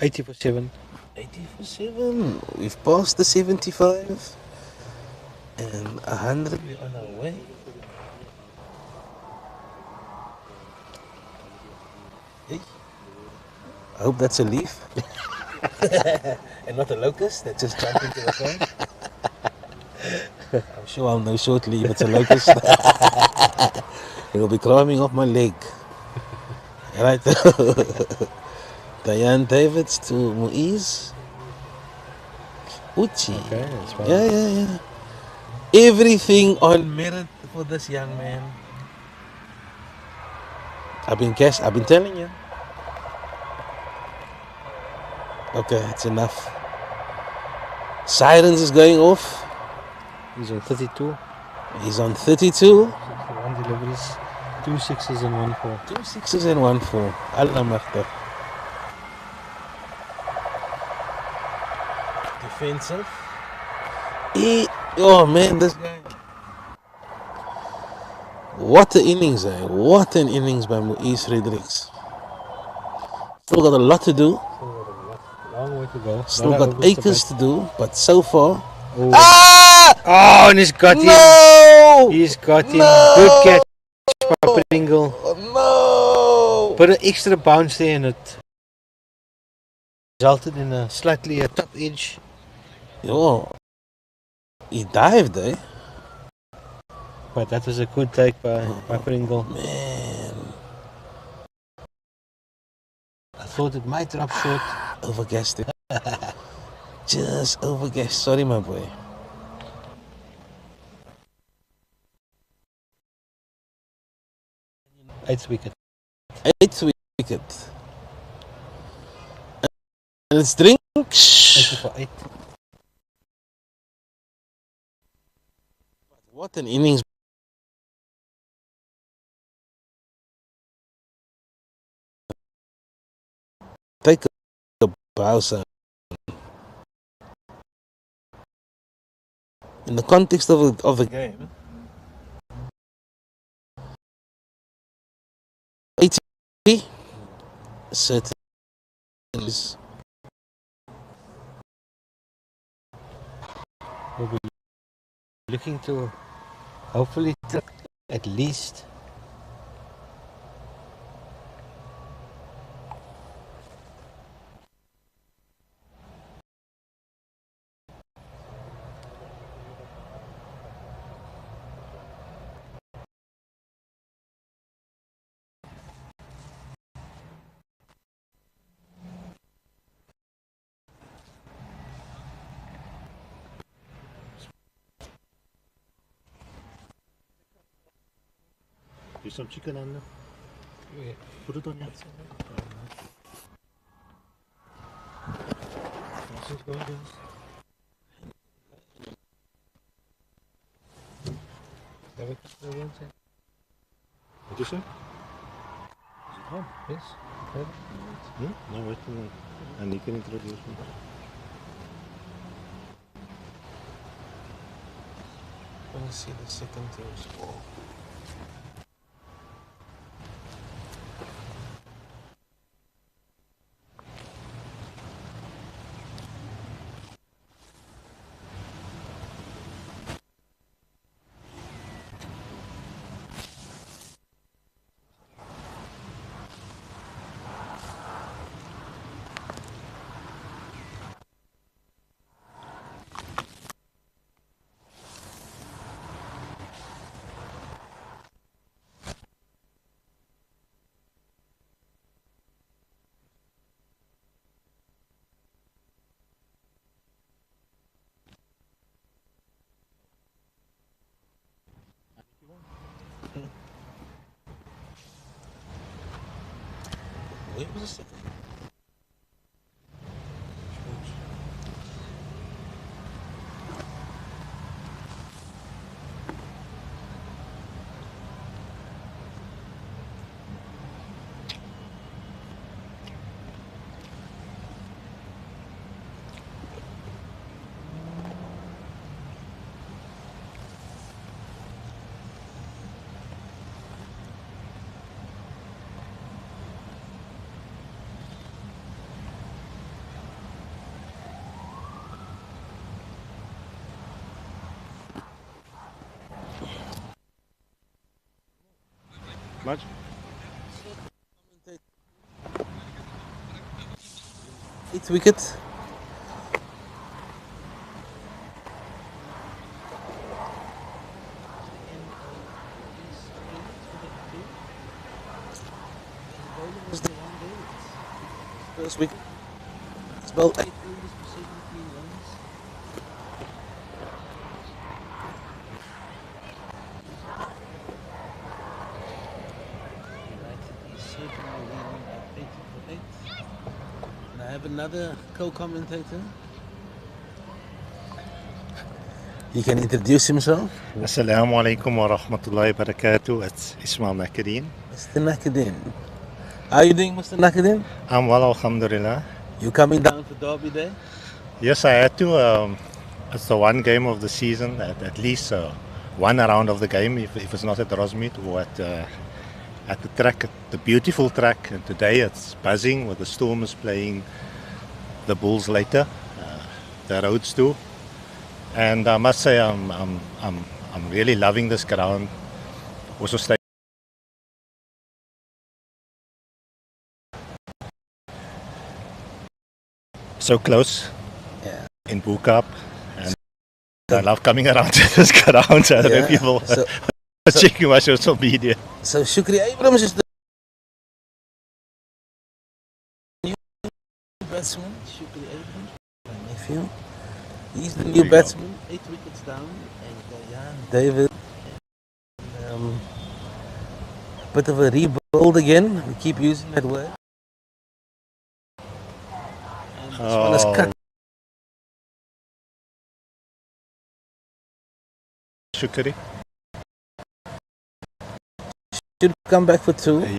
[SPEAKER 2] 80 for 7.
[SPEAKER 1] 80 for 7. We've passed the 75. And 100 we're on our way. Hey. I hope that's a leaf. And not a locust that just jumped into the phone. I'm sure I'll know shortly if it's a locust. It'll be climbing off my leg. Right. Diane Davids to Muiz. Uchi.
[SPEAKER 2] Okay, that's fine.
[SPEAKER 1] Yeah. Everything on merit for this young man. I've been telling you. Okay, it's enough. Sirens is going off.
[SPEAKER 2] He's on 32.
[SPEAKER 1] He's on 32.
[SPEAKER 2] 61 deliveries. 2 sixes and 1 4.
[SPEAKER 1] 2 sixes and 1 4. Allah Makhtar. Defensive. Oh man, this guy. What an innings, eh? What an innings by Muiz Fredericks. Still got a lot to do.
[SPEAKER 2] Long way to go.
[SPEAKER 1] Still got acres to do, but so far.
[SPEAKER 2] Oh.
[SPEAKER 1] Ah!
[SPEAKER 2] Oh, and he's got him. He's got him. Good catch, Papa Dingle.
[SPEAKER 1] No!
[SPEAKER 2] Put an extra bounce there and it resulted in a slightly top edge.
[SPEAKER 1] Yo, he dived, eh?
[SPEAKER 2] But that was a good take by Papa Dingle.
[SPEAKER 1] Man.
[SPEAKER 2] I thought it might drop short.
[SPEAKER 1] Overgassed it. Just overgassed. Sorry, my boy.
[SPEAKER 2] Eighth wicket.
[SPEAKER 1] 8th wicket. And it's drink.
[SPEAKER 2] 80 for 8.
[SPEAKER 1] What an innings. Take a bow, son. In the context of the game, 80 certainly is.
[SPEAKER 2] We'll be looking to hopefully at least.
[SPEAKER 3] There's some chicken on there.
[SPEAKER 2] Yeah.
[SPEAKER 3] Put it on your. How's it going, guys? What you say? Is it on?
[SPEAKER 2] Yes.
[SPEAKER 3] No, wait a minute. And you can introduce me.
[SPEAKER 1] Let me see the second team score. Wait a second.
[SPEAKER 3] Much?
[SPEAKER 1] Eighth wicket. First wicket. It's about 8 overs for 17 runs. He's certainly leading at 8 for 8. And I have another co-commentator. He can introduce himself.
[SPEAKER 3] Assalamu alaikum wa rahmatullahi wa barakatuh. It's Ismail Nakadeen.
[SPEAKER 1] Mr. Nakadin. How are you doing, Mr. Nakadin?
[SPEAKER 3] I'm well, alhamdulillah.
[SPEAKER 1] You coming down for Derby Day?
[SPEAKER 3] Yes, I had to. It's the one game of the season, at least one round of the game, if it's not at Rosmead or at the track, the beautiful track. And today it's buzzing with the Stormers playing the Bulls later, the Roads too. And I must say, I'm really loving this ground. Also stay so close,
[SPEAKER 1] Yeah.
[SPEAKER 3] in Bookap, and I love coming around to this ground. So
[SPEAKER 1] Yeah,
[SPEAKER 3] people
[SPEAKER 1] so-
[SPEAKER 3] checking my social media.
[SPEAKER 1] So Shukri Abrams is the new batsman. Shukri Abrams, my nephew. He's the new
[SPEAKER 3] you go.
[SPEAKER 1] batsman. 8 wickets down. And David. Bit of a rebuild again. We keep using that word. And this one is cut.
[SPEAKER 3] Shukri,
[SPEAKER 1] Should come back for 2.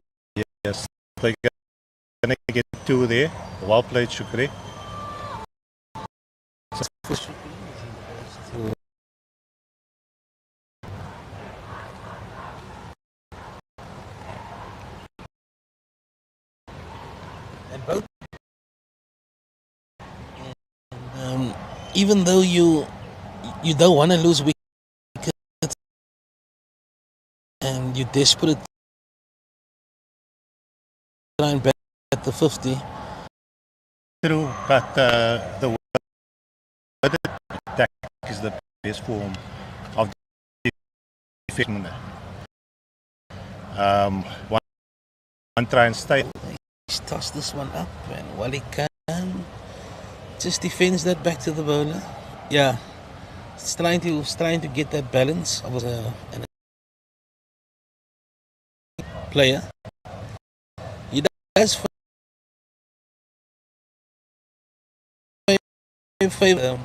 [SPEAKER 3] yes, they're gonna get 2 there. Well played, Shukri.
[SPEAKER 1] For Shukri, as he goes to- And both. And, even though you don't want to lose wickets and you're desperate to try and bat at the 50,
[SPEAKER 3] True, but the word attack is the best form of defense. One try and stay.
[SPEAKER 1] he's tossed this one up, and while he can, just defends that back to the bowler. Yeah, it's trying to get that balance of an player. He does favor.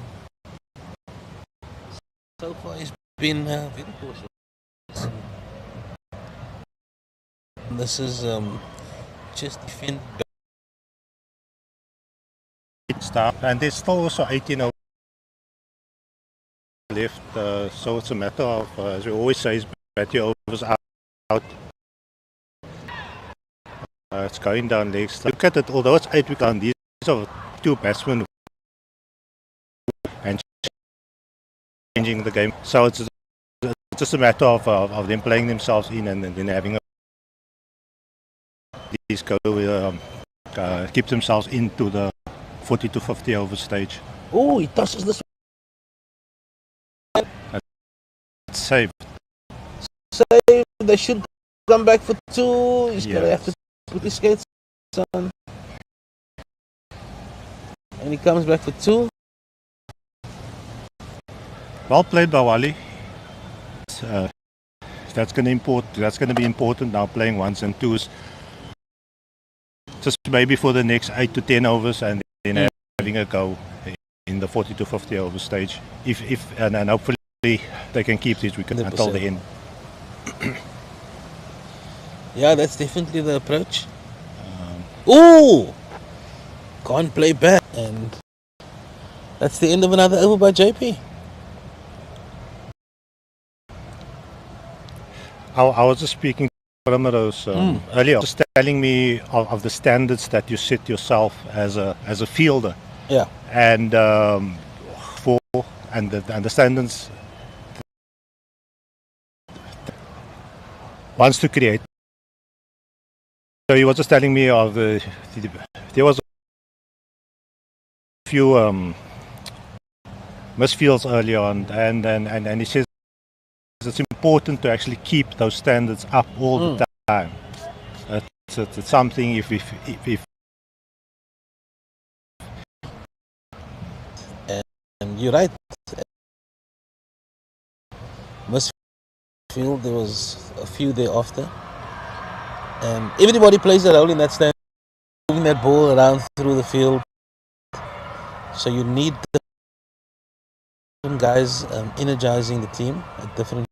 [SPEAKER 1] So far, he's been very cautious. This is just defend.
[SPEAKER 3] Start, and there's still also 18 overs left, so it's a matter of, as we always say, is bat your overs out. It's going down legs. Look at it, although it's 8 wickets down, these are 2 batsmen and changing the game. So it's just a matter of them playing themselves in and then having these go keep themselves into the 40 to 50 over stage.
[SPEAKER 1] Oh, he tosses this
[SPEAKER 3] It's safe.
[SPEAKER 1] save. They should come back for 2. He's gonna
[SPEAKER 3] Yes.
[SPEAKER 1] have to put his skates on. And he comes back for 2.
[SPEAKER 3] Well played by Wally. That's going to be important now, playing 1s and 2s. Just maybe for the next 8 to 10 overs, and then having a go in the 40 to 50 over stage. And hopefully they can keep this wicket until the end.
[SPEAKER 1] Yeah, that's definitely the approach. Oh, can't play back, and that's the end of another over by JP.
[SPEAKER 3] I was just speaking to Primrose earlier, just telling me of the standards that you set yourself as a fielder,
[SPEAKER 1] Yeah,
[SPEAKER 3] and the standards wants to create he was just telling me of there was a few misfields early on, and he says it's important to actually keep those standards up all the time. It's something if
[SPEAKER 1] and you're right. Misfield, there was a few there after, and everybody plays a role in that stand, moving that ball around through the field. So you need different guys energizing the team at different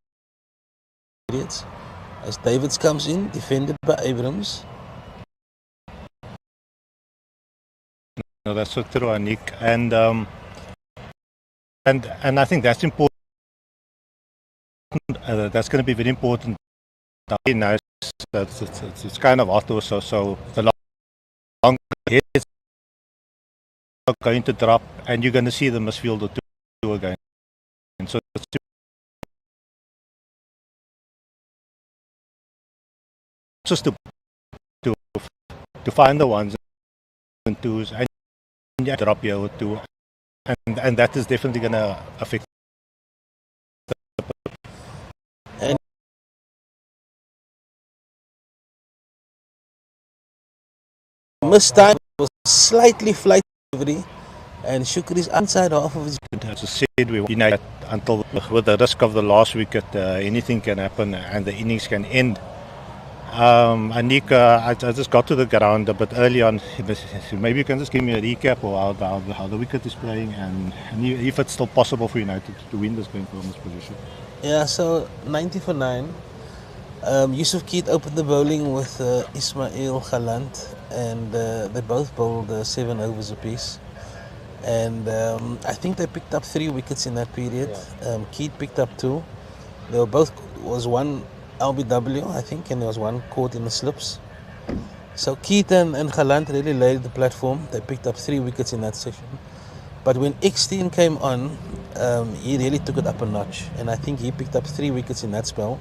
[SPEAKER 1] periods. As Davids comes in, defended by Abrams.
[SPEAKER 3] No, that's so true, Anik, and I think that's important. That's going to be very important. Nice. It's kind of auto, so the longer heads are going to drop, and you're going to see the misfield or two again. And so it's just to find the ones and twos and drop here or two, and that is definitely going to affect.
[SPEAKER 1] Missed time was slightly flight delivery, and Shukri's inside half of his.
[SPEAKER 3] As I said, we United until with the risk of the last wicket, anything can happen and the innings can end. Anik, I just got to the ground a bit early on. Maybe you can just give me a recap of how the wicket is playing and if it's still possible for United to win this game from this position.
[SPEAKER 1] Yeah, so 90 for 9. Yusuf Keat opened the bowling with Ismail Galant, and they both bowled 7 overs apiece. And I think they picked up 3 wickets in that period. Keat picked up 2. They were both, was one LBW, I think, and there was one caught in the slips. So Keat and Galant really laid the platform. They picked up 3 wickets in that session. But when X-Teen came on, he really took it up a notch. And I think he picked up 3 wickets in that spell.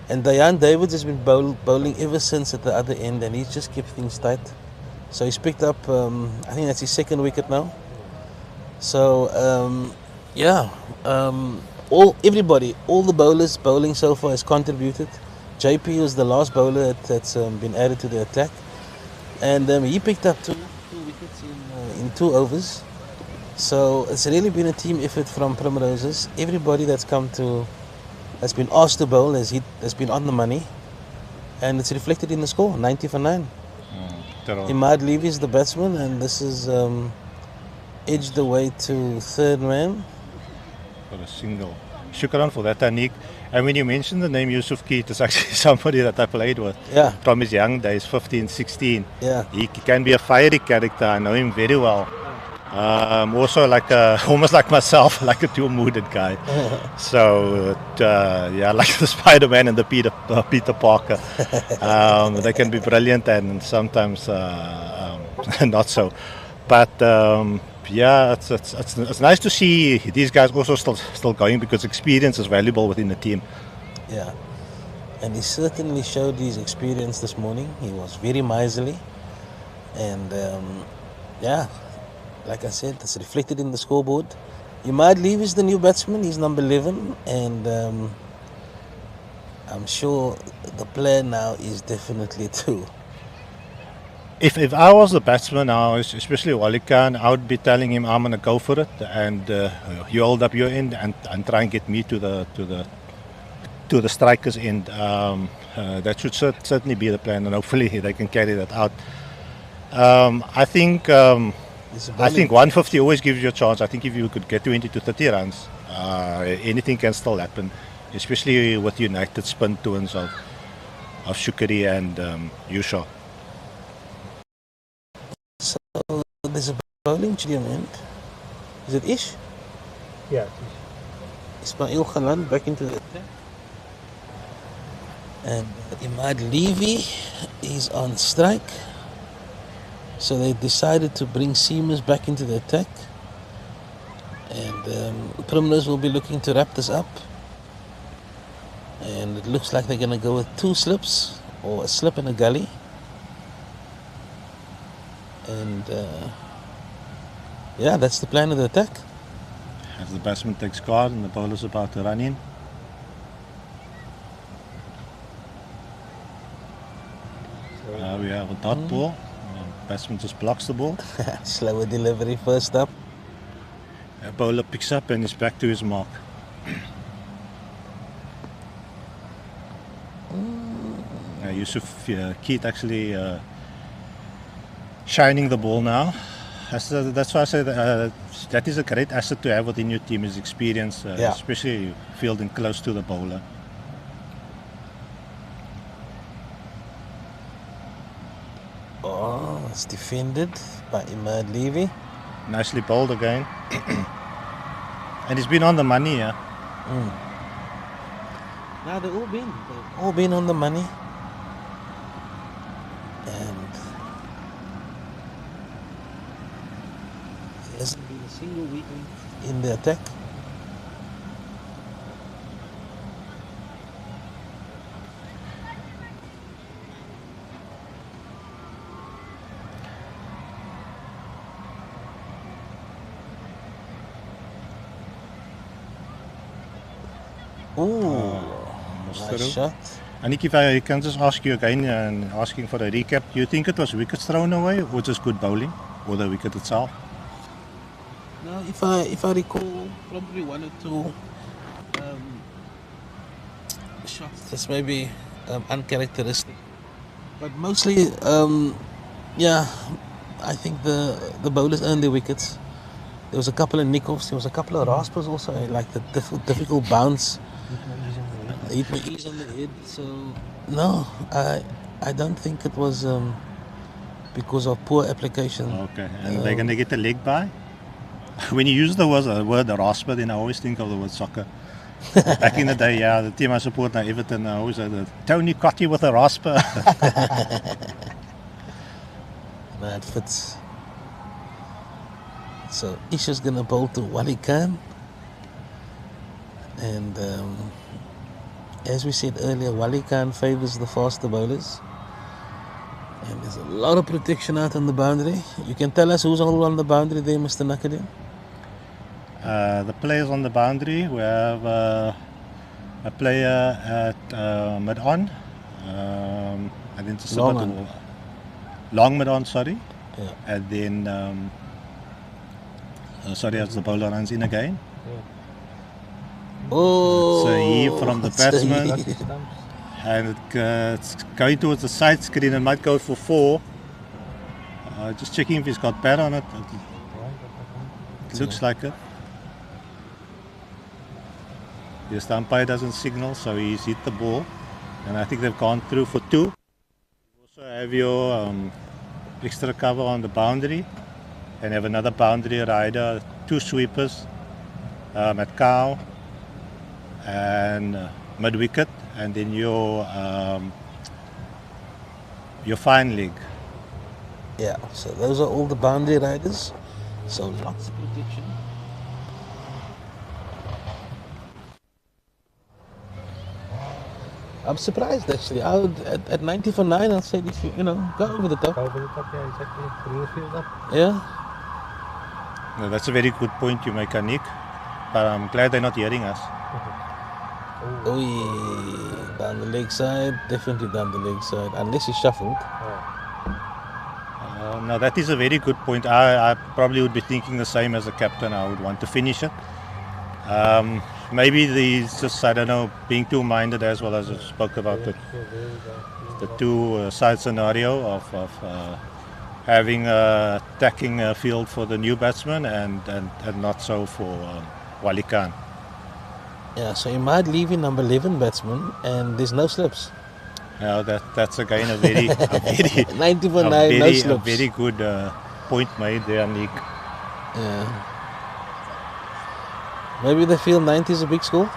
[SPEAKER 1] And Diane Davids has been bowling ever since at the other end, and he's just kept things tight. So he's picked up, I think that's his 2nd wicket now. So, everybody, all the bowlers bowling so far has contributed. JP was the last bowler that's been added to the attack. And he picked up 2 wickets in 2 overs. So it's really been a team effort from Primroses. Everybody that's been asked to bowl has been on the money, and it's reflected in the score, 90 for 9. Imad Levy is the batsman, and this is edged away to 3rd man.
[SPEAKER 3] For a single. Shukran for that, Anik. And when you mentioned the name Yusuf Keat, it's actually somebody that I played with from his young days, 15, 16.
[SPEAKER 1] Yeah.
[SPEAKER 3] He can be a fiery character. I know him very well. Also almost like myself, like a two-mooded guy. So like the Spider-Man and the Peter Parker. They can be brilliant and sometimes not so. But it's nice to see these guys also still going, because experience is valuable within the team.
[SPEAKER 1] Yeah, and he certainly showed his experience this morning. He was very miserly, and like I said, it's reflected in the scoreboard. Imad Leave is the new batsman. He's number 11, and I'm sure the plan now is definitely to.
[SPEAKER 3] If I was the batsman now, especially Wally Khan, I would be telling him I'm going to go for it, and you hold up your end and try and get me to the striker's end. That should certainly be the plan, and hopefully they can carry that out. I think 150 always gives you a chance. I think if you could get 20 to 30 runs, anything can still happen, especially with United spin twins of Shukri and Yusha.
[SPEAKER 1] So there's a bowling end. Is it Ish?
[SPEAKER 2] Yeah.
[SPEAKER 1] Ismail Khalan back into the attack. And Imad Levy is on strike. So they decided to bring Seamers back into the attack. And Primrose will be looking to wrap this up. And it looks like they're going to go with 2 slips, or a slip and a gully. And yeah, that's the plan of the attack.
[SPEAKER 3] As the batsman takes guard and the bowler's about to run in. We have a dot ball. The batsman just blocks the ball.
[SPEAKER 1] Slower delivery first up.
[SPEAKER 3] The bowler picks up and is back to his mark. Yusuf Keat actually shining the ball now. That's why I say that is a great asset to have within your team, is experience, especially fielding close to the bowler.
[SPEAKER 1] Oh, it's defended by Imad Levy.
[SPEAKER 3] Nicely bowled again. And he's been on the money, yeah.
[SPEAKER 1] Now they've all been on the money. And there hasn't been a single weak link in the attack. Ooh, nice shot.
[SPEAKER 3] Anik, if I can just ask you again, and asking for a recap, do you think it was wickets thrown away or just good bowling, or the wicket itself?
[SPEAKER 1] No, if I recall, probably one or two shots that's maybe uncharacteristic, but mostly, yeah, I think the bowlers earned their wickets. There was a couple of nick-offs, there was a couple of raspers also, like the difficult bounce. Hit my ease on the head. So no, I don't think it was because of poor application.
[SPEAKER 3] Okay, and they're gonna get a leg by. When you use the word rasper, then I always think of the word soccer. Back in the day, yeah, the team I support now, Everton, I always said, Tony caught you with a rasper.
[SPEAKER 1] No, it fits. So Isha's gonna bowl to Wali Khan, and as we said earlier, Wali Khan favours the faster bowlers, and there's a lot of protection out on the boundary. You can tell us who's all on the boundary there, Mr. Nakadin?
[SPEAKER 3] The players on the boundary, we have a player at mid-on, and then just long mid-on, sorry,
[SPEAKER 1] Yeah.
[SPEAKER 3] and then sorry, as the bowler runs in again.
[SPEAKER 1] Oh,
[SPEAKER 3] So he from the batsman, and it's going towards the side screen and might go for 4. Just checking if he's got bat on it. It looks like it. Yes, the umpire doesn't signal, so he's hit the ball, and I think they've gone through for 2. You also have your extra cover on the boundary, and have another boundary rider, 2 sweepers at cow and mid wicket, and then your fine leg.
[SPEAKER 1] Yeah, so those are all the boundary riders. So lots of protection. I'm surprised actually. At 90 for 9, I'll say if you go over the top.
[SPEAKER 2] Go over the top, yeah, exactly. Bring the field up.
[SPEAKER 1] Yeah.
[SPEAKER 3] No, that's a very good point you make, Anik. But I'm glad they're not hearing us.
[SPEAKER 1] Oh, down the leg side, definitely down the leg side, unless he shuffled.
[SPEAKER 3] No, that is a very good point. I probably would be thinking the same as a captain. I would want to finish it. Maybe these just, I don't know, being two-minded, as well as I spoke about the two-side scenario of having attacking field for the new batsman and not so for Wali Khan.
[SPEAKER 1] Yeah, so you might leave in number 11 batsman, and there's no slips.
[SPEAKER 3] Yeah, that's again a very
[SPEAKER 1] 90 for 9, no slips.
[SPEAKER 3] A very good point made there, Nick.
[SPEAKER 1] Yeah. Maybe they feel 90 is a big score.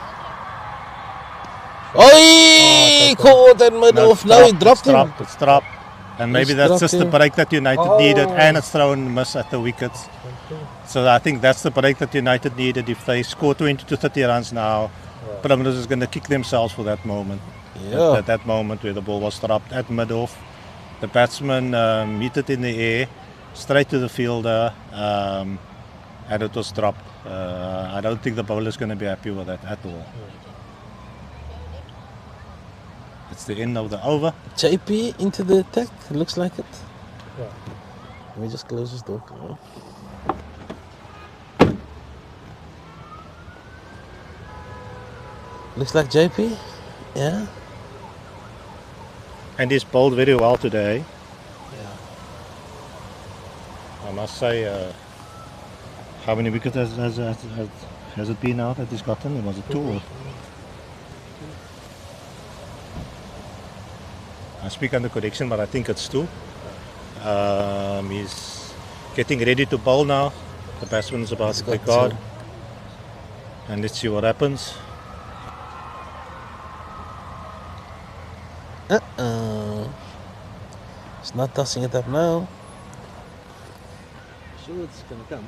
[SPEAKER 1] Oi! Caught that mid off. No, he dropped him.
[SPEAKER 3] It's dropped. And maybe
[SPEAKER 1] He's
[SPEAKER 3] that's
[SPEAKER 1] dropped
[SPEAKER 3] just
[SPEAKER 1] him.
[SPEAKER 3] the break that United needed, and it's thrown miss at the wickets. So I think that's the break that United needed. If they score 20 to 30 runs now, Primrose is going to kick themselves for that moment.
[SPEAKER 1] Yeah.
[SPEAKER 3] That moment where the ball was dropped at mid-off. The batsman hit it in the air, straight to the fielder, and it was dropped. I don't think the bowler's going to be happy with that at all. It's the end of the over.
[SPEAKER 1] JP into the attack. Looks like it.
[SPEAKER 2] Yeah.
[SPEAKER 1] Let me just close this door. Looks like JP. Yeah.
[SPEAKER 3] And he's bowled very well today.
[SPEAKER 1] Yeah.
[SPEAKER 3] I must say, how many wickets has it been now that he's gotten? Was it 2 or? I speak under correction, but I think it's 2. He's getting ready to bowl now. The batsman is about to play guard. And let's see what happens.
[SPEAKER 1] It's not tossing it up now. Sure, it's gonna come.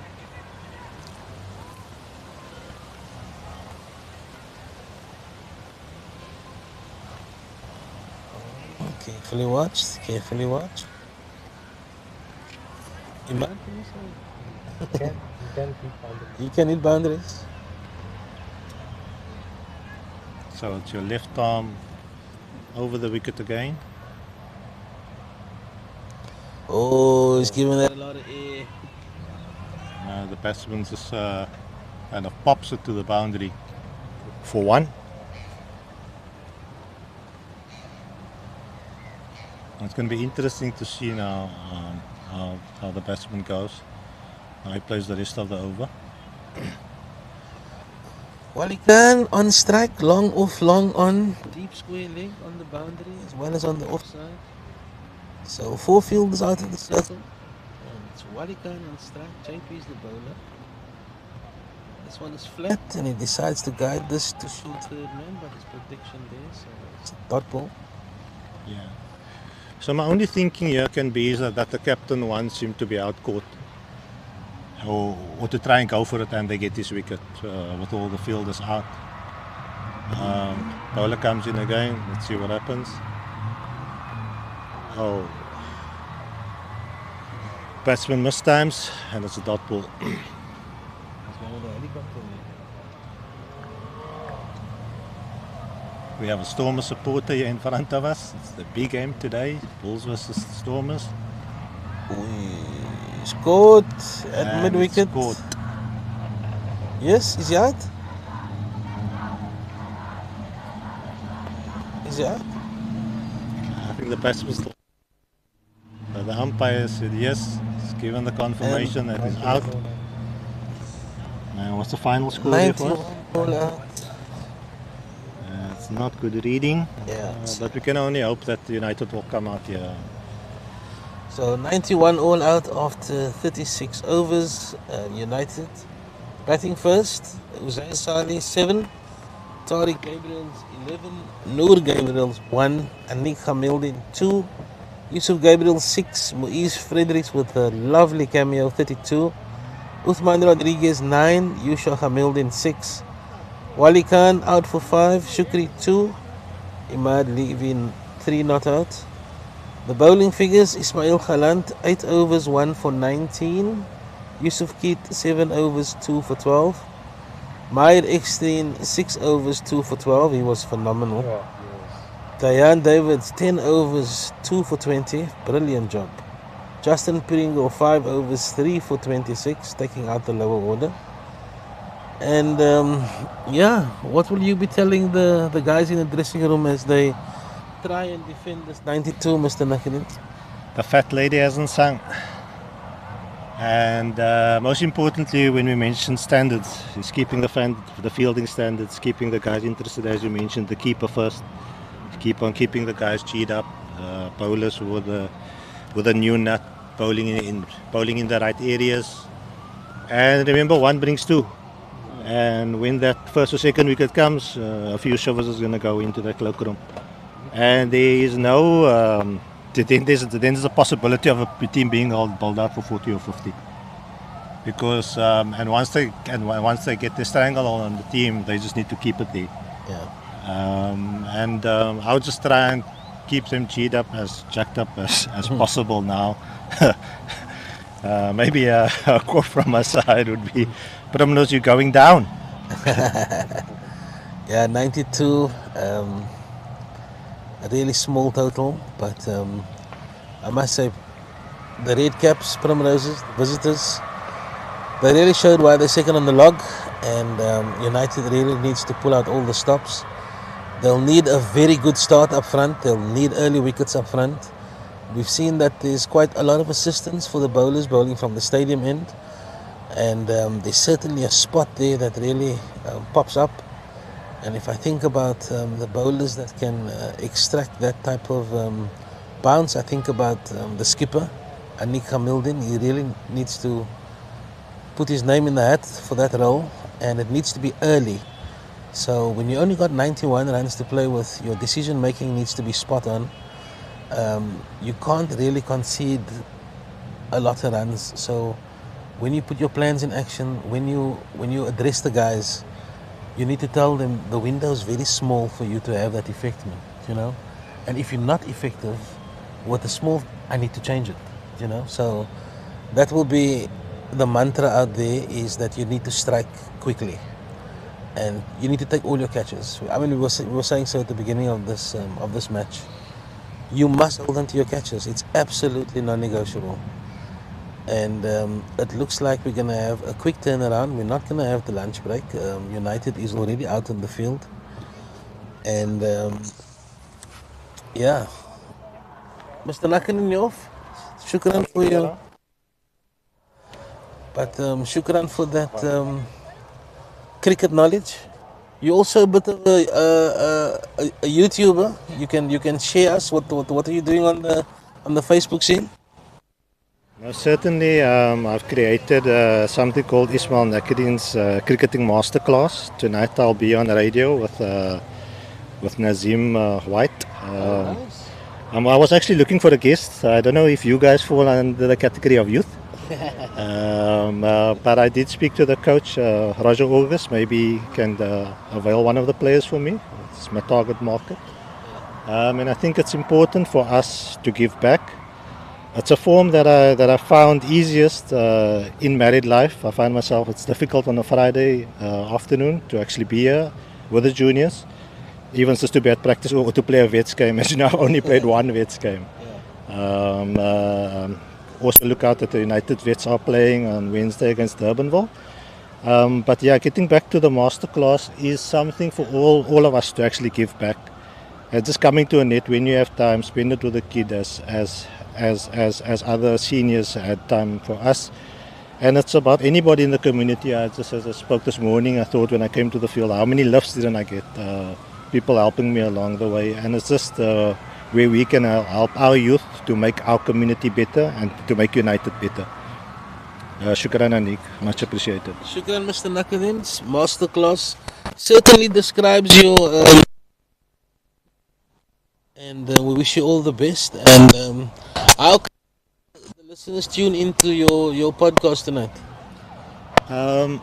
[SPEAKER 1] Carefully watched. Carefully watched. Iman, you can hit boundaries.
[SPEAKER 3] So it's your left arm over the wicket again.
[SPEAKER 1] Oh, he's giving that a lot of air.
[SPEAKER 3] The batsman just kind of pops it to the boundary for 1. It's going to be interesting to see now how the batsman goes. How he plays the rest of the over.
[SPEAKER 1] Well, he can on strike, long off, long on, deep square leg on the boundary as well as on the offside. So 4 fielders out of the circle. And it's Walikan on strike, JP is the bowler. This one is flat and he decides to guide this to shoot third man, but his prediction there, so it's a dot ball.
[SPEAKER 3] Yeah. So my only thinking here can be is that the captain wants him to be out caught. Or to try and go for it and they get his wicket with all the fielders out. Bowler comes in again, let's see what happens. Oh, batsman missed times and it's a dot ball. We have a Stormers supporter here in front of us. It's the big game today, Bulls versus Stormers.
[SPEAKER 1] Scored at mid wicket.
[SPEAKER 3] Scored.
[SPEAKER 1] Yes, is he out? Is he out?
[SPEAKER 3] I think the batsman still. The umpire said yes. He's given the confirmation that he's out. And what's the final score there for us?
[SPEAKER 1] 91 all out.
[SPEAKER 3] It's not good reading.
[SPEAKER 1] Yeah.
[SPEAKER 3] But we can only hope that United will come out here.
[SPEAKER 1] So 91 all out after 36 overs. United batting first. Hussein Saleh 7, Tariq Gabriel's 11, Noor Gabriel's 1, Anik Hamildin 2, Yusuf Gabriel 6, Muiz Fredericks with a lovely cameo 32, Uthman Rodriguez 9, Yusha Hamildin 6, Wali Khan out for 5, Shukri 2, Imad leaving 3 not out. The bowling figures: Ismail Khalant 8 overs 1 for 19, Yusuf Keat 7 overs 2 for 12, Mahir Ekstein 6 overs 2 for 12, he was phenomenal. Diane Davids 10 overs 2 for 20, brilliant job. Justin Piringo 5 overs 3 for 26, taking out the lower order. And yeah, what will you be telling the guys in the dressing room as they try and defend this 92, Mr. Nakhirin?
[SPEAKER 3] The fat lady hasn't sung. And most importantly, when we mention standards, is keeping the fielding standards, keeping the guys interested, as you mentioned, the keeper first. Keep on keeping the guys G'd up, bowlers with a new nut, bowling in the right areas. And remember, 1 brings 2. And when that first or second wicket comes, a few shovels is going to go into the cloakroom. And there is no, then there's a possibility of a team being bowled out for 40 or 50. Because, and once they get the strangle on the team, they just need to keep it there.
[SPEAKER 1] Yeah.
[SPEAKER 3] I would just try and keep them G'd up, as jacked up as possible now. Maybe a quote from my side would be, Primrose, you're going down.
[SPEAKER 1] Yeah, 92. A really small total, but I must say, the Red Caps, Primroses, visitors, they really showed why they're second on the log, and United really needs to pull out all the stops. They'll need a very good start up front. They'll need early wickets up front. We've seen that there's quite a lot of assistance for the bowlers bowling from the stadium end, and there's certainly a spot there that really pops up. And if I think about the bowlers that can extract that type of bounce, I think about the skipper, Anik Hamildin. He really needs to put his name in the hat for that role, and it needs to be early. So when you only got 91 runs to play with, your decision making needs to be spot on. You can't really concede a lot of runs. So when you put your plans in action, when you address the guys, you need to tell them the window is very small for you to have that effect, man, you know. And if you're not effective with the small, I need to change it, you know. So that will be the mantra out there, is that you need to strike quickly, and you need to take all your catches. I mean, we were saying so at the beginning of this match. You must hold on to your catches. It's absolutely non-negotiable. And it looks like we're going to have a quick turnaround. We're not going to have the lunch break. United is already out in the field. And yeah. Mr. Nakan, you off? Shukran for you. But shukran for that cricket knowledge. You're also a bit of a YouTuber. You can share us what are you doing on the Facebook scene?
[SPEAKER 3] No, certainly, I've created something called Ismail Nakadin's cricketing masterclass. Tonight I'll be on the radio with Nazim White.
[SPEAKER 1] Nice.
[SPEAKER 3] I was actually looking for a guest. I don't know if you guys fall under the category of youth. But I did speak to the coach, Roger August. Maybe he can avail one of the players for me. It's my target market. And I think it's important for us to give back. It's a form that I found easiest in married life. I find myself, it's difficult on a Friday afternoon to actually be here with the juniors, even just to be at practice or to play a Wets game. As you know, I've only played one Wets game. Also look out that the United Vets are playing on Wednesday against Durbanville. But yeah, getting back to the masterclass is something for all of us to actually give back. Just coming to a net when you have time, spend it with the kid as other seniors had time for us. And it's about anybody in the community. As I spoke this morning, I thought when I came to the field, how many lifts didn't I get? People helping me along the way. And it's just where we can help our youth to make our community better and to make United better. Shukran Anik, much appreciated.
[SPEAKER 1] Shukran, Mr. Nakadin's masterclass certainly describes your and we wish you all the best. And how can the listeners tune into your podcast tonight?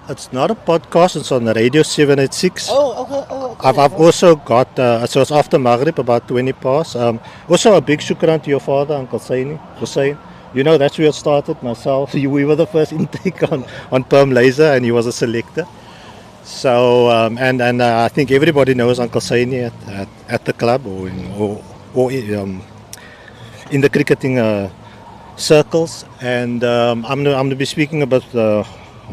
[SPEAKER 3] It's not a podcast, it's on the radio 786.
[SPEAKER 1] Oh, okay.
[SPEAKER 3] I've also got, so it's after Maghrib, about 20 past. Also a big shukran to your father, Uncle Hussein. You know, that's where it started, myself. We were the first intake on Perm Laser, and he was a selector. So, and I think everybody knows Uncle Saini at the club or in the cricketing circles. And I'm going to be speaking about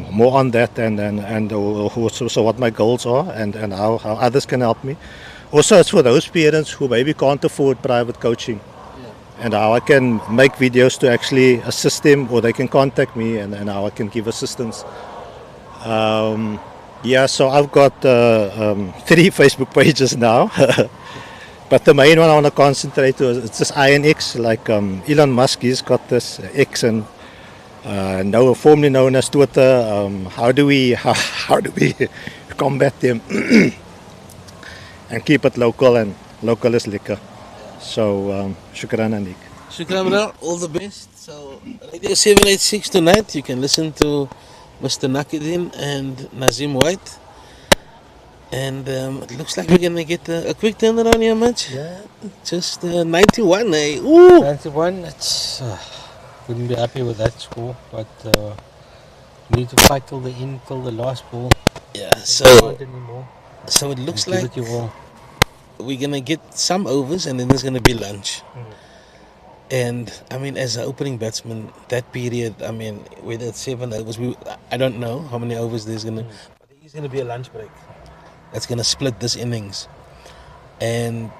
[SPEAKER 3] more on that and also what my goals are and how others can help me. Also, it's for those parents who maybe can't afford private coaching. And how I can make videos to actually assist them, or they can contact me and how I can give assistance. So I've got 3 Facebook pages now. But the main one I want to concentrate on is just INX, like Elon Musk, he's got this X and formerly known as Twitter. How do we combat them and keep it local, and local is liquor. So, shukran Anik.
[SPEAKER 1] Shukran, bro. All the best. So, Radio 786 tonight, you can listen to Mr. Nakadin and Nazim White. And it looks like we're going to get a quick turnaround here, match.
[SPEAKER 2] Yeah.
[SPEAKER 1] Just 91, eh? Ooh!
[SPEAKER 2] 91, it's... Couldn't be happy with that score, but need to fight till the end, till the last ball.
[SPEAKER 1] Yeah.
[SPEAKER 2] Can't anymore.
[SPEAKER 1] So it looks
[SPEAKER 2] Give
[SPEAKER 1] like
[SPEAKER 2] it your all.
[SPEAKER 1] we're gonna get some overs, and then there's gonna be lunch. And I mean, as an opening batsman, that period, I mean, whether it's 7 overs, I don't know how many overs there's gonna. But there is gonna be a lunch break. That's gonna split this innings. And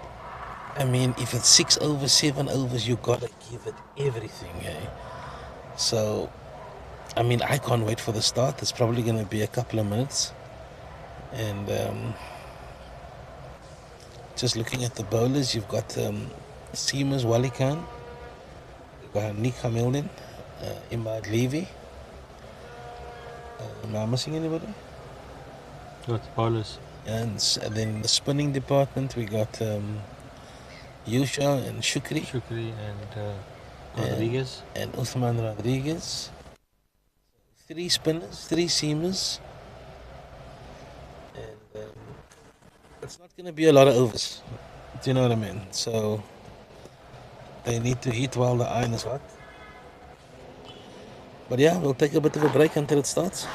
[SPEAKER 1] I mean, if it's 6 overs, 7 overs, you gotta give it everything, eh? So, I mean, I can't wait for the start. It's probably gonna be a couple of minutes. And just looking at the bowlers, you've got Seamers, Wally Khan, you've got Nick Hamilton, Imad Levy. Am I missing anybody?
[SPEAKER 2] Got bowlers.
[SPEAKER 1] And then the spinning department, we got Yusha and Shukri
[SPEAKER 2] Shukri and Rodriguez.
[SPEAKER 1] and Uthman Rodriguez. 3 spinners, 3 seamers. And it's not going to be a lot of overs. Do you know what I mean? So they need to hit while the iron is hot. But yeah, we'll take a bit of a break until it starts.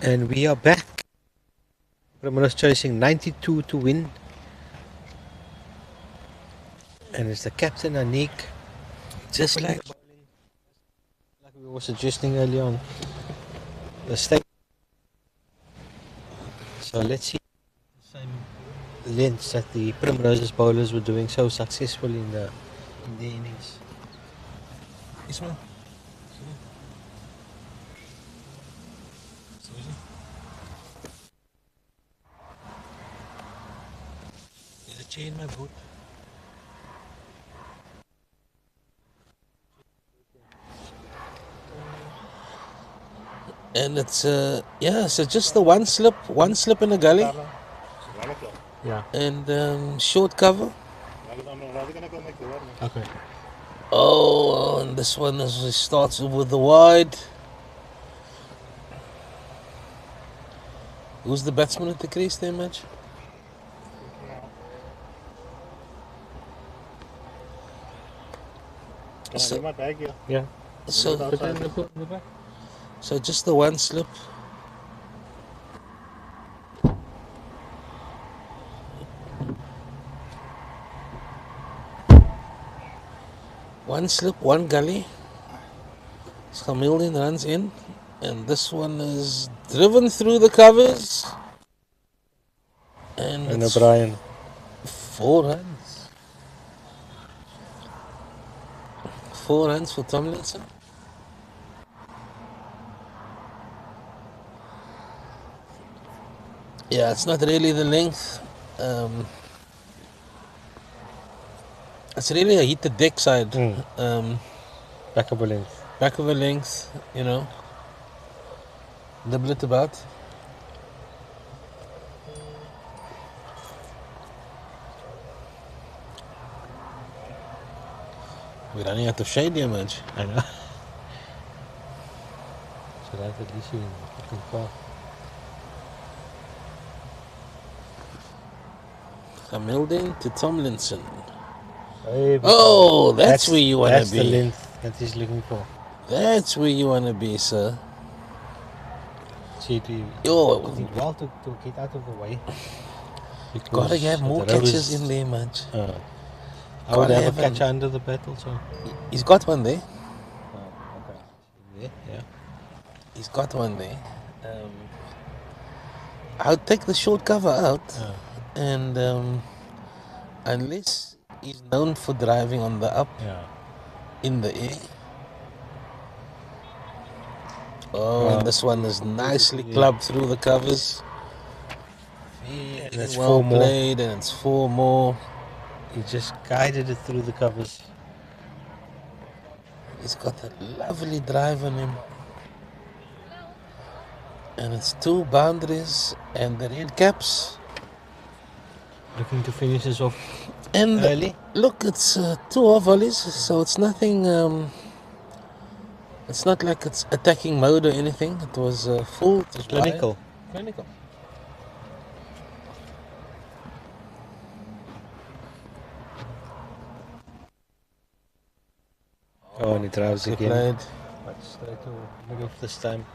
[SPEAKER 2] And we are back. Primrose chasing 92 to win. And it's the captain, Anik.
[SPEAKER 1] Just like
[SPEAKER 2] Like we were suggesting earlier on. The stake. So let's see the same lengths that the Primrose's bowlers were doing so successfully in the innings.
[SPEAKER 1] Ismail. There's a chain in my boot. And it's yeah, so just the one slip in the gully,
[SPEAKER 2] Yeah.
[SPEAKER 1] and short cover.
[SPEAKER 2] Okay.
[SPEAKER 1] Oh, and this one starts with the wide. Who's the batsman at the crease there, Madge?
[SPEAKER 3] Can I leave my bag here?
[SPEAKER 2] Yeah.
[SPEAKER 1] So,
[SPEAKER 2] Put it in the back.
[SPEAKER 1] so just the one slip. One slip, one gully. Hamilton runs in, and this one is driven through the covers. And
[SPEAKER 2] And
[SPEAKER 1] it's
[SPEAKER 2] O'Brien.
[SPEAKER 1] 4 runs. 4 runs for Tomlinson. Yeah, it's not really the length. It's really a hit the deck side.
[SPEAKER 2] Back of a length.
[SPEAKER 1] Back of a length, you know. Nibble it about. We're running out of shade here, Madge.
[SPEAKER 2] I know. So that's at least you can call.
[SPEAKER 1] Hamilton to Tomlinson.
[SPEAKER 2] Hey,
[SPEAKER 1] Oh, that's where you want
[SPEAKER 2] That's
[SPEAKER 1] to
[SPEAKER 2] the
[SPEAKER 1] be.
[SPEAKER 2] length that he's looking for.
[SPEAKER 1] That's where you want to be, sir.
[SPEAKER 2] See, to
[SPEAKER 1] Yo,
[SPEAKER 2] did well to get out of the way.
[SPEAKER 1] gotta get more
[SPEAKER 2] the row
[SPEAKER 1] catches
[SPEAKER 2] is-
[SPEAKER 1] in there, Madge.
[SPEAKER 2] I would
[SPEAKER 1] Gotta
[SPEAKER 2] have
[SPEAKER 1] have
[SPEAKER 2] a catch
[SPEAKER 1] him.
[SPEAKER 2] under the bat also.
[SPEAKER 1] He's got one there.
[SPEAKER 2] Okay. Yeah.
[SPEAKER 1] He's got one there. I'll take the short cover out, and unless he's known for driving on the up
[SPEAKER 2] Yeah.
[SPEAKER 1] in the air. Oh, and this one is nicely clubbed through the covers.
[SPEAKER 2] And it's
[SPEAKER 1] Well
[SPEAKER 2] 4 more.
[SPEAKER 1] played, and it's 4 more.
[SPEAKER 2] He just guided it through the covers.
[SPEAKER 1] He's got a lovely drive on him. And it's 2 boundaries and the red caps.
[SPEAKER 2] Looking to finish this off
[SPEAKER 1] And
[SPEAKER 2] early.
[SPEAKER 1] look, it's 2 off volleys, so it's nothing. It's not like it's attacking mode or anything. It was full. It was
[SPEAKER 2] Clinical.
[SPEAKER 1] wide. Clinical.
[SPEAKER 2] Oh, and he drives
[SPEAKER 1] He
[SPEAKER 2] again.
[SPEAKER 1] played.
[SPEAKER 2] But straight to mid off this time.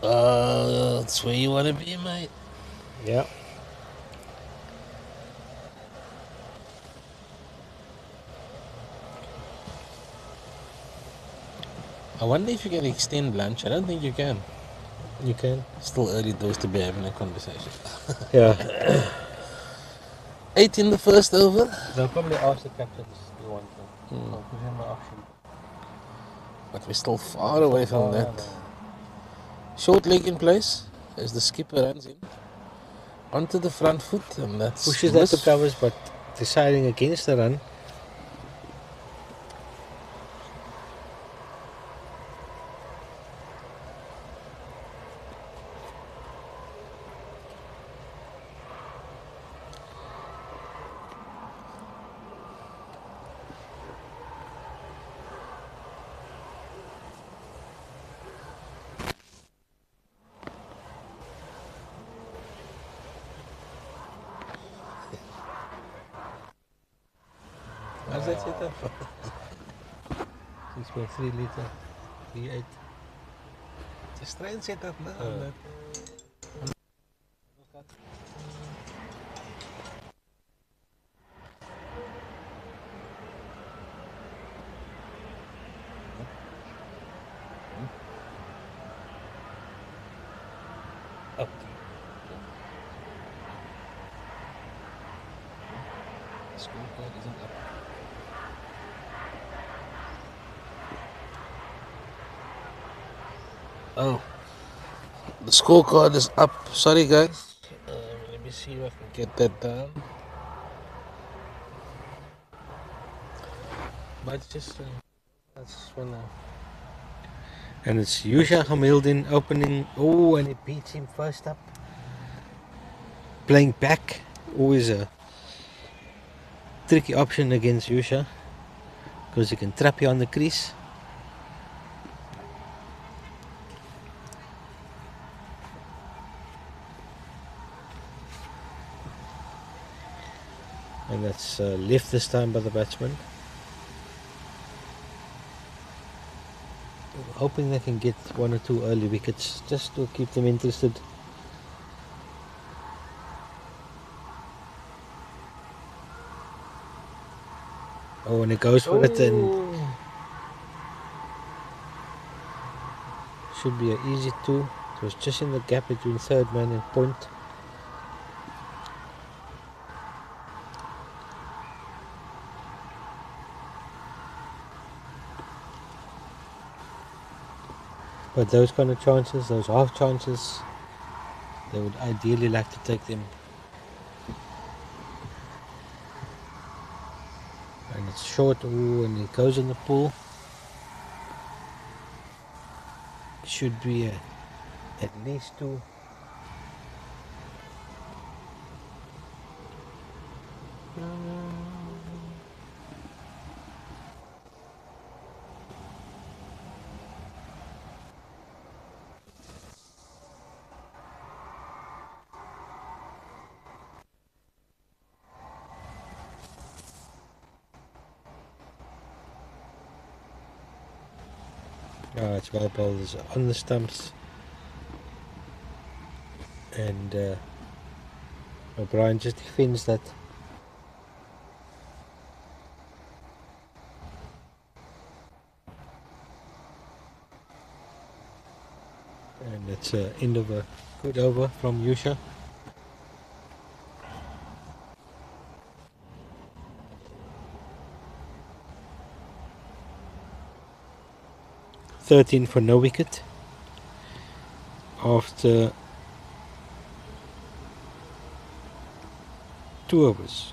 [SPEAKER 1] That's where you want to be, mate.
[SPEAKER 2] Yeah.
[SPEAKER 1] I wonder if you can extend lunch. I don't think you can.
[SPEAKER 2] You can.
[SPEAKER 1] Still early doors to be having a conversation.
[SPEAKER 2] Yeah.
[SPEAKER 1] 8 in the first over.
[SPEAKER 2] They'll probably ask the captains if they want to. I'll give him an option.
[SPEAKER 1] But we're still far away from that. Short leg in place as the skipper runs in. Onto the front foot, and that's
[SPEAKER 2] Pushes that to covers, but deciding against the run.
[SPEAKER 1] How's that set up?
[SPEAKER 2] 6.3 liter V8.
[SPEAKER 1] Just try and set up now.
[SPEAKER 2] Up.
[SPEAKER 1] Scorecard isn't up. Oh, the scorecard is up. Sorry, guys. Let me see if I can get that down. But just that's one.
[SPEAKER 2] And it's Yusha Hamilton opening. Oh, and he beats him first up. Playing back, always a tricky option against Yusha because he can trap you on the crease. And that's left this time by the batsman. Hoping they can get 1 or 2 early wickets just to keep them interested. Oh, and it goes for it, and should be an easy 2. It was just in the gap between third man and point. But those kind of chances, those half chances, they would ideally like to take them. And it's short, ooh, and it goes in the pool. Should be at least 2. It's well bowled, it's on the stumps, and O'Brien just defends that. And it's end of a good over from Yusha. $13 for no wicket after 2 overs.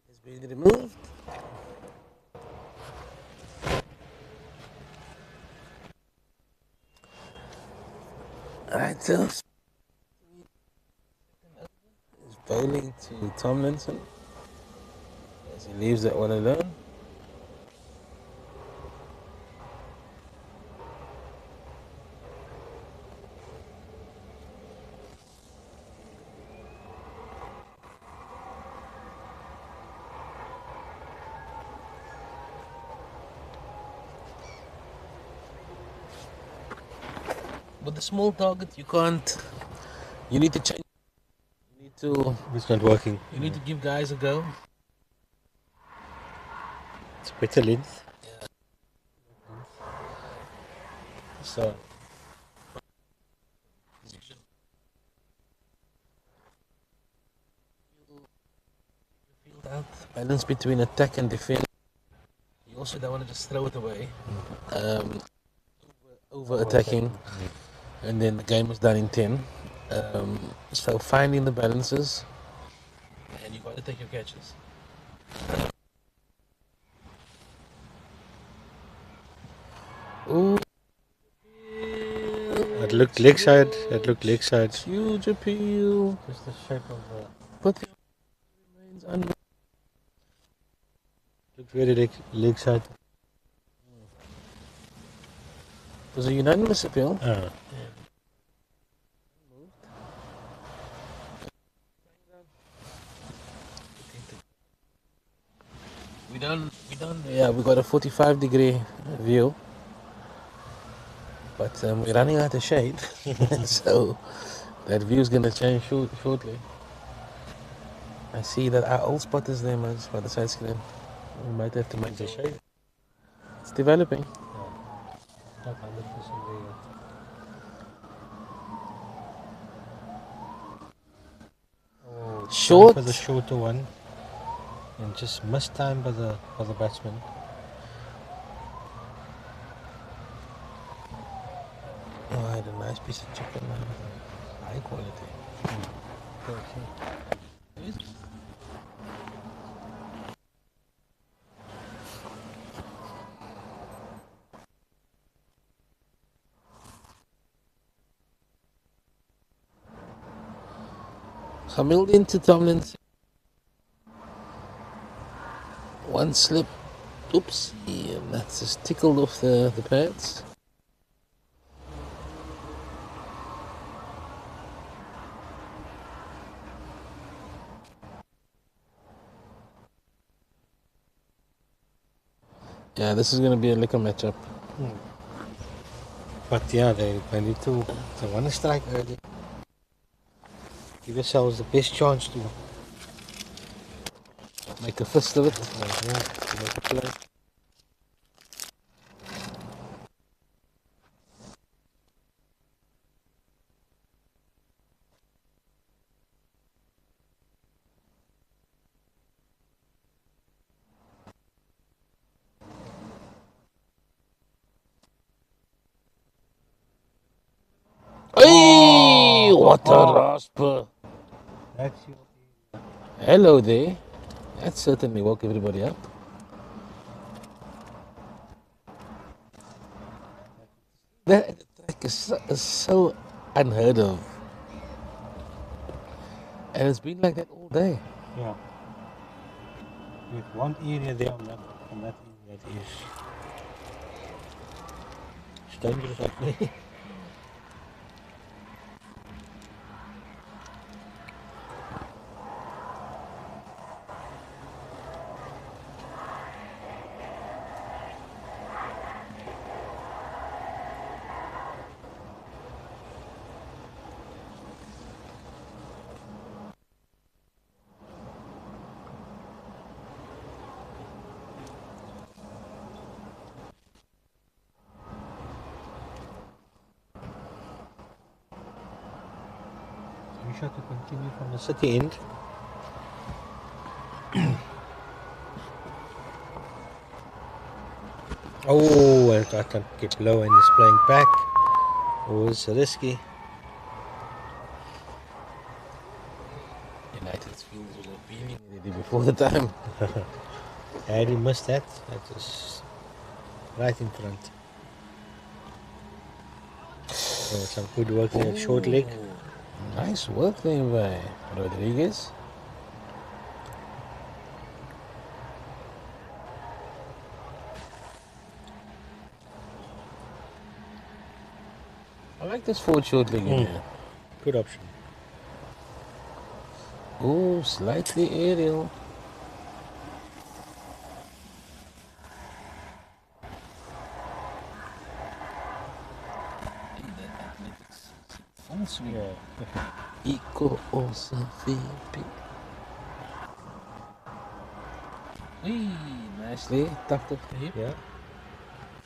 [SPEAKER 1] It's been removed. Alright, so is bowling to Tomlinson as he leaves that one alone. With the small target, you can't. You need to change. You need to.
[SPEAKER 2] It's not working.
[SPEAKER 1] You need to give guys a go.
[SPEAKER 2] It's better length.
[SPEAKER 1] So. Out balance between attack and defense. You also don't want to just throw it away. Over attacking. And then the game is done in 10. So finding the balances, and you got to take your catches. Ooh.
[SPEAKER 2] It looked leg side. It looked leg side.
[SPEAKER 1] Huge appeal.
[SPEAKER 2] Just the shape of
[SPEAKER 1] But the remains under.
[SPEAKER 2] looked very leg side.
[SPEAKER 1] It was a unanimous appeal. Yeah, we got a 45-degree view, but we're running out of shade, so that view is gonna change shortly. I see that our old spot is there, man, by the side screen. We might have to make
[SPEAKER 2] The shade.
[SPEAKER 1] It's developing.
[SPEAKER 2] Not 100% there yet. Oh,
[SPEAKER 1] Short.
[SPEAKER 2] for the shorter one, and just missed time by the batsman.
[SPEAKER 1] Oh, I had a nice piece of chicken, man. High quality. Hamilton to Tomlinson. One slip. Oops. Yeah, that's just tickled off the pads. Yeah, this is going to be a liquor matchup.
[SPEAKER 2] But yeah, they need to want to strike early. Give yourselves the best chance to
[SPEAKER 1] Make a fist of it.
[SPEAKER 2] make a play.
[SPEAKER 1] Hey, what a rasper.
[SPEAKER 2] That's your
[SPEAKER 1] Hello there. That certainly woke everybody up. That track is so unheard of. And it's been like that all day.
[SPEAKER 2] yeah. With one area there on that area that is dangerous actually. We shall to continue from the city end. Oh, I can't get low and he's playing back. Oh, it's risky.
[SPEAKER 1] United's fields was appealing already before the time.
[SPEAKER 2] Had he missed that, that was right in front. Oh, some good work there, short leg.
[SPEAKER 1] Nice work there by Rodriguez. I like this forward short leg in here.
[SPEAKER 2] Good option.
[SPEAKER 1] Oh, slightly aerial. Full swing. Eco also VP. Hey, nicely tucked up the hip.
[SPEAKER 2] Yeah.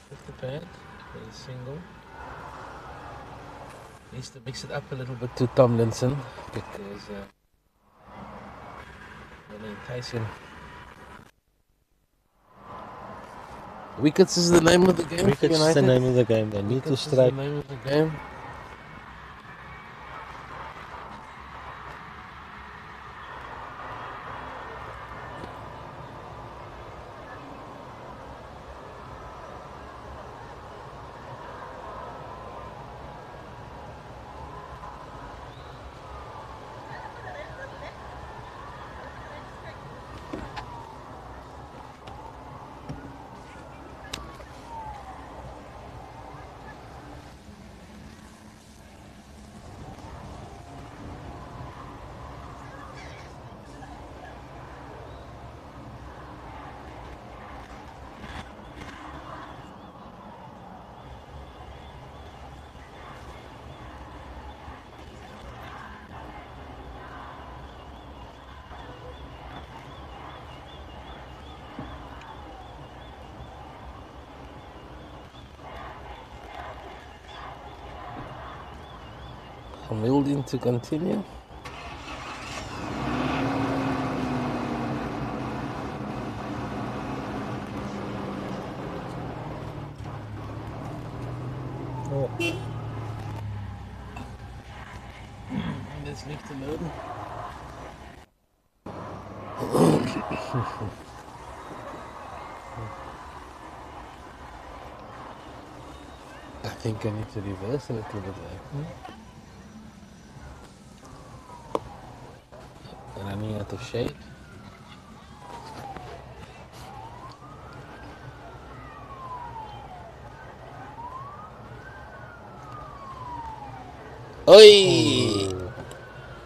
[SPEAKER 1] With the pad for a single. Needs to mix it up a little bit to Tomlinson because gonna entice him. Wickets is the name of the game.
[SPEAKER 2] Wickets is the name of the game. They need to strike.
[SPEAKER 1] Is the name of the game. Hamilton to continue.
[SPEAKER 2] Oh,
[SPEAKER 1] Let's lift the load. I think I need to reverse a little bit there. Running out of shade. Oi!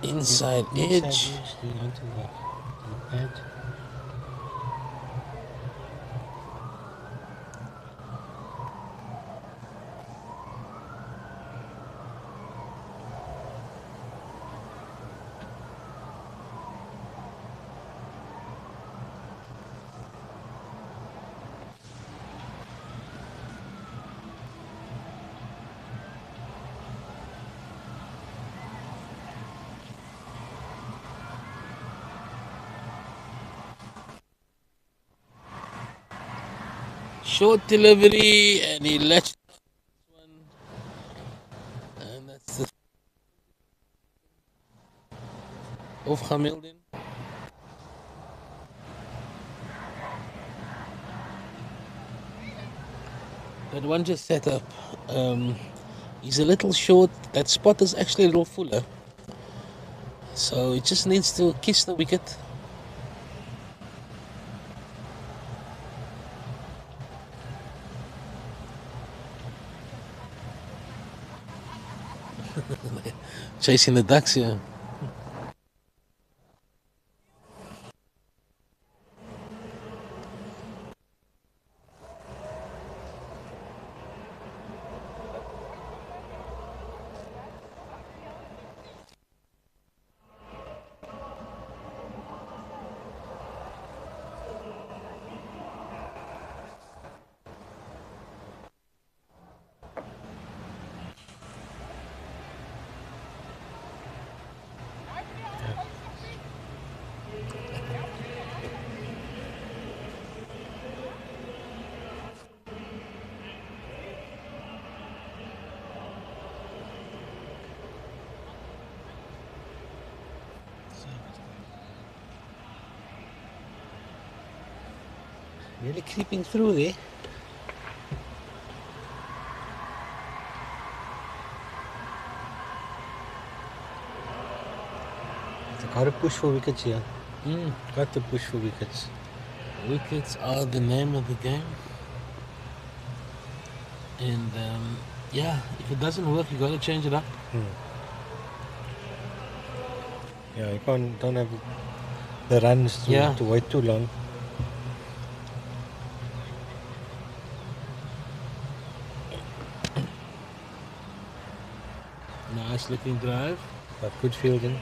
[SPEAKER 1] Inside edge.
[SPEAKER 2] Onto the pad.
[SPEAKER 1] Short delivery, and he latched one. And that's the of Hamilton. That one just set up. He's a little short. That spot is actually a little fuller. So it just needs to kiss the wicket. Chasing the ducks here.
[SPEAKER 2] Really creeping through there. Got to push for wickets here. Got to push for wickets.
[SPEAKER 1] Wickets are the name of the game. And yeah, if it doesn't work, you got to change it up.
[SPEAKER 2] Yeah, you don't have the runs to wait too long.
[SPEAKER 1] Nice looking drive.
[SPEAKER 2] But good fielding.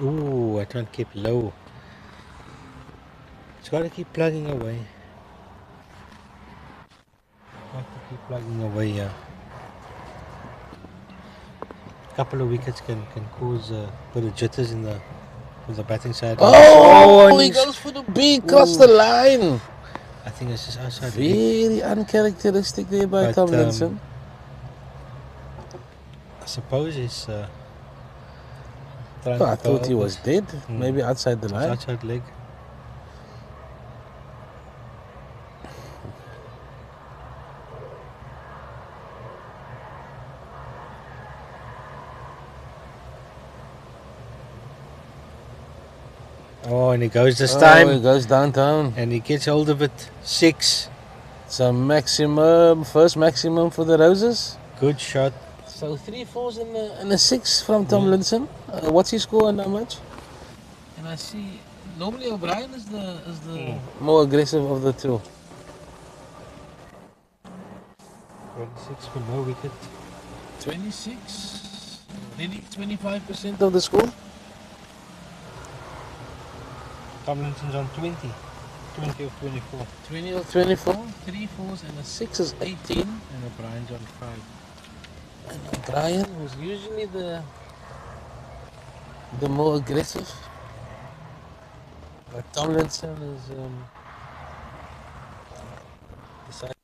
[SPEAKER 2] Ooh, I try to keep low. It's got to keep plugging away. Got to keep plugging away, yeah. A couple of wickets can cause a bit of jitters in the batting side.
[SPEAKER 1] Oh,
[SPEAKER 2] and
[SPEAKER 1] he goes for the beak, cross the line.
[SPEAKER 2] I think it's just outside leg.
[SPEAKER 1] Very uncharacteristic there by
[SPEAKER 2] But,
[SPEAKER 1] Tomlinson.
[SPEAKER 2] I suppose he's trying
[SPEAKER 1] Oh, I
[SPEAKER 2] to go
[SPEAKER 1] thought he
[SPEAKER 2] over
[SPEAKER 1] was
[SPEAKER 2] it.
[SPEAKER 1] dead. Maybe outside the
[SPEAKER 2] It's
[SPEAKER 1] line.
[SPEAKER 2] outside leg. Oh, and he goes this
[SPEAKER 1] Oh,
[SPEAKER 2] time.
[SPEAKER 1] he goes downtown.
[SPEAKER 2] And he gets hold of it. 6.
[SPEAKER 1] It's a maximum, first maximum for the Roses.
[SPEAKER 2] Good shot.
[SPEAKER 1] So 3 fours and a 6 from Tomlinson. What's his score and how much? And I see normally O'Brien is the more aggressive of the two.
[SPEAKER 2] 26 for no wicket.
[SPEAKER 1] 26, nearly 25% of the score.
[SPEAKER 2] Tomlinson's on 20. 20 of 24.
[SPEAKER 1] 20 or 24, 3 fours and a 6 is 18.
[SPEAKER 2] And O'Brien's on 5.
[SPEAKER 1] And O'Brien was usually the more aggressive. But Tomlinson is decided.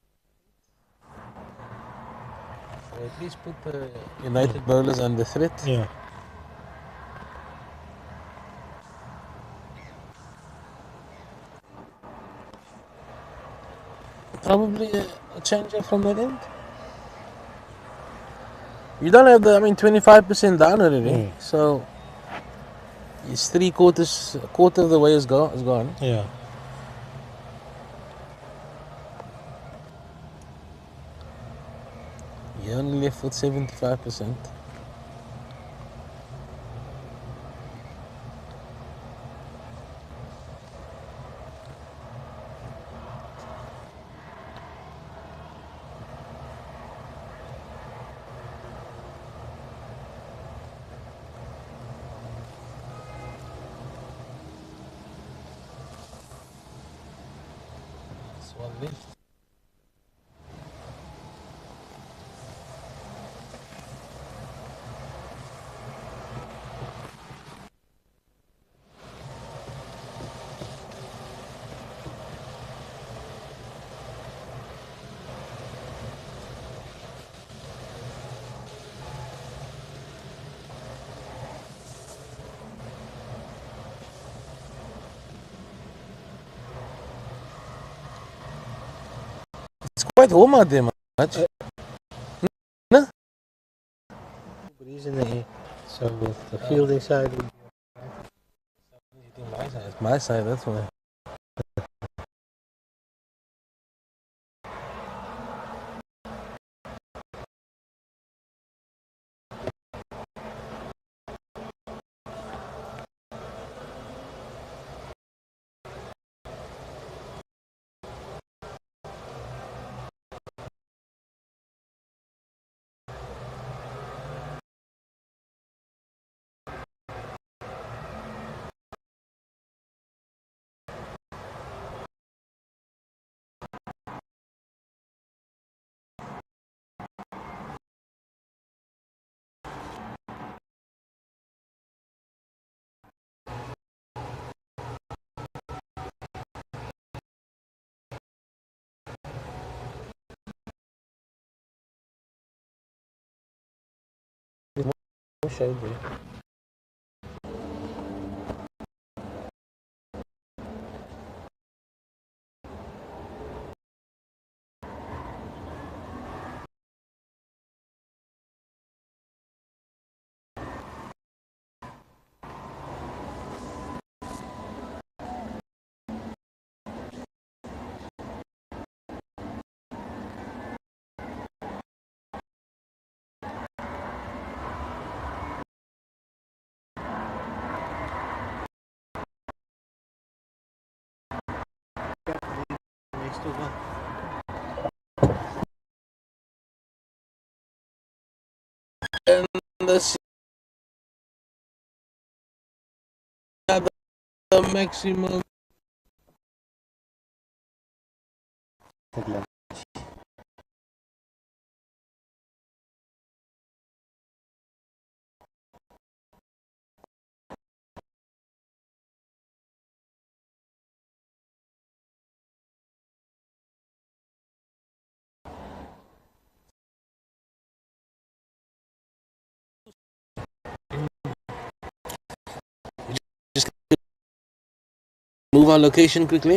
[SPEAKER 1] So at least put the United bowlers under threat.
[SPEAKER 2] Yeah.
[SPEAKER 1] Probably a changer from that end. You don't have 25% down already. So it's a quarter of the way is gone.
[SPEAKER 2] Yeah.
[SPEAKER 1] You're only left with 75%. That's one left. It's quite warm out there, much. No?
[SPEAKER 2] Breeze in the air. So the fielding side would
[SPEAKER 1] It's my side, that's why. No shade there.
[SPEAKER 2] next to one.
[SPEAKER 1] And the maximum. Just move our location quickly.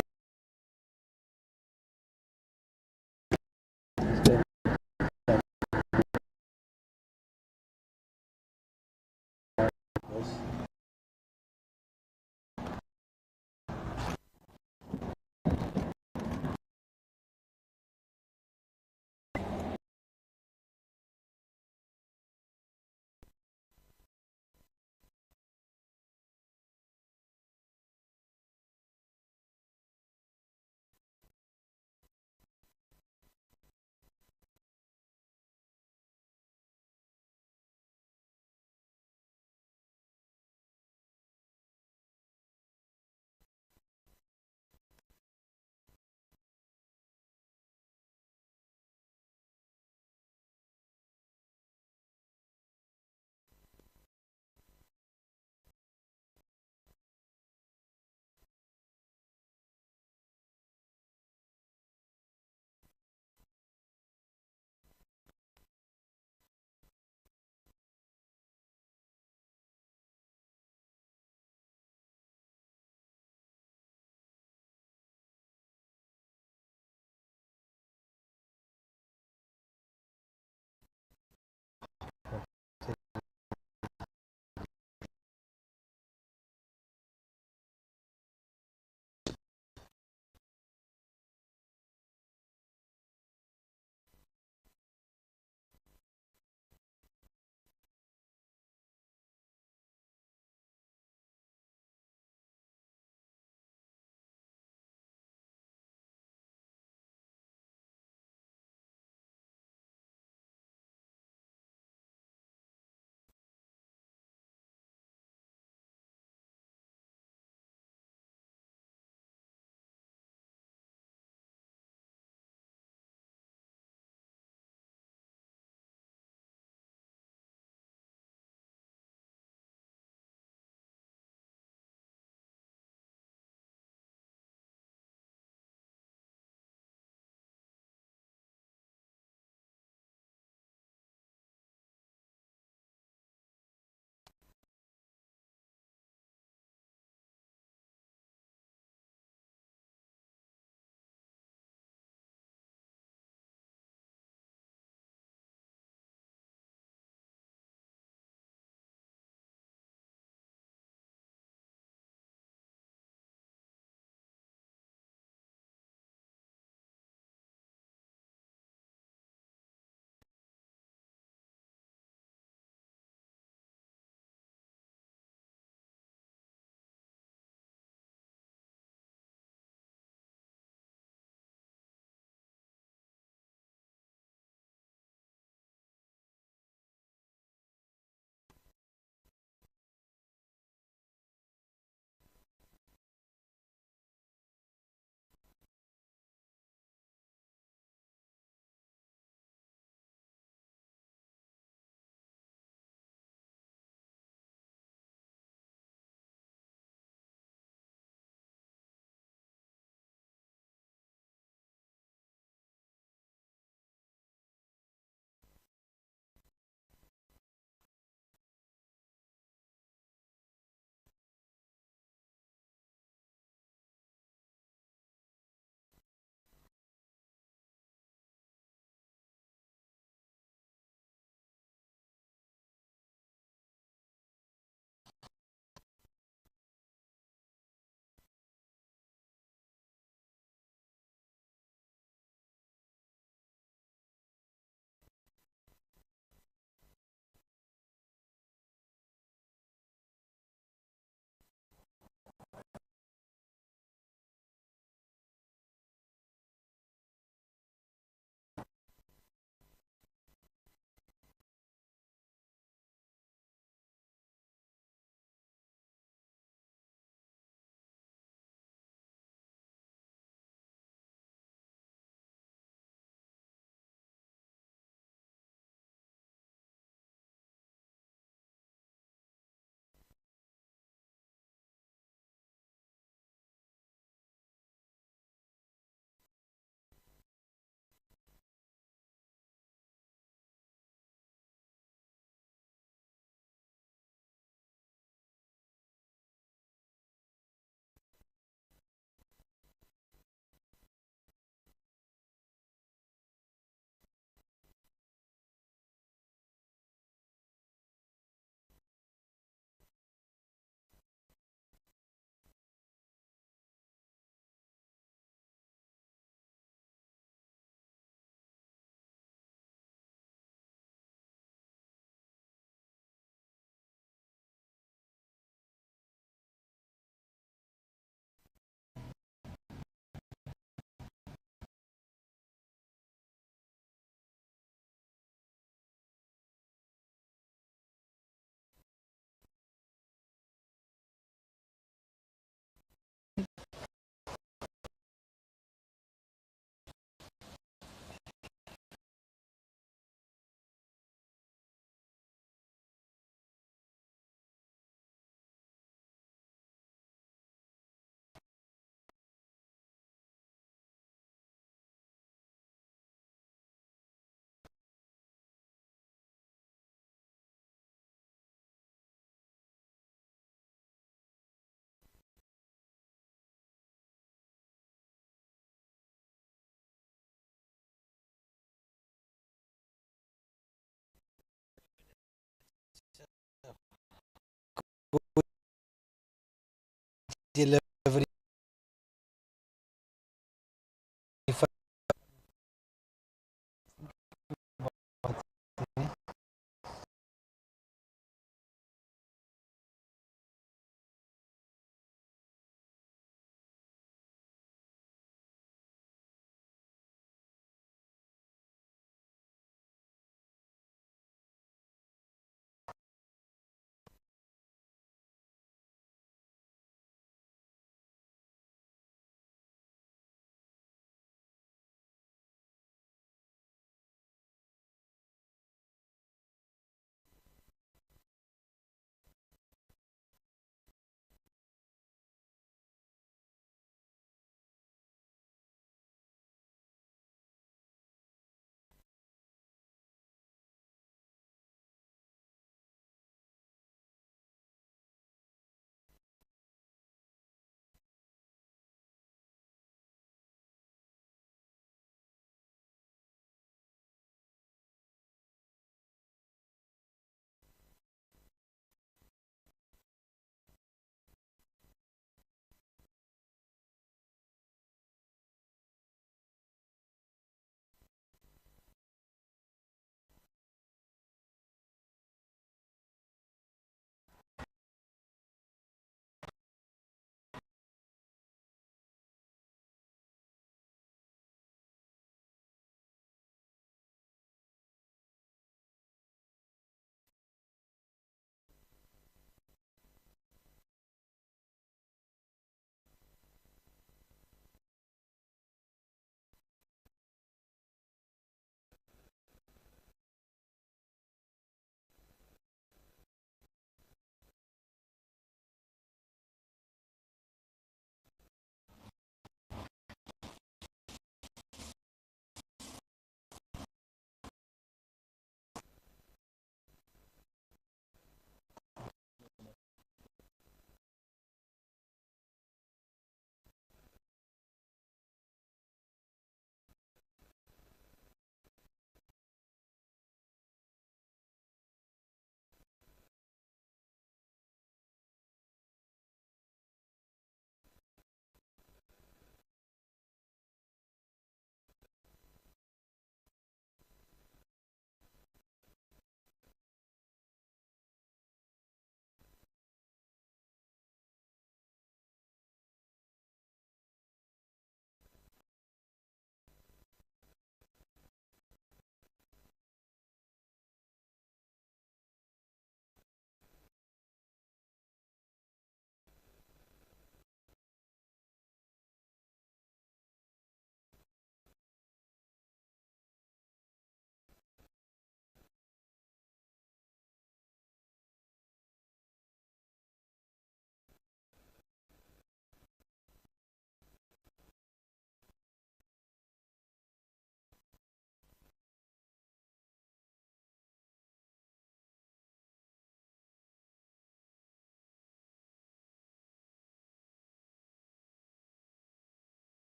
[SPEAKER 2] Julle